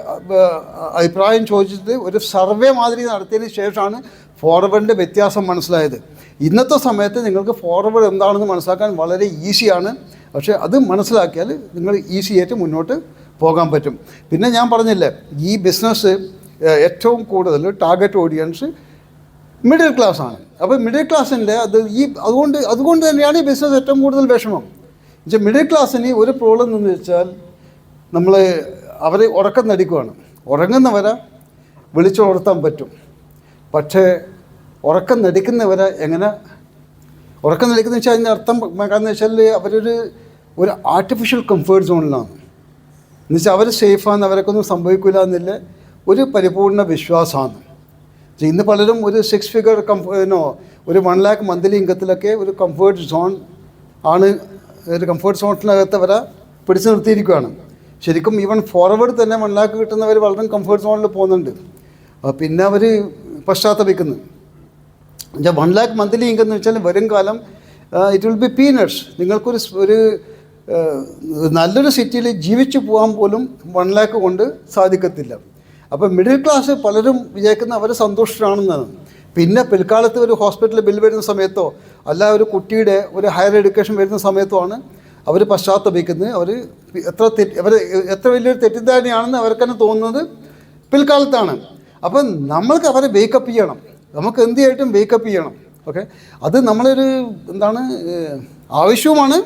അഭിപ്രായം ചോദിച്ചിട്ട് ഒരു സർവേ മാതിരി നടത്തിയതിന് ശേഷമാണ് ഫോർവേഡിൻ്റെ വ്യത്യാസം മനസ്സിലായത്. ഇന്നത്തെ സമയത്ത് നിങ്ങൾക്ക് ഫോർവേഡ് എന്താണെന്ന് മനസ്സിലാക്കാൻ വളരെ ഈസിയാണ്. പക്ഷേ അത് മനസ്സിലാക്കിയാൽ നിങ്ങൾ ഈസി ആയിട്ട് മുന്നോട്ട് പോകാൻ പറ്റും. പിന്നെ ഞാൻ പറഞ്ഞില്ലേ, ഈ ബിസിനസ് ഏറ്റവും കൂടുതൽ ടാർഗറ്റ് ഓഡിയൻസ് മിഡിൽ ക്ലാസ്സാണ്. അപ്പോൾ മിഡിൽ ക്ലാസ്സിൻ്റെ അതുകൊണ്ട് തന്നെയാണ് ഈ ബിസിനസ് ഏറ്റവും കൂടുതൽ വിഷമം. എന്നുവെച്ചാൽ മിഡിൽ ക്ലാസ്സിന് ഒരു പ്രോബ്ലം എന്ന് വെച്ചാൽ അവർ ഉറക്കം നടിക്കുകയാണ്. ഉറങ്ങുന്നവരെ വിളിച്ചുണർത്താൻ പറ്റും. പക്ഷേ ഉറക്കം നടിക്കുന്നവരെ എങ്ങനെ ഉറക്കം നടിക്കുന്ന വെച്ചാൽ അതിൻ്റെ അർത്ഥം കാരണം വെച്ചാൽ ഒരു ആർട്ടിഫിഷ്യൽ കംഫേർട്ട് സോണിലാണ്. എന്നുവെച്ചാൽ അവർ സേഫാണ്, അവരൊക്കെ സംഭവിക്കില്ല എന്നില്ല ഒരു പരിപൂർണ വിശ്വാസമാണ്. ഇന്ന് പലരും ഒരു 6 ഫിഗർ ഒരു 1 ലാക്ക് മന്ത്ലി ഇൻകത്തിലൊക്കെ ഒരു കംഫേർട്ട് സോൺ ആണ് ഒരു കംഫർട്ട് സോണിനകത്ത് അവരെ പിടിച്ചു നിർത്തിയിരിക്കുകയാണ്. ശരിക്കും ഈവൻ ഫോർവേഡ് തന്നെ 1 lakh കിട്ടുന്നവർ വളരെ കംഫർട്ട് സോണിൽ പോകുന്നുണ്ട്. പിന്നെ അവർ പശ്ചാത്തപിക്കുന്നു. 1 lakh മന്ത്ലി ഇൻകം എന്ന് വെച്ചാൽ വരും കാലം ഇറ്റ് വിൽ ബി പീനട്സ്. നിങ്ങൾക്കൊരു നല്ലൊരു സിറ്റിയിൽ ജീവിച്ചു പോകാൻ പോലും 1 lakh കൊണ്ട് സാധിക്കത്തില്ല. അപ്പോൾ മിഡിൽ ക്ലാസ് പലരും വിചാരിക്കുന്ന അവർ സന്തുഷ്ടരാണെന്നാണ്. പിന്നെ പിൽക്കാലത്ത് ഒരു ഹോസ്പിറ്റലിൽ ബിൽ വരുന്ന സമയത്തോ അല്ല ഒരു കുട്ടിയുടെ ഒരു ഹയർ എഡ്യൂക്കേഷൻ വരുന്ന സമയത്തോ ആണ് അവർ പശ്ചാത്തപിക്കുന്നത്. അവർ എത്ര വലിയൊരു തെറ്റിദ്ധാരണയാണെന്ന് അവർക്ക് തന്നെ തോന്നുന്നത് പിൽക്കാലത്താണ്. അപ്പം നമ്മൾക്ക് അവരെ വേക്കപ്പ് ചെയ്യണം. നമുക്ക് എന്തിയായിട്ടും വേക്കപ്പ് ചെയ്യണം. ഓക്കെ, അത് നമ്മളൊരു ആവശ്യവുമാണ്,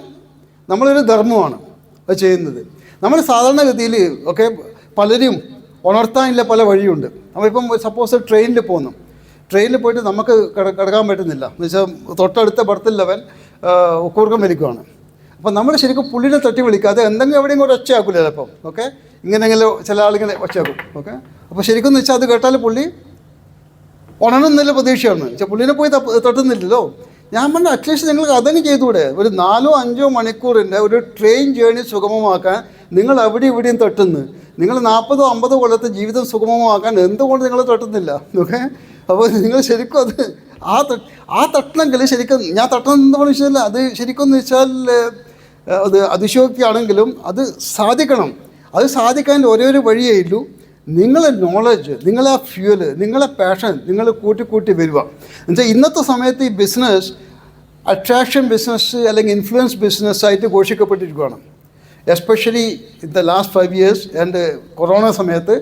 നമ്മളൊരു ധർമ്മമാണ് അത് ചെയ്യുന്നത്. നമ്മൾ സാധാരണഗതിയിൽ പലരും ഉണർത്താനില്ല പല വഴിയുണ്ട്. നമ്മളിപ്പം സപ്പോസ് ട്രെയിനിൽ പോകുന്നു, ട്രെയിനിൽ പോയിട്ട് നമുക്ക് കിടക്കാൻ പറ്റുന്നില്ല എന്ന് വെച്ചാൽ തൊട്ടടുത്ത ബർത്തില്ലവൻ കൂർക്കം വലിക്കുവാണ്. അപ്പം നമ്മൾ ശരിക്കും പുള്ളിനെ തട്ടി വിളിക്കാതെ എന്തെങ്കിലും എവിടെയും കൂടെ ഒച്ചയാക്കില്ല ചിലപ്പം. ഇങ്ങനെങ്കിലും ചില ആളിങ്ങനെ ഒച്ചയാക്കും. അപ്പോൾ ശരിക്കും എന്ന് വെച്ചാൽ അത് കേട്ടാൽ പുള്ളി ഉണരുന്നില്ല പ്രതീക്ഷയാണ്. വെച്ചാൽ പുള്ളിനെ പോയി തട്ടുന്നില്ലല്ലോ. ഞാൻ പറഞ്ഞ അറ്റ്ലീസ്റ്റ് നിങ്ങൾക്ക് അതങ്ങ് ചെയ്തുകൂടെ? ഒരു 4-5 മണിക്കൂറിൻ്റെ ഒരു ട്രെയിൻ ജേണി സുഗമമാക്കാൻ നിങ്ങൾ അവിടെ ഇവിടെയും തട്ടുന്നു. നിങ്ങൾ 40-50 കൊല്ലത്തെ ജീവിതം സുഗമമാക്കാൻ എന്തുകൊണ്ട് നിങ്ങൾ തട്ടുന്നില്ല? അപ്പോൾ നിങ്ങൾ ശരിക്കും അത് ആ തട്ടണമെങ്കിൽ ശരിക്കും ഞാൻ തട്ടണം എന്താണെന്ന് വെച്ചാൽ അത് ശരിക്കും എന്ന് വെച്ചാൽ അത് അതിശയോക്തിയാണെങ്കിലും അത് സാധിക്കണം. അത് സാധിക്കാൻ ഒരേ വഴിയേ ഉള്ളൂ. നിങ്ങളെ നോളജ്, നിങ്ങളെ ഫ്യൂല്, നിങ്ങളെ പാഷൻ നിങ്ങൾ കൂട്ടി വരിക. എന്നുവെച്ചാൽ ഇന്നത്തെ സമയത്ത് ഈ ബിസിനസ് അട്രാക്ഷൻ ബിസിനസ് അല്ലെങ്കിൽ ഇൻഫ്ലുവൻസ് ബിസിനസ്സായിട്ട് ഘോഷിക്കപ്പെട്ടിരിക്കുകയാണ്. Especially in the last 5 years and corona സമയത്ത്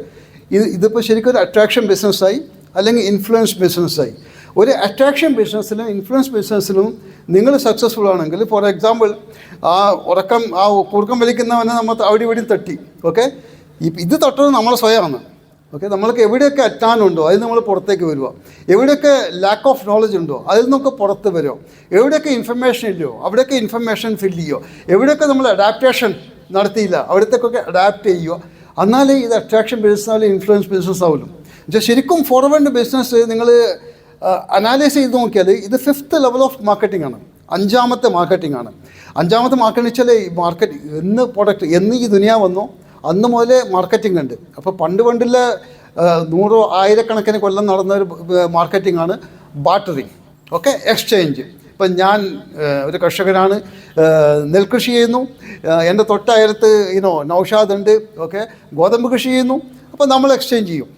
ഇതിപ്പോൾ ശരിക്കും ഒരു അട്രാക്ഷൻ ബിസിനസ്സായി അല്ലെങ്കിൽ ഇൻഫ്ലുവൻസ് ബിസിനസ്സായി. ഒരു അട്രാക്ഷൻ ബിസിനസ്സിലും ഇൻഫ്ലുവൻസ് ബിസിനസ്സിലും നിങ്ങൾ സക്സസ്ഫുൾ ആണെങ്കിൽ, ഫോർ എക്സാമ്പിൾ കൂർക്കം വലിക്കുന്നവനെ നമ്മൾ അവിടെ ഇവിടെയും തട്ടി. ഇത് തട്ടുന്നത് നമ്മളെ സ്വയമാണ്. നമ്മൾക്ക് എവിടെയൊക്കെ അറ്റാനുണ്ടോ അതിൽ നമ്മൾ പുറത്തേക്ക് വരിക. എവിടെയൊക്കെ ലാക്ക് ഓഫ് നോളജ് ഉണ്ടോ അതിൽ നിന്നൊക്കെ പുറത്ത് വരുമോ. എവിടെയൊക്കെ ഇൻഫർമേഷൻ ഇല്ലയോ അവിടെയൊക്കെ ഇൻഫർമേഷൻ ഫില്ല് ചെയ്യുമോ. എവിടെയൊക്കെ നമ്മൾ അഡാപ്റ്റേഷൻ നടത്തിയില്ല അവിടത്തേക്കൊക്കെ അഡാപ്റ്റ് ചെയ്യുക. എന്നാലേ ഇത് അട്രാക്ഷൻ ബിസിനസ് ആയാലും ഇൻഫ്ലുവൻസ് ബിസിനസ് ആവുമല്ലോ. ശരിക്കും ഫോർവേഡ് ബിസിനസ് നിങ്ങൾ അനാലൈസ് ചെയ്ത് നോക്കിയാൽ ഇത് 5th ലെവൽ ഓഫ് മാർക്കറ്റിംഗ് ആണ്. 5ാമത്തെ മാർക്കറ്റിംഗ് ആണ്. 5ാമത്തെ മാർക്കറ്റിംഗ് വെച്ചാൽ ഈ മാർക്കറ്റ് പ്രൊഡക്റ്റ് എന്ന് ഈ ദുനിയ വന്നോ അന്ന് മുതലേ മാർക്കറ്റിംഗ് ഉണ്ട്. അപ്പോൾ പണ്ടില്ല 100-1000 കൊല്ലം നടന്ന ഒരു മാർക്കറ്റിംഗ് ആണ് ബാർട്ടറിങ്. എക്സ്ചേഞ്ച്. ഇപ്പം ഞാൻ ഒരു കർഷകനാണ്, നെൽകൃഷി ചെയ്യുന്നു. എൻ്റെ തൊട്ടയലത്ത് നൗഷാദ് ഉണ്ട്, ഗോതമ്പ് കൃഷി ചെയ്യുന്നു. അപ്പോൾ നമ്മൾ എക്സ്ചേഞ്ച് ചെയ്യും.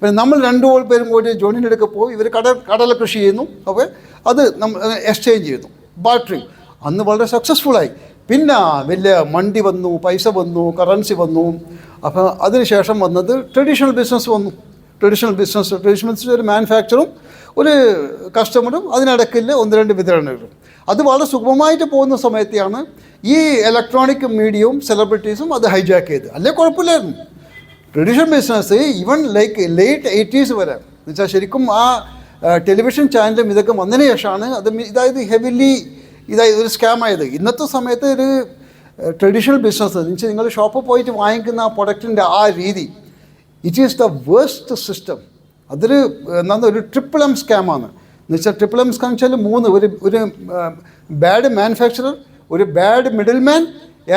പിന്നെ നമ്മൾ 2 പേരും കൂടി ജോയിൻ്റെ അടുക്ക പോയി ഇവർ കടല കൃഷി ചെയ്യുന്നു. അത് നമ്മൾ എക്സ്ചേഞ്ച് ചെയ്യുന്നു. ബാർട്ടറിങ് അന്ന് വളരെ സക്സസ്ഫുള്ളായി. പിന്നെ വലിയ മണ്ടി വന്നു, പൈസ വന്നു, കറൻസി വന്നു. അപ്പോൾ അതിനുശേഷം വന്നത് ട്രഡീഷണൽ ബിസിനസ് വന്നു. ട്രഡീഷണൽ ബിസിനസ് ഒരു മാനുഫാക്ചറും ഒരു കസ്റ്റമറും അതിനിടയ്ക്കില്ല 1-2 വിതരണങ്ങളും. അത് വളരെ സുഗമമായിട്ട് പോകുന്ന സമയത്താണ് ഈ ഇലക്ട്രോണിക് മീഡിയയും സെലിബ്രിറ്റീസും അത് ഹൈജാക്ക് ചെയ്ത്. അല്ലേ കുഴപ്പമില്ലായിരുന്നു. Traditional business even like late 80s വരെ എന്ന് വെച്ചാൽ ശരിക്കും ആ ടെലിവിഷൻ ചാനലും ഇതൊക്കെ വന്നതിന് ശേഷമാണ് അത് ഹെവിലി ഒരു സ്കാമായത്. ഇന്നത്തെ സമയത്ത് ഒരു ട്രഡീഷണൽ ബിസിനസ് എന്ന് വെച്ചാൽ നിങ്ങൾ ഷോപ്പിൽ പോയിട്ട് വാങ്ങിക്കുന്ന ആ പ്രൊഡക്റ്റിൻ്റെ ആ രീതി, it is the worst system. അതൊരു ഒരു M സ്കാമാണ്. എന്ന് വെച്ചാൽ M സ്കാം വെച്ചാൽ 3 ഒരു ബാഡ് മാനുഫാക്ചറർ, ഒരു ബാഡ് മിഡിൽ മാൻ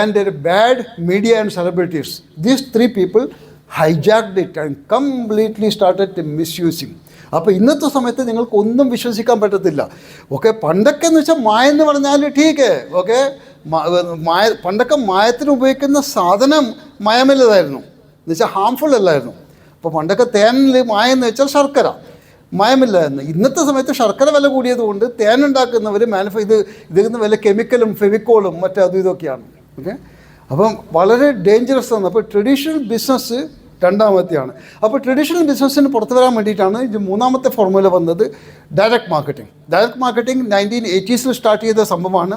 ആൻഡ് ഒരു bad media and celebrities. These 3 people hijacked it and completely started misusing. അപ്പോൾ ഇന്നത്തെ സമയത്ത് നിങ്ങൾക്കൊന്നും വിശ്വസിക്കാൻ പറ്റത്തില്ല. പണ്ടൊക്കെ എന്ന് വെച്ചാൽ മായെന്ന് പറഞ്ഞാൽ ടീക്ക് പണ്ടൊക്കെ മായത്തിന് ഉപയോഗിക്കുന്ന സാധനം മയമില്ലതായിരുന്നു, എന്ന് വെച്ചാൽ ഹാംഫുൾ അല്ലായിരുന്നു. അപ്പോൾ പണ്ടൊക്കെ തേനിൽ മായെന്ന് വെച്ചാൽ ശർക്കര, മയമില്ലായിരുന്നു. ഇന്നത്തെ സമയത്ത് ശർക്കര വില കൂടിയതുകൊണ്ട് തേനുണ്ടാക്കുന്നവർ ഇതിൽ നിന്ന് വല്ല കെമിക്കലും ഫെവിക്കോളും അതും ഇതൊക്കെയാണ്. അപ്പം വളരെ ഡേഞ്ചറസ് ആണ്. അപ്പോൾ ട്രഡീഷണൽ ബിസിനസ് 2ാമത്തെയാണ്. അപ്പോൾ ട്രഡീഷണൽ ബിസിനസ്സിന് പുറത്തു വരാൻ വേണ്ടിയിട്ടാണ് ഇത് 3ാമത്തെ ഫോർമുല വന്നത്, direct marketing. Direct marketing 1980s start ചെയ്ത സംഭവമാണ്.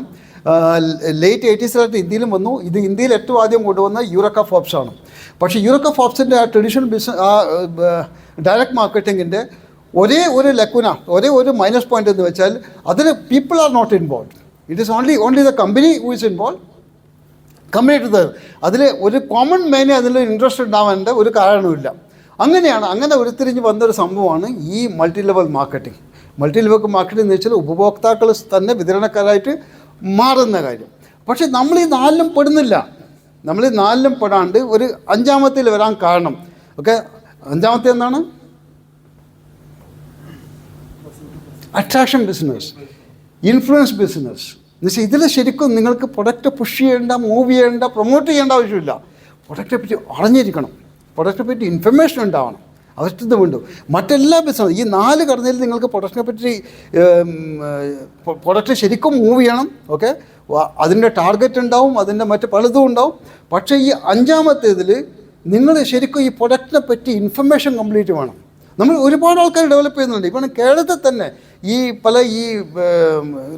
ലേറ്റ് 80s ഇന്ത്യയിലും വന്നു. ഇത് ഇന്ത്യയിൽ ഏറ്റവും ആദ്യം കൊണ്ടുവന്ന യൂറക്ക ഫോബ്സ് ആണ്. പക്ഷേ യൂറക്ക ഫോബ്സിൻ്റെ ആ ട്രഡീഷണൽ ബിസിനസ് ഡയറക്റ്റ് മാർക്കറ്റിങ്ങിൻ്റെ ഒരേ ഒരു ലക്കുന, ഒരേ ഒരു മൈനസ് പോയിന്റ് എന്ന് വെച്ചാൽ അതിൽ people are not involve. It is only the company who is involve. Company അതിൽ ഒരു കോമൺ മാനെ അതിൽ ഇൻട്രസ്റ്റ് ഉണ്ടാവേണ്ട ഒരു കാരണവുമില്ല. അങ്ങനെ ഉരുത്തിരിഞ്ഞ് വന്നൊരു സംഭവമാണ് ഈ multi level marketing. Multi level marketing എന്ന് വെച്ചാൽ ഉപഭോക്താക്കൾ തന്നെ വിതരണക്കാരായിട്ട് മാറുന്ന കാര്യം. പക്ഷെ നമ്മൾ ഈ നാലിലും പെടുന്നില്ല. നമ്മൾ ഈ നാലിലും പെടാണ്ട് ഒരു അഞ്ചാമത്തേൽ വരാൻ കാരണം, ഓക്കെ, അഞ്ചാമത്തെ എന്താണ്? Attraction business, influence business. എന്നുവെച്ചാൽ ഇതിൽ ശരിക്കും നിങ്ങൾക്ക് പ്രൊഡക്റ്റ് പുഷ് ചെയ്യേണ്ട, മൂവ് ചെയ്യേണ്ട, പ്രൊമോട്ട് ചെയ്യേണ്ട ആവശ്യമില്ല. പ്രൊഡക്റ്റിനെ പറ്റി അറിഞ്ഞിരിക്കണം, പ്രൊഡക്റ്റിനെ പറ്റി ഇൻഫർമേഷൻ ഉണ്ടാവണം. അവർക്കിത് വേണ്ടു. മറ്റെല്ലാ ബിസിനസ് ഈ 4 കടന്നതിൽ നിങ്ങൾക്ക് പ്രൊഡക്റ്റിനെ പറ്റി പ്രൊഡക്റ്റ് ശരിക്കും മൂവ് ചെയ്യണം. ഓക്കെ, അതിൻ്റെ ടാർഗറ്റ് ഉണ്ടാവും, അതിൻ്റെ മറ്റ് പലതും ഉണ്ടാവും. പക്ഷേ ഈ അഞ്ചാമത്തേതിൽ നിങ്ങൾ ശരിക്കും ഈ പ്രൊഡക്റ്റിനെ പറ്റി ഇൻഫർമേഷൻ കംപ്ലീറ്റ് വേണം. നമ്മൾ ഒരുപാട് ആൾക്കാർ ഡെവലപ്പ് ചെയ്യുന്നുണ്ട്. ഇപ്പം കേരളത്തിൽ തന്നെ ഈ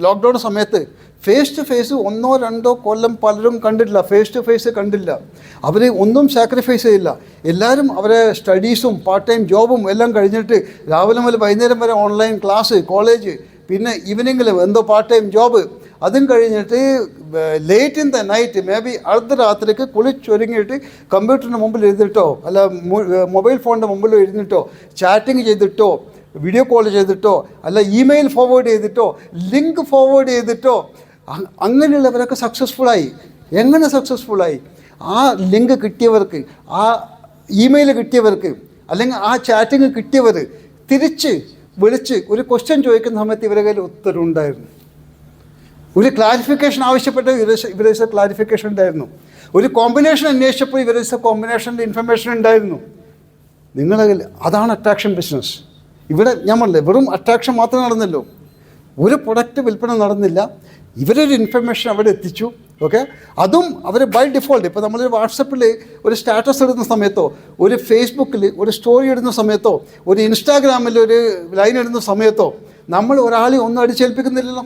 ലോക്ക്ഡൗൺ സമയത്ത് ഫേസ് ടു ഫേസ് 1-2 കൊല്ലം പലരും കണ്ടിട്ടില്ല, ഫേസ് ടു ഫേസ് കണ്ടില്ല. അവർ ഒന്നും സാക്രിഫൈസ് ചെയ്യില്ല. എല്ലാവരും അവരെ സ്റ്റഡീസും പാർട്ട് ടൈം ജോബും എല്ലാം കഴിഞ്ഞിട്ട് രാവിലെ മുതൽ വൈകുന്നേരം വരെ ഓൺലൈൻ ക്ലാസ്, കോളേജ്, പിന്നെ ഈവനിങ്ങിൽ എന്തോ പാർട്ട് ടൈം ജോബ്, അതും കഴിഞ്ഞിട്ട് late in the night may be അർദ്ധരാത്രിക്ക് കുളിച്ചൊരുങ്ങിയിട്ട് കമ്പ്യൂട്ടറിന് മുമ്പിൽ ഇരുന്നിട്ടോ അല്ല മൊബൈൽ ഫോണിൻ്റെ മുമ്പിൽ ഇരുന്നിട്ടോ ചാറ്റിങ് ചെയ്തിട്ടോ വീഡിയോ കോൾ ചെയ്തിട്ടോ അല്ല ഇമെയിൽ ഫോർവേഡ് ചെയ്തിട്ടോ ലിങ്ക് ഫോർവേഡ് ചെയ്തിട്ടോ അങ്ങനെയുള്ളവരൊക്കെ സക്സസ്ഫുള്ളായി. എങ്ങനെ സക്സസ്ഫുള്ളായി? ആ ലിങ്ക് കിട്ടിയവർക്ക്, ആ ഇമെയിൽ കിട്ടിയവർക്ക്, അല്ലെങ്കിൽ ആ ചാറ്റിങ് കിട്ടിയവർ തിരിച്ച് വിളിച്ച് ഒരു ക്വസ്റ്റ്യൻ ചോദിക്കുന്ന സമയത്ത് ഇവരുടെ കയ്യിൽ ഉത്തരം ഉണ്ടായിരുന്നു. ഒരു ക്ലാരിഫിക്കേഷൻ ആവശ്യപ്പെട്ട് ഇവരുടെ ക്ലാരിഫിക്കേഷൻ ഉണ്ടായിരുന്നു. ഒരു കോമ്പിനേഷൻ അന്വേഷിച്ചപ്പോൾ ഇവരുടെ കോമ്പിനേഷൻ്റെ ഇൻഫർമേഷൻ ഉണ്ടായിരുന്നു. അതാണ് അട്രാക്ഷൻ ബിസിനസ്. ഇവിടെ ഞാൻ പറഞ്ഞില്ലേ, വെറും അട്രാക്ഷൻ മാത്രം നടന്നല്ലോ, ഒരു പ്രൊഡക്റ്റ് വിൽപ്പന നടന്നില്ല. ഇവരൊരു ഇൻഫർമേഷൻ അവിടെ എത്തിച്ചു. ഓക്കെ, അതും അവർ ബൈ ഡിഫോൾട്ട്. ഇപ്പോൾ നമ്മളൊരു വാട്സപ്പിൽ ഒരു സ്റ്റാറ്റസ് ഇടുന്ന സമയത്തോ, ഒരു ഫേസ്ബുക്കിൽ ഒരു സ്റ്റോറി ഇടുന്ന സമയത്തോ, ഒരു ഇൻസ്റ്റാഗ്രാമിൽ ഒരു ലൈൻ ഇടുന്ന സമയത്തോ നമ്മൾ ഒരാളെ ഒന്നും അടിച്ചേൽപ്പിക്കുന്നില്ലല്ലോ.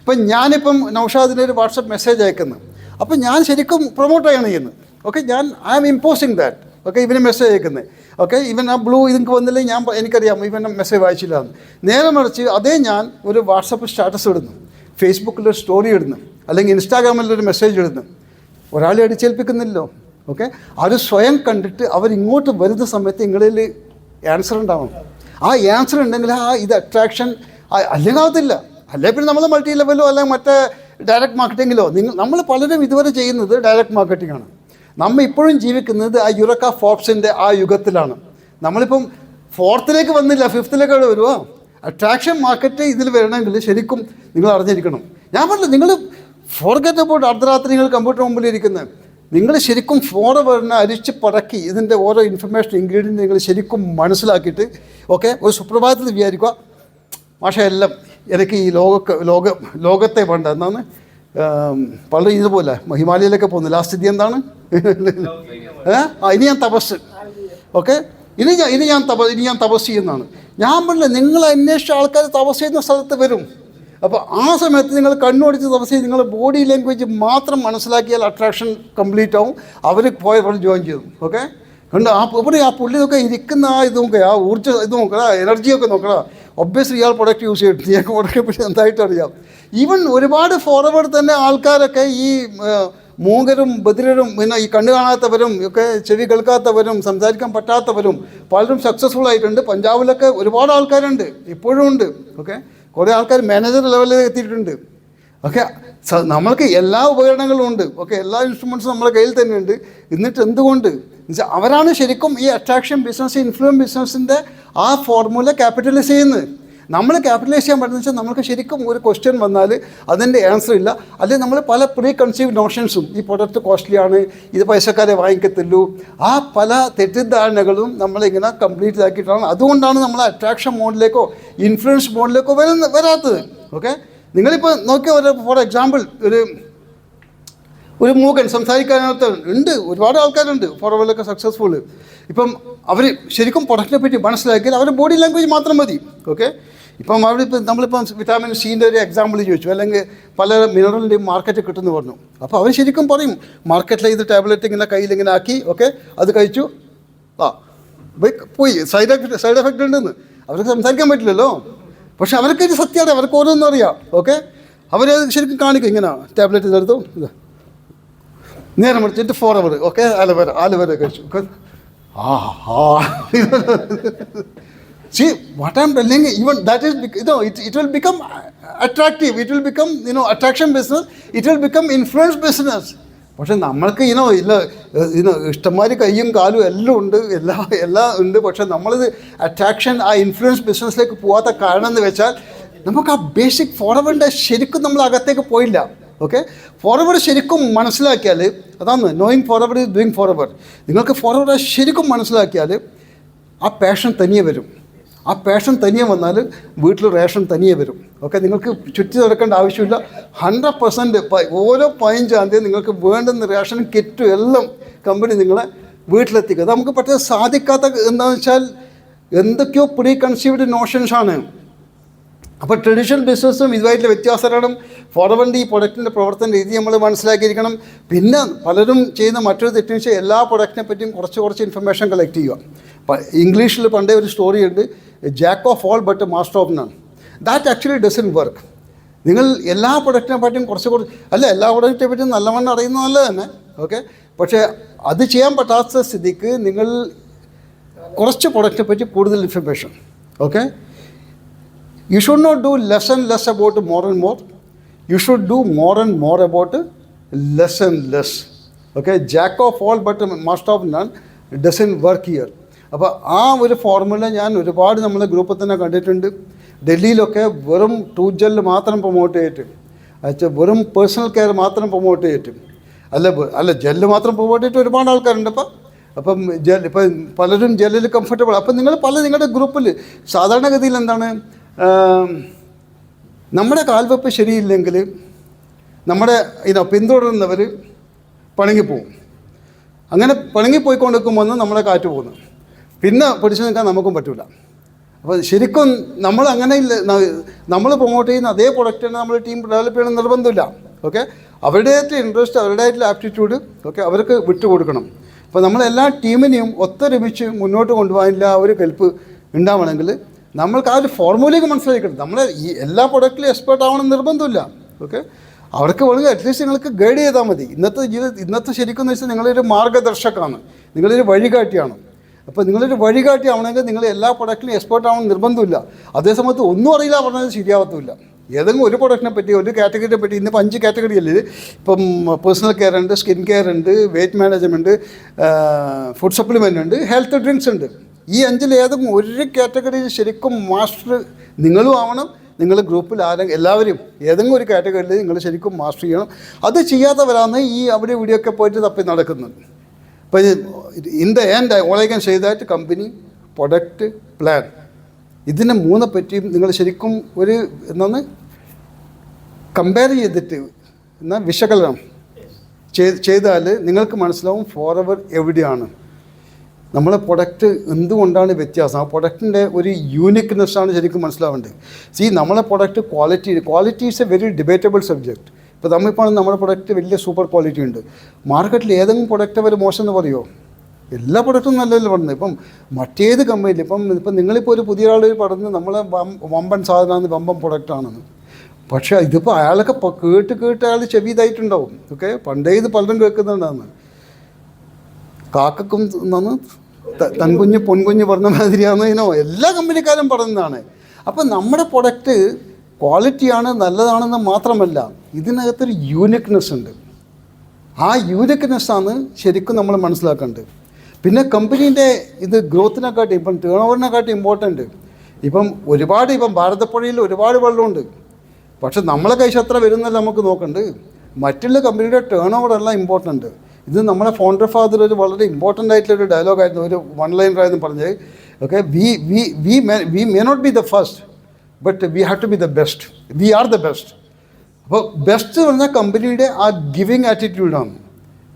ഇപ്പം ഞാനിപ്പം നൗഷാദിന് ഒരു വാട്സപ്പ് മെസ്സേജ് അയക്കുന്നു, അപ്പം ഞാൻ ശരിക്കും പ്രൊമോട്ട് ചെയ്യണം ചെയ്യുന്നത്. Okay, I am imposing that. Okay, ഇവന് മെസ്സേജ് അയക്കുന്നത്. ഓക്കെ, ഇവൻ ആ ബ്ലൂ ഇതിങ്ങൾക്ക് വന്നില്ലെങ്കിൽ എനിക്കറിയാം ഇവൻ മെസ്സേജ് വായിച്ചില്ല എന്ന്. നേരെ മറിച്ച് അതേ ഞാൻ ഒരു വാട്സപ്പ് സ്റ്റാറ്റസ് ഇടുന്നു, ഫേസ്ബുക്കിലൊരു സ്റ്റോറി ഇടുന്നു, അല്ലെങ്കിൽ ഇൻസ്റ്റാഗ്രാമിലൊരു മെസ്സേജ് ഇടുന്നു, ഒരാളെ അടിച്ചേൽപ്പിക്കുന്നില്ലോ. ഓക്കെ, അത് സ്വയം കണ്ടിട്ട് അവരിങ്ങോട്ട് വരുന്ന സമയത്ത് നിങ്ങളിൽ ആൻസർ ഉണ്ടാവണം. ആ ആൻസർ ഉണ്ടെങ്കിൽ ഇത് അട്രാക്ഷൻ അല്ലെങ്കിൽ ആവത്തില്ല. അല്ലെങ്കിൽ പിന്നെ നമ്മൾ മൾട്ടി ലെവലോ അല്ലെങ്കിൽ മറ്റേ ഡയറക്റ്റ് മാർക്കറ്റിങ്ങിലോ നമ്മൾ പലരും ഇതുവരെ ചെയ്യുന്നത് ഡയറക്റ്റ് മാർക്കറ്റിംഗ് ആണ്. നമ്മൾ ഇപ്പോഴും ജീവിക്കുന്നത് ആ യുറക്ക ഫോർബ്സിൻ്റെ ആ യുഗത്തിലാണ്. നമ്മളിപ്പം 4th വന്നില്ല, 5th വരുമോ. അട്രാക്ഷൻ മാർക്കറ്റ് ഇതിൽ വരണമെങ്കിൽ ശരിക്കും നിങ്ങൾ അറിഞ്ഞിരിക്കണം. ഞാൻ പറഞ്ഞില്ല, നിങ്ങൾ ഫോർഗെറ്റ് അബൌട്ട് അർദ്ധരാത്രി നിങ്ങൾ കമ്പ്യൂട്ടർ മുമ്പിൽ ഇരിക്കുന്നത്, നിങ്ങൾ ശരിക്കും ഫോർവേഡിനെ അരിച്ച് പടക്കി ഇതിൻ്റെ ഓരോ ഇൻഫർമേഷൻ ഇൻഗ്രീഡിയൻറ്റ് നിങ്ങൾ ശരിക്കും മനസ്സിലാക്കിയിട്ട് ഓക്കെ ഒരു സുപ്രഭാതത്തിൽ വിചാരിക്കുക, മാഷ എല്ലാം എനിക്ക് ഈ ലോകത്തെ വേണ്ട എന്നാണ്. പലരും ഇതുപോലെ ഹിമാലയയിലൊക്കെ പോകുന്നു, ലാസ്റ്റ് സ്ഥിതി എന്താണ്? ഇനി ഞാൻ തപസ്. ഓക്കെ, ഇനി ഞാൻ തപസ് ചെയ്യുന്നതാണ്. ഞാൻ പറഞ്ഞില്ല, നിങ്ങൾ അന്വേഷിച്ച ആൾക്കാർ തപസ് ചെയ്യുന്ന സ്ഥലത്ത് വരും. അപ്പോൾ ആ സമയത്ത് നിങ്ങൾ കണ്ണോടിച്ച് തപസ് ചെയ്ത് നിങ്ങൾ ബോഡി ലാംഗ്വേജ് മാത്രം മനസ്സിലാക്കിയാൽ അട്രാക്ഷൻ കംപ്ലീറ്റ് ആവും. അവർ പോയപ്പോൾ ജോയിൻ ചെയ്തു. ഓക്കെ, കണ്ട് ഇവിടെ ആ പുള്ളിയൊക്കെ ഇരിക്കുന്ന ഇത് നോക്കുക, ആ ഊർജ്ജ ഇത് നോക്കടാ, എനർജിയൊക്കെ നോക്കടാ. ഒബ്വിയസ്ലി ഇയാൾ പ്രൊഡക്റ്റ് യൂസ് ചെയ്തിട്ട് ഞങ്ങൾക്ക് പ്രൊഡക്റ്റിനെ പറ്റി എന്തായിട്ട് അറിയാം. ഈവൻ ഒരുപാട് ഫോർവേഡ് തന്നെ ആൾക്കാരൊക്കെ ഈ മൂകരും ബധിരരും പിന്നെ ഈ കണ്ണു കാണാത്തവരും ഒക്കെ ചെവി കേൾക്കാത്തവരും സംസാരിക്കാൻ പറ്റാത്തവരും പലരും സക്സസ്ഫുൾ ആയിട്ടുണ്ട്. പഞ്ചാബിലൊക്കെ ഒരുപാട് ആൾക്കാരുണ്ട്, ഇപ്പോഴും ഉണ്ട്. ഓക്കെ, കുറേ ആൾക്കാർ മാനേജർ ലെവലിൽ എത്തിയിട്ടുണ്ട്. ഓക്കെ, നമ്മൾക്ക് എല്ലാ ഉപകരണങ്ങളും ഉണ്ട്. ഓക്കെ, എല്ലാ ഇൻസ്ട്രുമെൻറ്റ്സും നമ്മുടെ കയ്യിൽ തന്നെയുണ്ട്. എന്നിട്ട് എന്തുകൊണ്ട് എന്നുവെച്ചാൽ അവരാണ് ശരിക്കും ഈ അട്രാക്ഷൻ ബിസിനസ്, ഇൻഫ്ലുവൻസ് ബിസിനസ്സിൻ്റെ ആ ഫോർമുല ക്യാപിറ്റലൈസ് ചെയ്യുന്നത്. നമ്മൾ ക്യാപിറ്റലൈസ് ചെയ്യാൻ പറ്റുന്ന വെച്ചാൽ നമുക്ക് ശരിക്കും ഒരു ക്വസ്റ്റ്യൻ വന്നാൽ അതിൻ്റെ ആൻസർ ഇല്ല, അല്ലെങ്കിൽ നമ്മൾ പല പ്രീ കൺസീവ് നോഷൻസും, ഈ പ്രൊഡക്റ്റ് കോസ്റ്റ്ലിയാണ്, ഇത് പൈസക്കാരെ വാങ്ങിക്കത്തുള്ളൂ, ആ പല തെറ്റിദ്ധാരണകളും നമ്മളിങ്ങനെ കംപ്ലീറ്റ് ആക്കിയിട്ടാണ്. അതുകൊണ്ടാണ് നമ്മൾ അട്രാക്ഷൻ മോഡിലേക്കോ ഇൻഫ്ലുവൻസ് മോഡിലേക്കോ വരാത്തത്. ഓക്കെ, നിങ്ങളിപ്പോൾ നോക്കിയ ഫോർ എക്സാമ്പിൾ ഒരു മൂകൻ സംസാരിക്കാനകത്ത് ഉണ്ട്, ഒരുപാട് ആൾക്കാരുണ്ട് ഫോർവേഡിലൊക്കെ സക്സസ്ഫുൾ. ഇപ്പം അവർ ശരിക്കും പ്രൊഡക്റ്റിനെ പറ്റി മനസ്സിലാക്കിയാൽ അവരുടെ ബോഡി ലാംഗ്വേജ് മാത്രം മതി. ഓക്കെ, ഇപ്പം നമ്മളിപ്പം വിറ്റാമിൻ സിൻ്റെ ഒരു എക്സാമ്പിൾ ചോദിച്ചു, അല്ലെങ്കിൽ പല മിനറലിൻ്റെയും മാർക്കറ്റ് കിട്ടുമെന്ന് പറഞ്ഞു. അപ്പോൾ അവർ ശരിക്കും പറയും മാർക്കറ്റിലെ ഇത് ടാബ്ലറ്റ് ഇങ്ങനെ കയ്യിലിങ്ങനെ ആക്കി, ഓക്കെ അത് കഴിച്ചു, പോയി സൈഡ് എഫക്റ്റ് ഉണ്ടെന്ന്. അവർക്ക് സംസാരിക്കാൻ പറ്റില്ലല്ലോ, പക്ഷെ അവർക്ക് ഇത് സത്യമാണ്, അവർക്ക് ഓരോന്നും അറിയാം. ഓക്കെ, അവരത് ശരിക്കും കാണിക്കും, ഇങ്ങനെ ടാബ്ലറ്റ് ഇതെടുത്തു നേരം എടുത്തിട്ട് 4 hours. ഓക്കെ, ആലുവര കഴിച്ചു. See, what I'm telling you, even that is, it will become attractive. It will become, attraction business. It will become influence business. പക്ഷെ നമ്മൾക്ക് ഇഷ്ടംമാതിരി കയ്യും കാലും എല്ലാം ഉണ്ട്, എല്ലാം ഉണ്ട്. പക്ഷെ നമ്മളിത് അട്രാക്ഷൻ, ആ ഇൻഫ്ലുവൻസ് ബിസിനസ്സിലേക്ക് പോകാത്ത കാരണം എന്ന് വെച്ചാൽ നമുക്ക് ആ ബേസിക് ഫോർവേഡിൻ്റെ ശരിക്കും നമ്മൾ അകത്തേക്ക് പോയില്ല. ഓക്കെ, ഫോർവേഡ് ശരിക്കും മനസ്സിലാക്കിയാൽ, അതാണ് knowing forward is doing forward. നിങ്ങൾക്ക് ഫോർവേഡ് ശരിക്കും മനസ്സിലാക്കിയാൽ ആ പാഷൻ തനിയെ വരും. ആ പാഷൻ തനിയെ വന്നാൽ വീട്ടിൽ റേഷൻ തനിയെ വരും. ഓക്കെ, നിങ്ങൾക്ക് ചുറ്റി നടക്കേണ്ട ആവശ്യമില്ല. 100% ഓരോ 15-ാം തീയതി നിങ്ങൾക്ക് വേണ്ടുന്ന റേഷൻ കിറ്റും എല്ലാം കമ്പനി നിങ്ങളെ വീട്ടിലെത്തിക്കുക. അത് നമുക്ക് പറ്റാതെ സാധിക്കാത്ത എന്താണെന്ന് വെച്ചാൽ എന്തൊക്കെയോ പ്രീ കൺസീവ്ഡ് നോഷൻസാണ്. അപ്പോൾ ട്രഡീഷണൽ ബിസിനസ്സും ഇതുമായിട്ടുള്ള വ്യത്യാസമാണ്. ഫോർവേഡ് ഈ പ്രൊഡക്റ്റിൻ്റെ പ്രവർത്തന രീതി നമ്മൾ മനസ്സിലാക്കിയിരിക്കണം. പിന്നെ പലരും ചെയ്യുന്ന മറ്റൊരു തെറ്റെന്ന് വെച്ചാൽ എല്ലാ പ്രൊഡക്റ്റിനെ പറ്റിയും കുറച്ച് ഇൻഫർമേഷൻ കളക്ട് ചെയ്യുക. ഇംഗ്ലീഷിൽ പണ്ടേ ഒരു സ്റ്റോറി ഉണ്ട്, Jack of all but master of none. That actually dozen work. നിങ്ങൾ എല്ലാ പ്രൊഡക്റ്റിനെ പറ്റിയും കുറച്ച് അല്ല, എല്ലാ പ്രൊഡക്റ്റിനെ പറ്റിയും നല്ലവണ്ണം അറിയുന്നത് നല്ലത് തന്നെ. ഓക്കെ, പക്ഷേ അത് ചെയ്യാൻ പറ്റാത്ത സ്ഥിതിക്ക് നിങ്ങൾ കുറച്ച് പ്രൊഡക്റ്റിനെ പറ്റി കൂടുതൽ information. Okay, you should not do less and less about more and more. You should do more and more about less and less. Okay, jack of all but master of none doesn't work here. അപ്പോൾ ആ ഒരു formula ഞാൻ ഒരുപാട് നമ്മളെ ഗ്രൂപ്പിൽ തന്നെ കണ്ടിട്ടുണ്ട്. ഡൽഹിയിലൊക്കെ വെറും ടൂജെൽ മാത്രം പ്രൊമോട്ട് ചെയ്തിട്ട്, വെറും പേഴ്സണൽ കെയർ മാത്രം പ്രൊമോട്ട് ചെയ്തിട്ട്, അല്ല ജെല്ല് മാത്രം പ്രൊമോട്ട് ചെയ്തിട്ട് ഒരുപാട് ആൾക്കാരുണ്ട്. അപ്പം ഇപ്പം പലരും ജെല്ലിൽ കംഫർട്ടബിൾ. അപ്പം നിങ്ങളുടെ ഗ്രൂപ്പിൽ സാധാരണഗതിയിൽ എന്താണ്, നമ്മുടെ കാൽവെപ്പ് ശരിയില്ലെങ്കിൽ നമ്മുടെ പിന്തുടരുന്നവർ പണങ്ങിപ്പോവും. അങ്ങനെ പണങ്ങിപ്പോയിക്കൊണ്ടിരിക്കുമ്പോൾ നമ്മളെ കാറ്റ് പോകുന്നു, പിന്നെ പിടിച്ചു നിൽക്കാൻ നമുക്കും പറ്റില്ല. അപ്പോൾ ശരിക്കും നമ്മൾ അങ്ങനെ ഇല്ല, നമ്മൾ പ്രൊമോട്ട് ചെയ്യുന്ന അതേ പ്രൊഡക്റ്റ് തന്നെ നമ്മൾ ടീം ഡെവലപ്പ് ചെയ്യണം നിർബന്ധമില്ല. ഓക്കെ, അവരുടേതായിട്ടുള്ള ഇൻട്രസ്റ്റ്, അവരുടേതായിട്ടുള്ള ആപ്റ്റിറ്റ്യൂഡ് ഓക്കെ അവർക്ക് വിട്ടുകൊടുക്കണം. അപ്പോൾ നമ്മളെല്ലാ ടീമിനെയും ഒത്തൊരുമിച്ച് മുന്നോട്ട് കൊണ്ടുപോകാനില്ല ഒരു കെൽപ്പ് ഉണ്ടാവണമെങ്കിൽ നമ്മൾക്ക് ആ ഒരു ഫോർമുലയൊക്കെ മനസ്സിലാക്കണം. നമ്മൾ ഈ എല്ലാ പ്രൊഡക്റ്റിലും എക്സ്പേർട്ട് ആവണം നിർബന്ധമില്ല. ഓക്കെ, അവർക്ക് വേണമെങ്കിൽ അറ്റ്ലീസ്റ്റ് നിങ്ങൾക്ക് ഗൈഡ് ചെയ്താൽ മതി. ഇന്നത്തെ ശരിക്കും എന്ന് വെച്ചാൽ നിങ്ങളൊരു മാർഗ്ഗദർശകമാണ്, നിങ്ങളൊരു വഴികാട്ടിയാണ്. അപ്പോൾ നിങ്ങളൊരു വഴികാട്ടി ആവണമെങ്കിൽ നിങ്ങൾ എല്ലാ പ്രൊഡക്റ്റിലും എക്സ്പേർട്ട് ആവണം നിർബന്ധമില്ല. അതേസമയത്ത് ഒന്നും അറിയില്ല പറഞ്ഞാൽ ശരിയാവത്തില്ല. ഏതെങ്കിലും ഒരു പ്രൊഡക്റ്റിനെ പറ്റി, ഒരു കാറ്റഗറിയെ പറ്റി, ഇന്നിപ്പോൾ 5 കാറ്റഗറിയല്ലേ, ഇപ്പം പേഴ്സണൽ കെയർ ഉണ്ട്, സ്കിൻ കെയർ ഉണ്ട്, വെയ്റ്റ് മാനേജ്മെൻറ്റ്, ഫുഡ് സപ്ലിമെൻ്റ് ഉണ്ട്, ഹെൽത്ത് ഡ്രിങ്ക്സ് ഉണ്ട്. ഈ 5-ൽ ഏതെങ്കിലും ഒരു കാറ്റഗറിയിൽ ശരിക്കും മാസ്റ്റർ നിങ്ങളും ആവണം. നിങ്ങൾ ഗ്രൂപ്പിൽ എല്ലാവരും ഏതെങ്കിലും ഒരു കാറ്റഗറിയിൽ നിങ്ങൾ ശരിക്കും മാസ്റ്റർ ചെയ്യണം. അത് ചെയ്യാത്തവരാണ് ഈ അവിടെ ഇവിടെയൊക്കെ പോയിട്ട് തപ്പി നടക്കുന്നത്. അപ്പോൾ in the end all I can say that company, product, plan, ഇതിനെ 3 പറ്റിയും നിങ്ങൾ ശരിക്കും ഒരു കമ്പയർ ചെയ്തിട്ട് വിശകലനം ചെയ്താൽ നിങ്ങൾക്ക് മനസ്സിലാവും ഫോർവേഡ് എവിടെയാണ്, നമ്മളെ പ്രൊഡക്റ്റ് എന്തുകൊണ്ടാണ് വ്യത്യാസം, ആ പ്രൊഡക്റ്റിൻ്റെ ഒരു യൂണിക്നെസ്സാണ് ശരിക്കും മനസ്സിലാവേണ്ടത്. നമ്മളെ product quality is A very debatable subject. ഇപ്പോൾ നമ്മളിപ്പോൾ നമ്മുടെ പ്രൊഡക്റ്റ് വലിയ സൂപ്പർ ക്വാളിറ്റി ഉണ്ട്. മാർക്കറ്റിൽ ഏതെങ്കിലും പ്രൊഡക്റ്റ് അവർ മോശം എന്ന് പറയുമോ? എല്ലാ പ്രൊഡക്റ്റും നല്ലതല്ലേ പറഞ്ഞത്. ഇപ്പം മറ്റേത് കമ്പനിയിൽ ഇപ്പം നിങ്ങളിപ്പോൾ ഒരു പുതിയ ആൾ പറഞ്ഞ് നമ്മളെ വമ്പൻ സാധനമാണ്, വമ്പൻ പ്രൊഡക്റ്റാണെന്ന്. പക്ഷേ ഇതിപ്പോൾ അയാളൊക്കെ കേട്ട് അയാൾ ചെവി ഇതായിട്ടുണ്ടാവും. ഓക്കെ, പണ്ടേ ഇത് പലരും കേൾക്കുന്നുണ്ടാന്ന്. കാക്കും തൻകുഞ്ഞ് പൊൻകുഞ്ഞ് പറഞ്ഞ മാതിരിയാണെന്നോ എല്ലാ കമ്പനിക്കാരും പറയുന്നതാണ്. അപ്പം നമ്മുടെ പ്രൊഡക്റ്റ് ക്വാളിറ്റിയാണ്, നല്ലതാണെന്ന് മാത്രമല്ല ഇതിനകത്തൊരു യൂണിക്നെസ് ഉണ്ട്. ആ യൂണിക്നെസ്സാണ് ശരിക്കും നമ്മൾ മനസ്സിലാക്കേണ്ടത്. പിന്നെ കമ്പനീൻ്റെ ഇത് ഗ്രോത്തിനെക്കാട്ടി, ഇപ്പം ടേൺ ഓവറിനെക്കാട്ടി ഇമ്പോർട്ടൻറ്റ്. ഇപ്പം ഭാരതപ്പുഴയിൽ ഒരുപാട് വെള്ളമുണ്ട്, പക്ഷെ നമ്മളെ കൈശ് എത്ര വരുന്നല്ല നമുക്ക് നോക്കണ്ട്. മറ്റുള്ള കമ്പനിയുടെ ടേൺ ഓവറെല്ലാം ഇമ്പോർട്ടൻറ്റ്. ഇത് നമ്മളെ ഫൗണ്ടർ ഫാദർ ഒരു വളരെ ഇമ്പോർട്ടൻ്റ് ആയിട്ടുള്ളൊരു ഡയലോഗായിരുന്നു, ഒരു വൺ ലൈനറായിരുന്നു പറഞ്ഞത്. Okay, we may not be the first, but we have to be the best. We are the best. അപ്പോൾ ബെസ്റ്റ് എന്ന് പറഞ്ഞാൽ കമ്പനിയുടെ ആ ഗിവിങ് ആറ്റിറ്റ്യൂഡാണ്.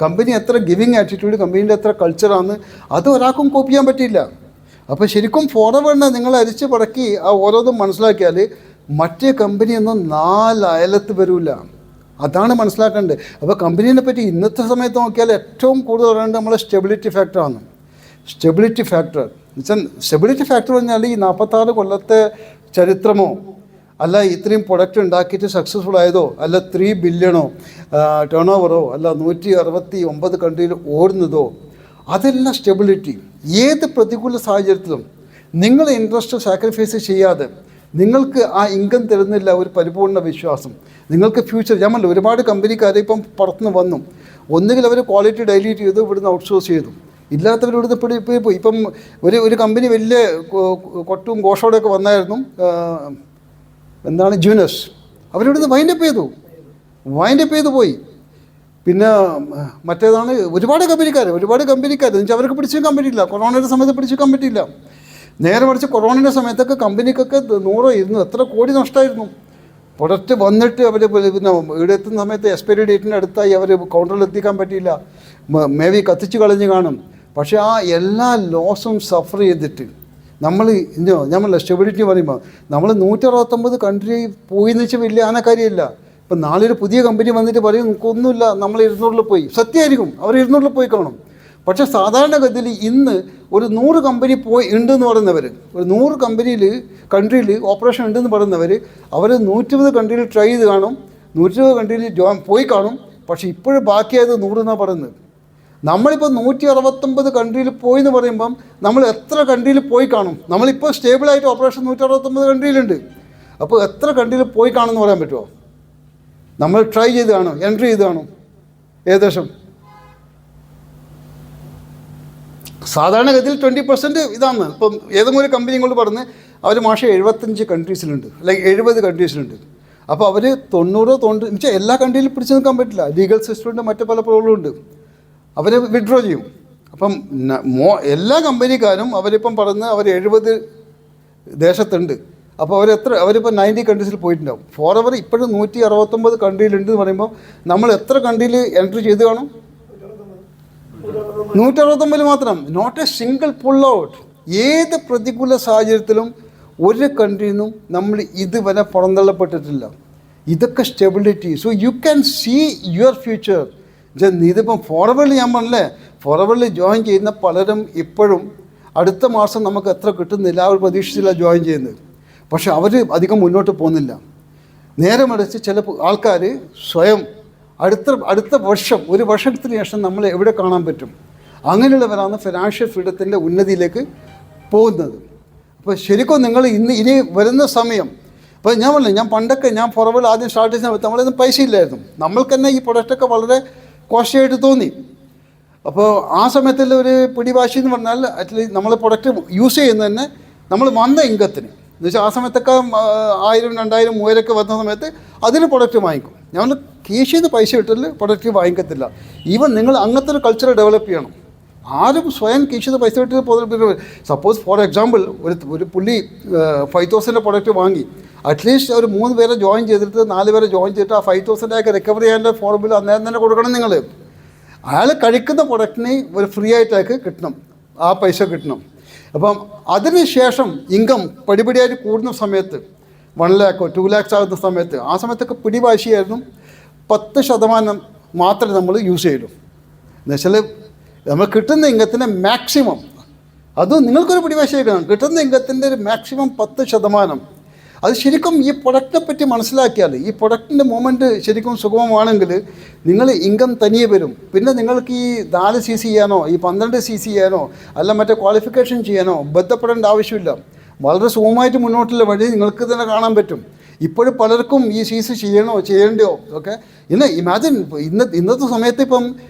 കമ്പനി എത്ര ഗിവിങ് ആറ്റിറ്റ്യൂഡ്, കമ്പനീൻ്റെ എത്ര കൾച്ചറാണ്, അത് ഒരാൾക്കും കോപ്പി ചെയ്യാൻ പറ്റില്ല. അപ്പോൾ ശരിക്കും ഫോർവേഡിനെ നിങ്ങൾ അരിച്ച് പടക്കി ആ ഓരോന്നും മനസ്സിലാക്കിയാൽ മറ്റേ കമ്പനിയൊന്നും 4 അയലത്ത് വരില്ല. അതാണ് മനസ്സിലാക്കേണ്ടത്. അപ്പോൾ കമ്പനീനെ പറ്റി ഇന്നത്തെ സമയത്ത് നോക്കിയാൽ ഏറ്റവും കൂടുതൽ പറയേണ്ടത് നമ്മളെ സ്റ്റെബിലിറ്റി ഫാക്ടറാണ്. സ്റ്റെബിലിറ്റി ഫാക്ടർ പറഞ്ഞാൽ ഈ 46 കൊല്ലത്തെ ചരിത്രമോ അല്ല ഇത്രയും പ്രൊഡക്റ്റ് ഉണ്ടാക്കിയിട്ട് സക്സസ്ഫുൾ ആയതോ അല്ല 3 ബില്യണോ ടേൺ ഓവറോ അല്ല 169 കൺട്രിയിൽ ഓടുന്നതോ, അതെല്ലാം സ്റ്റെബിലിറ്റി. ഏത് പ്രതികൂല സാഹചര്യത്തിലും നിങ്ങൾ ഇൻട്രസ്റ്റ് സാക്രിഫൈസ് ചെയ്യാതെ നിങ്ങൾക്ക് ആ ഇൻകം തരുന്നില്ല ഒരു പരിപൂർണ്ണ വിശ്വാസം. നിങ്ങൾക്ക് ഫ്യൂച്ചർ ഞാൻ പറഞ്ഞില്ല, ഒരുപാട് കമ്പനിക്കാർ ഇപ്പം പുറത്തുനിന്ന് വന്നു. ഒന്നുകിൽ അവർ ക്വാളിറ്റി ഡൈല്യൂട്ട് ചെയ്തു, ഇവിടുന്ന് ഔട്ട്സോഴ്സ് ചെയ്തു. ഇല്ലാത്തവർ ഇവിടുന്ന് പോയി. ഇപ്പം ഒരു കമ്പനി വലിയ കൊട്ടും ഘോഷോടെയൊക്കെ വന്നായിരുന്നു, എന്താണ് ജൂനസ്. അവരിവിടുന്ന് വൈൻഡപ്പ് ചെയ്തു പോയി. പിന്നെ മറ്റേതാണ് ഒരുപാട് കമ്പനിക്കാർ എന്ന് വെച്ചാൽ അവർക്ക് പിടിച്ചേക്കാൻ പറ്റില്ല. കൊറോണയുടെ സമയത്ത് പിടിച്ചേക്കാൻ പറ്റില്ല. നേരെ മറിച്ച് കൊറോണയുടെ സമയത്തൊക്കെ കമ്പനിക്കൊക്കെ 100 എത്ര കോടി നഷ്ടമായിരുന്നു. പ്രൊഡക്റ്റ് വന്നിട്ട് അവർ പിന്നെ ഇവിടെ എത്തുന്ന സമയത്ത് എക്സ്പയറി ഡേറ്റിന് അടുത്തായി അവർ കൗണ്ടറിൽ എത്തിക്കാൻ പറ്റിയില്ല, മേ ബി കത്തിച്ച് കളഞ്ഞ് കാണും. പക്ഷേ ആ എല്ലാ ലോസും സഫർ ചെയ്തിട്ട് നമ്മൾ സ്റ്റെബിലിറ്റി പറയുമ്പോൾ നമ്മൾ 169 കൺട്രി പോയി എന്ന് വെച്ചാൽ വലിയ കാര്യമില്ല. ഇപ്പം നാളെ ഒരു പുതിയ കമ്പനി വന്നിട്ട് പറയും നമുക്കൊന്നുമില്ല, നമ്മൾ 200 പോയി. സത്യമായിരിക്കും, അവർ 200 പോയി കാണും. പക്ഷേ സാധാരണഗതിയിൽ ഇന്ന് ഒരു 100 കമ്പനി ഉണ്ടെന്ന് പറയുന്നവർ, ഒരു 100 കൺട്രിയിൽ ഓപ്പറേഷൻ ഉണ്ടെന്ന് പറയുന്നവർ, അവർ 120 കൺട്രിയിൽ ട്രൈ ചെയ്ത് കാണും, 120 കൺട്രിയിൽ പോയി കാണും. പക്ഷേ ഇപ്പോഴും ബാക്കിയായത് 100 എന്നാണ് പറയുന്നത്. നമ്മളിപ്പോൾ 169 കൺട്രിയിൽ പോയി എന്ന് പറയുമ്പം നമ്മൾ എത്ര കൺട്രിയിൽ പോയി കാണും? നമ്മളിപ്പോൾ സ്റ്റേബിളായിട്ട് ഓപ്പറേഷൻ 169 കൺട്രിയിലുണ്ട്. അപ്പോൾ എത്ര കൺട്രിയിൽ പോയി കാണുമെന്ന് പറയാൻ പറ്റുമോ? നമ്മൾ ട്രൈ ചെയ്ത് കാണും, എൻട്രി ചെയ്ത് കാണും. ഏകദേശം സാധാരണഗതിയിൽ 20% ഇതാണ്. ഇപ്പം ഏതെങ്കിലും ഒരു കമ്പനി കൊണ്ട് പറഞ്ഞ് അവർ 75 കൺട്രീസിലുണ്ട്, അല്ലെങ്കിൽ 70 കൺട്രീസിലുണ്ട്. അപ്പോൾ അവർ 90 എന്ന് വെച്ചാൽ എല്ലാ കൺട്രിയിലും പിടിച്ചു നിൽക്കാൻ പറ്റില്ല. ലീഗൽ സിസ്റ്റമുണ്ട്, മറ്റു പല പ്രോബ്ലം ഉണ്ട്. അവർ വിഡ്രോ ചെയ്യും. അപ്പം എല്ലാ കമ്പനിക്കാരും അവരിപ്പം പറഞ്ഞ് അവർ 70 ദേശത്തുണ്ട്. അപ്പോൾ അവരിപ്പോൾ 90 കൺട്രീസിൽ പോയിട്ടുണ്ടാവും. ഫോറെവർ ഇപ്പോഴും 169 കൺട്രിയിലുണ്ട് എന്ന് പറയുമ്പോൾ നമ്മൾ എത്ര കൺട്രിയിൽ എൻട്രി ചെയ്ത് കാണും? 169 മാത്രം. Not a single pull out. ഏത് പ്രതികൂല സാഹചര്യത്തിലും ഒരു കൺട്രിയിൽ നിന്നും നമ്മൾ ഇതുവരെ പുറന്തള്ളപ്പെട്ടിട്ടില്ല. ഇതൊക്കെ stability. So you can see your future. ഇതിപ്പം ഫോറവേഡിൽ ഞാൻ പറഞ്ഞില്ലേ, ഫോറവേഡിൽ ജോയിൻ ചെയ്യുന്ന പലരും ഇപ്പോഴും അടുത്ത മാസം നമുക്ക് എത്ര കിട്ടുന്നില്ല അവർ പ്രതീക്ഷിച്ചില്ല ജോയിൻ ചെയ്യുന്നത്. പക്ഷെ അവർ അധികം മുന്നോട്ട് പോകുന്നില്ല. നേരെ മറിച്ച് ചില ആൾക്കാർ സ്വയം അടുത്ത വർഷം, ഒരു വർഷത്തിന് ശേഷം നമ്മൾ എവിടെ കാണാൻ പറ്റും, അങ്ങനെയുള്ളവരാണ് ഫിനാൻഷ്യൽ ഫ്രീഡത്തിൻ്റെ ഉന്നതിയിലേക്ക് പോകുന്നത്. അപ്പോൾ ശരിക്കും നിങ്ങൾ ഇനി വരുന്ന സമയം, ഇപ്പോൾ ഞാൻ പറഞ്ഞില്ല, ഞാൻ ഫോറവേഡ് ആദ്യം സ്റ്റാർട്ട് ചെയ്യുന്ന സമയത്ത് നമ്മളൊന്നും പൈസ ഇല്ലായിരുന്നു. നമ്മൾക്ക് തന്നെ ഈ പ്രൊഡക്റ്റൊക്കെ വളരെ കോസ്റ്റ്ലി ആയിട്ട് തോന്നി. അപ്പോൾ ആ സമയത്തിൽ ഒരു പിടിവാശി എന്ന് പറഞ്ഞാൽ അറ്റ്ലീസ്റ്റ് നമ്മൾ പ്രൊഡക്റ്റ് യൂസ് ചെയ്യുന്നത് തന്നെ നമ്മൾ വന്ന ഇൻകത്തിന് എന്ന് വെച്ചാൽ ആ സമയത്തൊക്കെ 1000, 2000, 3000 വന്ന സമയത്ത് അതിന് പ്രൊഡക്റ്റ് വാങ്ങിക്കും. ഞങ്ങൾ കേഷ് ചെയ്ത് പൈസ ഇട്ടില്ല, പ്രൊഡക്റ്റ് വാങ്ങിക്കത്തില്ല. ഈവൻ നിങ്ങൾ അങ്ങനത്തെ ഒരു കൾച്ചർ ഡെവലപ്പ് ചെയ്യണം. ആരും സ്വയം കേഷ് ചെയ്ത് പൈസ ഇട്ട് സപ്പോസ് ഫോർ എക്സാമ്പിൾ ഒരു പുള്ളി 5000 പ്രൊഡക്റ്റ് വാങ്ങി, അറ്റ്ലീസ്റ്റ് ഒരു 3 പേരെ ജോയിൻ ചെയ്തിട്ട് 4 പേരെ ജോയിൻ ചെയ്തിട്ട് ആ 5000 റിക്കവർ ചെയ്യാൻ്റെ ഫോർമുല അന്നേരം തന്നെ കൊടുക്കണം. നിങ്ങൾ അയാൾ കഴിക്കുന്ന പ്രൊഡക്റ്റിന് ഒരു ഫ്രീ ആയിട്ടൊക്കെ കിട്ടണം, ആ പൈസ കിട്ടണം. അപ്പം അതിന് ശേഷം ഇൻകം പടിപടിയായിട്ട് കൂടുന്ന സമയത്ത് 1 lakh 2 lakhs ആകുന്ന സമയത്ത്, ആ സമയത്തൊക്കെ പിടിവാശിയായിരുന്നു. 10% മാത്രമേ നമ്മൾ യൂസ് ചെയ്യുള്ളൂ. എന്നുവെച്ചാൽ നമ്മൾ കിട്ടുന്ന ഇൻകത്തിൻ്റെ മാക്സിമം, അതും നിങ്ങൾക്കൊരു പിടിവാശിയാക്കണം, കിട്ടുന്ന ഇൻകത്തിൻ്റെ ഒരു മാക്സിമം 10%. അത് ശരിക്കും ഈ പ്രൊഡക്റ്റിനെ പറ്റി മനസ്സിലാക്കിയാൽ, ഈ പ്രൊഡക്റ്റിൻ്റെ മൂവ്മെൻറ്റ് ശരിക്കും സുഗമമാണെങ്കിൽ നിങ്ങൾ ഇൻകം തനിയെ വരും. പിന്നെ നിങ്ങൾക്ക് ഈ 4 CC ചെയ്യാനോ ഈ 12 CC ചെയ്യാനോ അല്ല മറ്റേ ക്വാളിഫിക്കേഷൻ ചെയ്യാനോ ബന്ധപ്പെടേണ്ട ആവശ്യമില്ല. വളരെ സുഗമമായിട്ട് മുന്നോട്ടുള്ള വഴി നിങ്ങൾക്ക് തന്നെ കാണാൻ പറ്റും. ഇപ്പോഴും പലർക്കും ഈ CC ചെയ്യണ്ടോ ഓക്കെ. ഇമാജിൻ ഇന്നത്തെ സമയത്ത് ഇപ്പം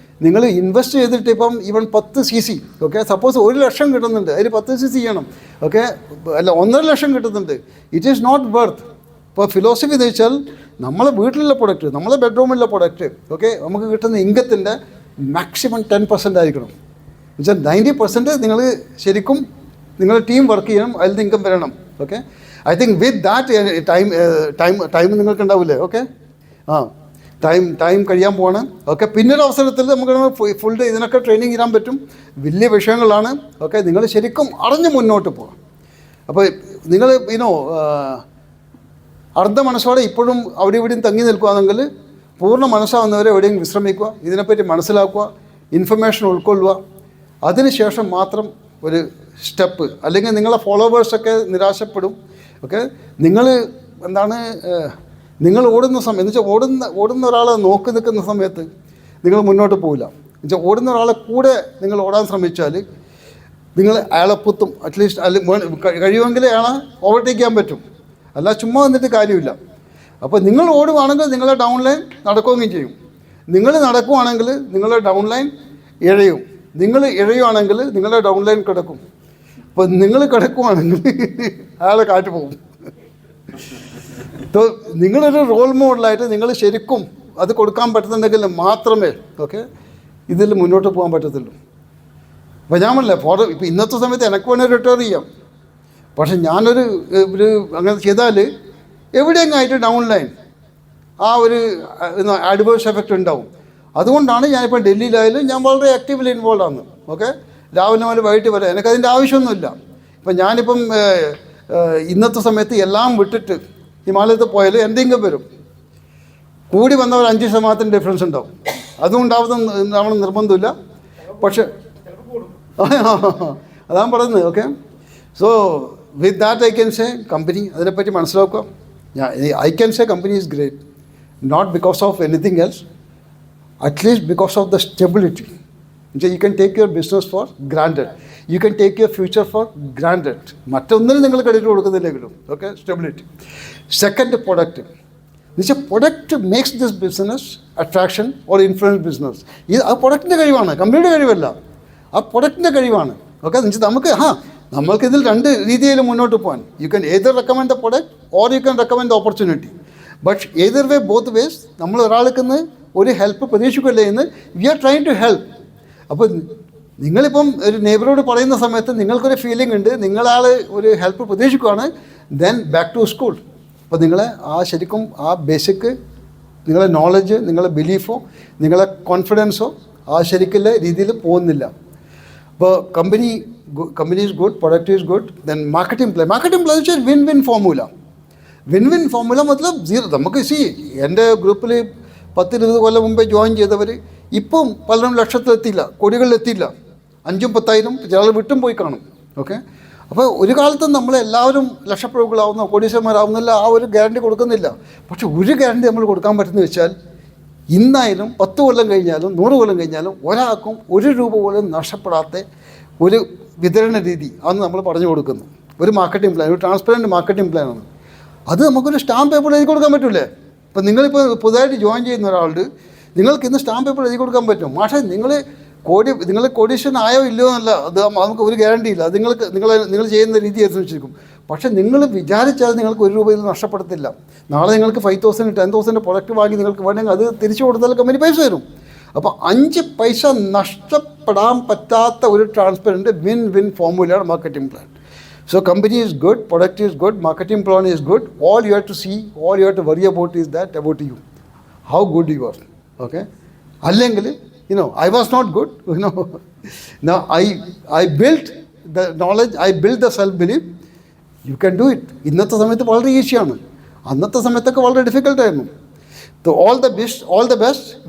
നിങ്ങൾ ഇൻവെസ്റ്റ് ചെയ്തിട്ട് ഇപ്പം ഈവൻ 10 CC ഓക്കെ, സപ്പോസ് 1 ലക്ഷം കിട്ടുന്നുണ്ട്, അതിൽ 10 CC ചെയ്യണം ഓക്കെ, അല്ല 1.5 ലക്ഷം കിട്ടുന്നുണ്ട്. It is not worth. ഇപ്പോൾ ഫിലോസഫി എന്ന് വെച്ചാൽ നമ്മളെ വീട്ടിലുള്ള പ്രൊഡക്റ്റ്, നമ്മളെ ബെഡ്റൂമിലുള്ള പ്രൊഡക്റ്റ് ഓക്കെ, നമുക്ക് കിട്ടുന്ന ഇൻകത്തിൻ്റെ മാക്സിമം 10% ആയിരിക്കണം. എന്നുവെച്ചാൽ 90% നിങ്ങൾ ശരിക്കും നിങ്ങളുടെ ടീം വർക്ക് ചെയ്യണം, അതിൽ നിന്ന് ഇൻകം വരണം okay. I think with that time നിങ്ങൾക്ക് ഉണ്ടാവില്ലേ ഓക്കെ. ടൈം കഴിയാൻ പോവാണ് ഓക്കെ. പിന്നൊരു അവസരത്തിൽ നമുക്ക് ഫുൾ ഡേ ഇതിനൊക്കെ ട്രെയിനിങ് ചെയ്യാൻ പറ്റും. വലിയ വിഷയങ്ങളാണ് ഓക്കെ. നിങ്ങൾ ശരിക്കും അറിഞ്ഞ് മുന്നോട്ട് പോകാം. അപ്പോൾ നിങ്ങൾ അർദ്ധ മനസ്സോടെ ഇപ്പോഴും അവിടെ ഇവിടെയും തങ്ങി നിൽക്കുകയാണെങ്കിൽ പൂർണ്ണ മനസ്സാവുന്നവരെ എവിടെയും വിശ്രമിക്കുക, ഇതിനെപ്പറ്റി മനസ്സിലാക്കുക, ഇൻഫർമേഷൻ ഉൾക്കൊള്ളുക. അതിനുശേഷം മാത്രം ഒരു സ്റ്റെപ്പ്. അല്ലെങ്കിൽ നിങ്ങളെ ഫോളോവേഴ്സൊക്കെ നിരാശപ്പെടും ഓക്കെ. നിങ്ങൾ ഓടുന്ന സമയം എന്ന് വെച്ചാൽ ഓടുന്ന ഒരാളെ നോക്കി നിൽക്കുന്ന സമയത്ത് നിങ്ങൾ മുന്നോട്ട് പോകില്ല. എന്ന് വെച്ചാൽ ഓടുന്ന ഒരാളെ കൂടെ നിങ്ങൾ ഓടാൻ ശ്രമിച്ചാൽ നിങ്ങൾ അയാളെ പുത്തും അറ്റ്ലീസ്റ്റ് കഴിയുമെങ്കിൽ അയാളെ ഓവർടേക്ക് ചെയ്യാൻ പറ്റും. അല്ല ചുമ്മാ വന്നിട്ട് കാര്യമില്ല. അപ്പോൾ നിങ്ങൾ ഓടുവാണെങ്കിൽ നിങ്ങളുടെ ഡൗൺ ലൈൻ നടക്കുകയും ചെയ്യും. നിങ്ങൾ നടക്കുവാണെങ്കിൽ നിങ്ങളുടെ ഡൗൺ ലൈൻ ഇഴയും. നിങ്ങൾ ഇഴയുവാണെങ്കിൽ നിങ്ങളുടെ ഡൗൺ ലൈൻ കിടക്കും. അപ്പോൾ നിങ്ങൾ കിടക്കുവാണെങ്കിൽ അയാളെ കാറ്റ് പോകും. നിങ്ങളൊരു റോൾ മോഡലായിട്ട് നിങ്ങൾ ശരിക്കും അത് കൊടുക്കാൻ പറ്റുന്നുണ്ടെങ്കിൽ മാത്രമേ ഇതിൽ മുന്നോട്ട് പോകാൻ പറ്റത്തുള്ളൂ. അപ്പോൾ ഞാൻ പറഞ്ഞില്ല ഇപ്പോൾ ഇന്നത്തെ സമയത്ത് എനിക്ക് വേണേൽ റിട്ടയർ ചെയ്യാം. പക്ഷെ ഞാനൊരു അങ്ങനെ ചെയ്താൽ എവിടെയെങ്കിലും ഡൗൺ ലൈൻ ആ ഒരു അഡ്വേഴ്സ് എഫക്റ്റ് ഉണ്ടാവും. അതുകൊണ്ടാണ് ഞാനിപ്പോൾ ഡൽഹിയിലായാലും ഞാൻ വളരെ ആക്റ്റീവ്ലി ഇൻവോൾവ് ആണ്. രാവിലെ മുതൽ വൈകിട്ട് വരെ എനിക്കതിൻ്റെ ആവശ്യമൊന്നുമില്ല. ഇപ്പം ഞാനിപ്പം ഇന്നത്തെ സമയത്ത് എല്ലാം വിട്ടിട്ട് ഹിമാലയത്തിൽ പോയാൽ എന്തെങ്കിലും വരും. കൂടി വന്നവർ 5% ഡിഫറൻസ് ഉണ്ടാവും. അതും ഉണ്ടാവണം നിർബന്ധമില്ല. പക്ഷെ അതാണ് പറയുന്നത്. So with that I can say company അതിനെപ്പറ്റി മനസ്സിലാക്കുക. I can say company is great, not because of anything else, at least because of the stability. You can take your business for granted. You can take your future for granted. മറ്റൊന്നിനും നിങ്ങൾ credit കൊടുക്കുന്നില്ലെങ്കിലും stability. Second, product. എന്നുവെച്ചാൽ product makes this business attraction or influence business. ആ പ്രൊഡക്റ്റിൻ്റെ കഴിവാണ്, കമ്പനിയുടെ കഴിവല്ല. ആ പ്രൊഡക്റ്റിൻ്റെ കഴിവാണ്. എന്നുവെച്ചാൽ നമ്മൾക്ക് ഇതിൽ രണ്ട് രീതിയിൽ മുന്നോട്ട് പോകാൻ. You can either recommend the product or you can recommend the opportunity. But either way, both ways നമ്മൾ ഒരാൾക്ക് ഒരു ഹെൽപ്പ് പ്രതീക്ഷിക്കുകയല്ലേ എന്ന് we are trying to help. അപ്പോൾ നിങ്ങളിപ്പം ഒരു നെയ്ബറോട് പറയുന്ന സമയത്ത് നിങ്ങൾക്കൊരു ഫീലിംഗ് ഉണ്ട്, നിങ്ങളാൾ ഒരു ഹെൽപ്പ് പ്രതീക്ഷിക്കുകയാണ്. Then back to school. അപ്പോൾ നിങ്ങളെ ശരിക്കും ബേസിക് നിങ്ങളെ നോളജ്, നിങ്ങളെ ബിലീഫോ, നിങ്ങളെ കോൺഫിഡൻസോ ശരിക്കുള്ള രീതിയിൽ പോകുന്നില്ല. അപ്പോൾ company is good, product is good, then marketing plan. Marketing plan വെച്ചാൽ win win formula. Win win formula മതലബ് സീറോ. നമുക്ക് എൻ്റെ ഗ്രൂപ്പിൽ 10-20 കൊല്ലം മുമ്പേ ജോയിൻ ചെയ്തവർ ഇപ്പം പലരും ലക്ഷത്തിലെത്തിയില്ല, കോടികളിലെത്തിയില്ല. 5,000-10,000 ചിലർ വിട്ടും പോയി കാണും. അപ്പോൾ ഒരു കാലത്തും നമ്മളെല്ലാവരും ലക്ഷപ്രഭുക്കളാവുന്ന കോടീശ്വരന്മാരാവുന്നില്ല, ആ ഒരു ഗ്യാരണ്ടി കൊടുക്കുന്നില്ല. പക്ഷെ ഒരു ഗ്യാരണ്ടി നമ്മൾ കൊടുക്കാൻ പറ്റുന്നത് വെച്ചാൽ ഇന്നായാലും 10 കൊല്ലം കഴിഞ്ഞാലും 100 കൊല്ലം കഴിഞ്ഞാലും ഒരാൾക്കും 1 രൂപ പോലും നഷ്ടപ്പെടാത്ത ഒരു വിതരണ രീതി ആണ് നമ്മൾ പറഞ്ഞു കൊടുക്കുന്നത്. ഒരു മാർക്കറ്റിംഗ് പ്ലാൻ, ഒരു ട്രാൻസ്പെറൻറ്റ് മാർക്കറ്റിംഗ് പ്ലാനാണ്. അത് നമുക്കൊരു സ്റ്റാമ്പ് പേപ്പർ എഴുതി കൊടുക്കാൻ പറ്റില്ലേ? ഇപ്പം നിങ്ങളിപ്പോൾ പുതുതായിട്ട് ജോയിൻ ചെയ്യുന്ന ഒരാളുടെ നിങ്ങൾക്ക് ഇന്ന് സ്റ്റാമ്പ് പേപ്പർ എഴുതി കൊടുക്കാൻ പറ്റും. പക്ഷേ നിങ്ങൾ കോടീശ്വരൻ ആയോ ഇല്ലയോ എന്നല്ല, അത് നമുക്ക് ഒരു ഗ്യാരണ്ടി ഇല്ല. അത് നിങ്ങൾ ചെയ്യുന്ന രീതി അനുസരിച്ചിരിക്കും. പക്ഷേ നിങ്ങൾ വിചാരിച്ചാൽ നിങ്ങൾക്ക് 1 രൂപയിൽ നഷ്ടപ്പെടത്തില്ല. നാളെ നിങ്ങൾക്ക് 5,000 10,000 പ്രൊഡക്റ്റ് വാങ്ങി നിങ്ങൾക്ക് വേണമെങ്കിൽ അത് തിരിച്ചു കൊടുത്താൽ കമ്പനി പൈസ തരും. അപ്പോൾ 5 പൈസ നഷ്ടപ്പെടാൻ പറ്റാത്ത ഒരു ട്രാൻസ്പെറൻറ്റ് വിൻ വിൻ ഫോർമുലയാണ് marketing plan. So company is good, product is good, marketing plan is good. All you have to see, all you have to worry about is that about you, how good you are. Allengil, I was not good. Now I built the knowledge, I built the self belief. You can do it. ഇന്നത്തെ സമയത്ത് വളരെ ഈസിയാണ്, അന്നത്തെ സമയത്തൊക്കെ വളരെ ഡിഫിക്കൽട്ടായിരുന്നു. So all the best.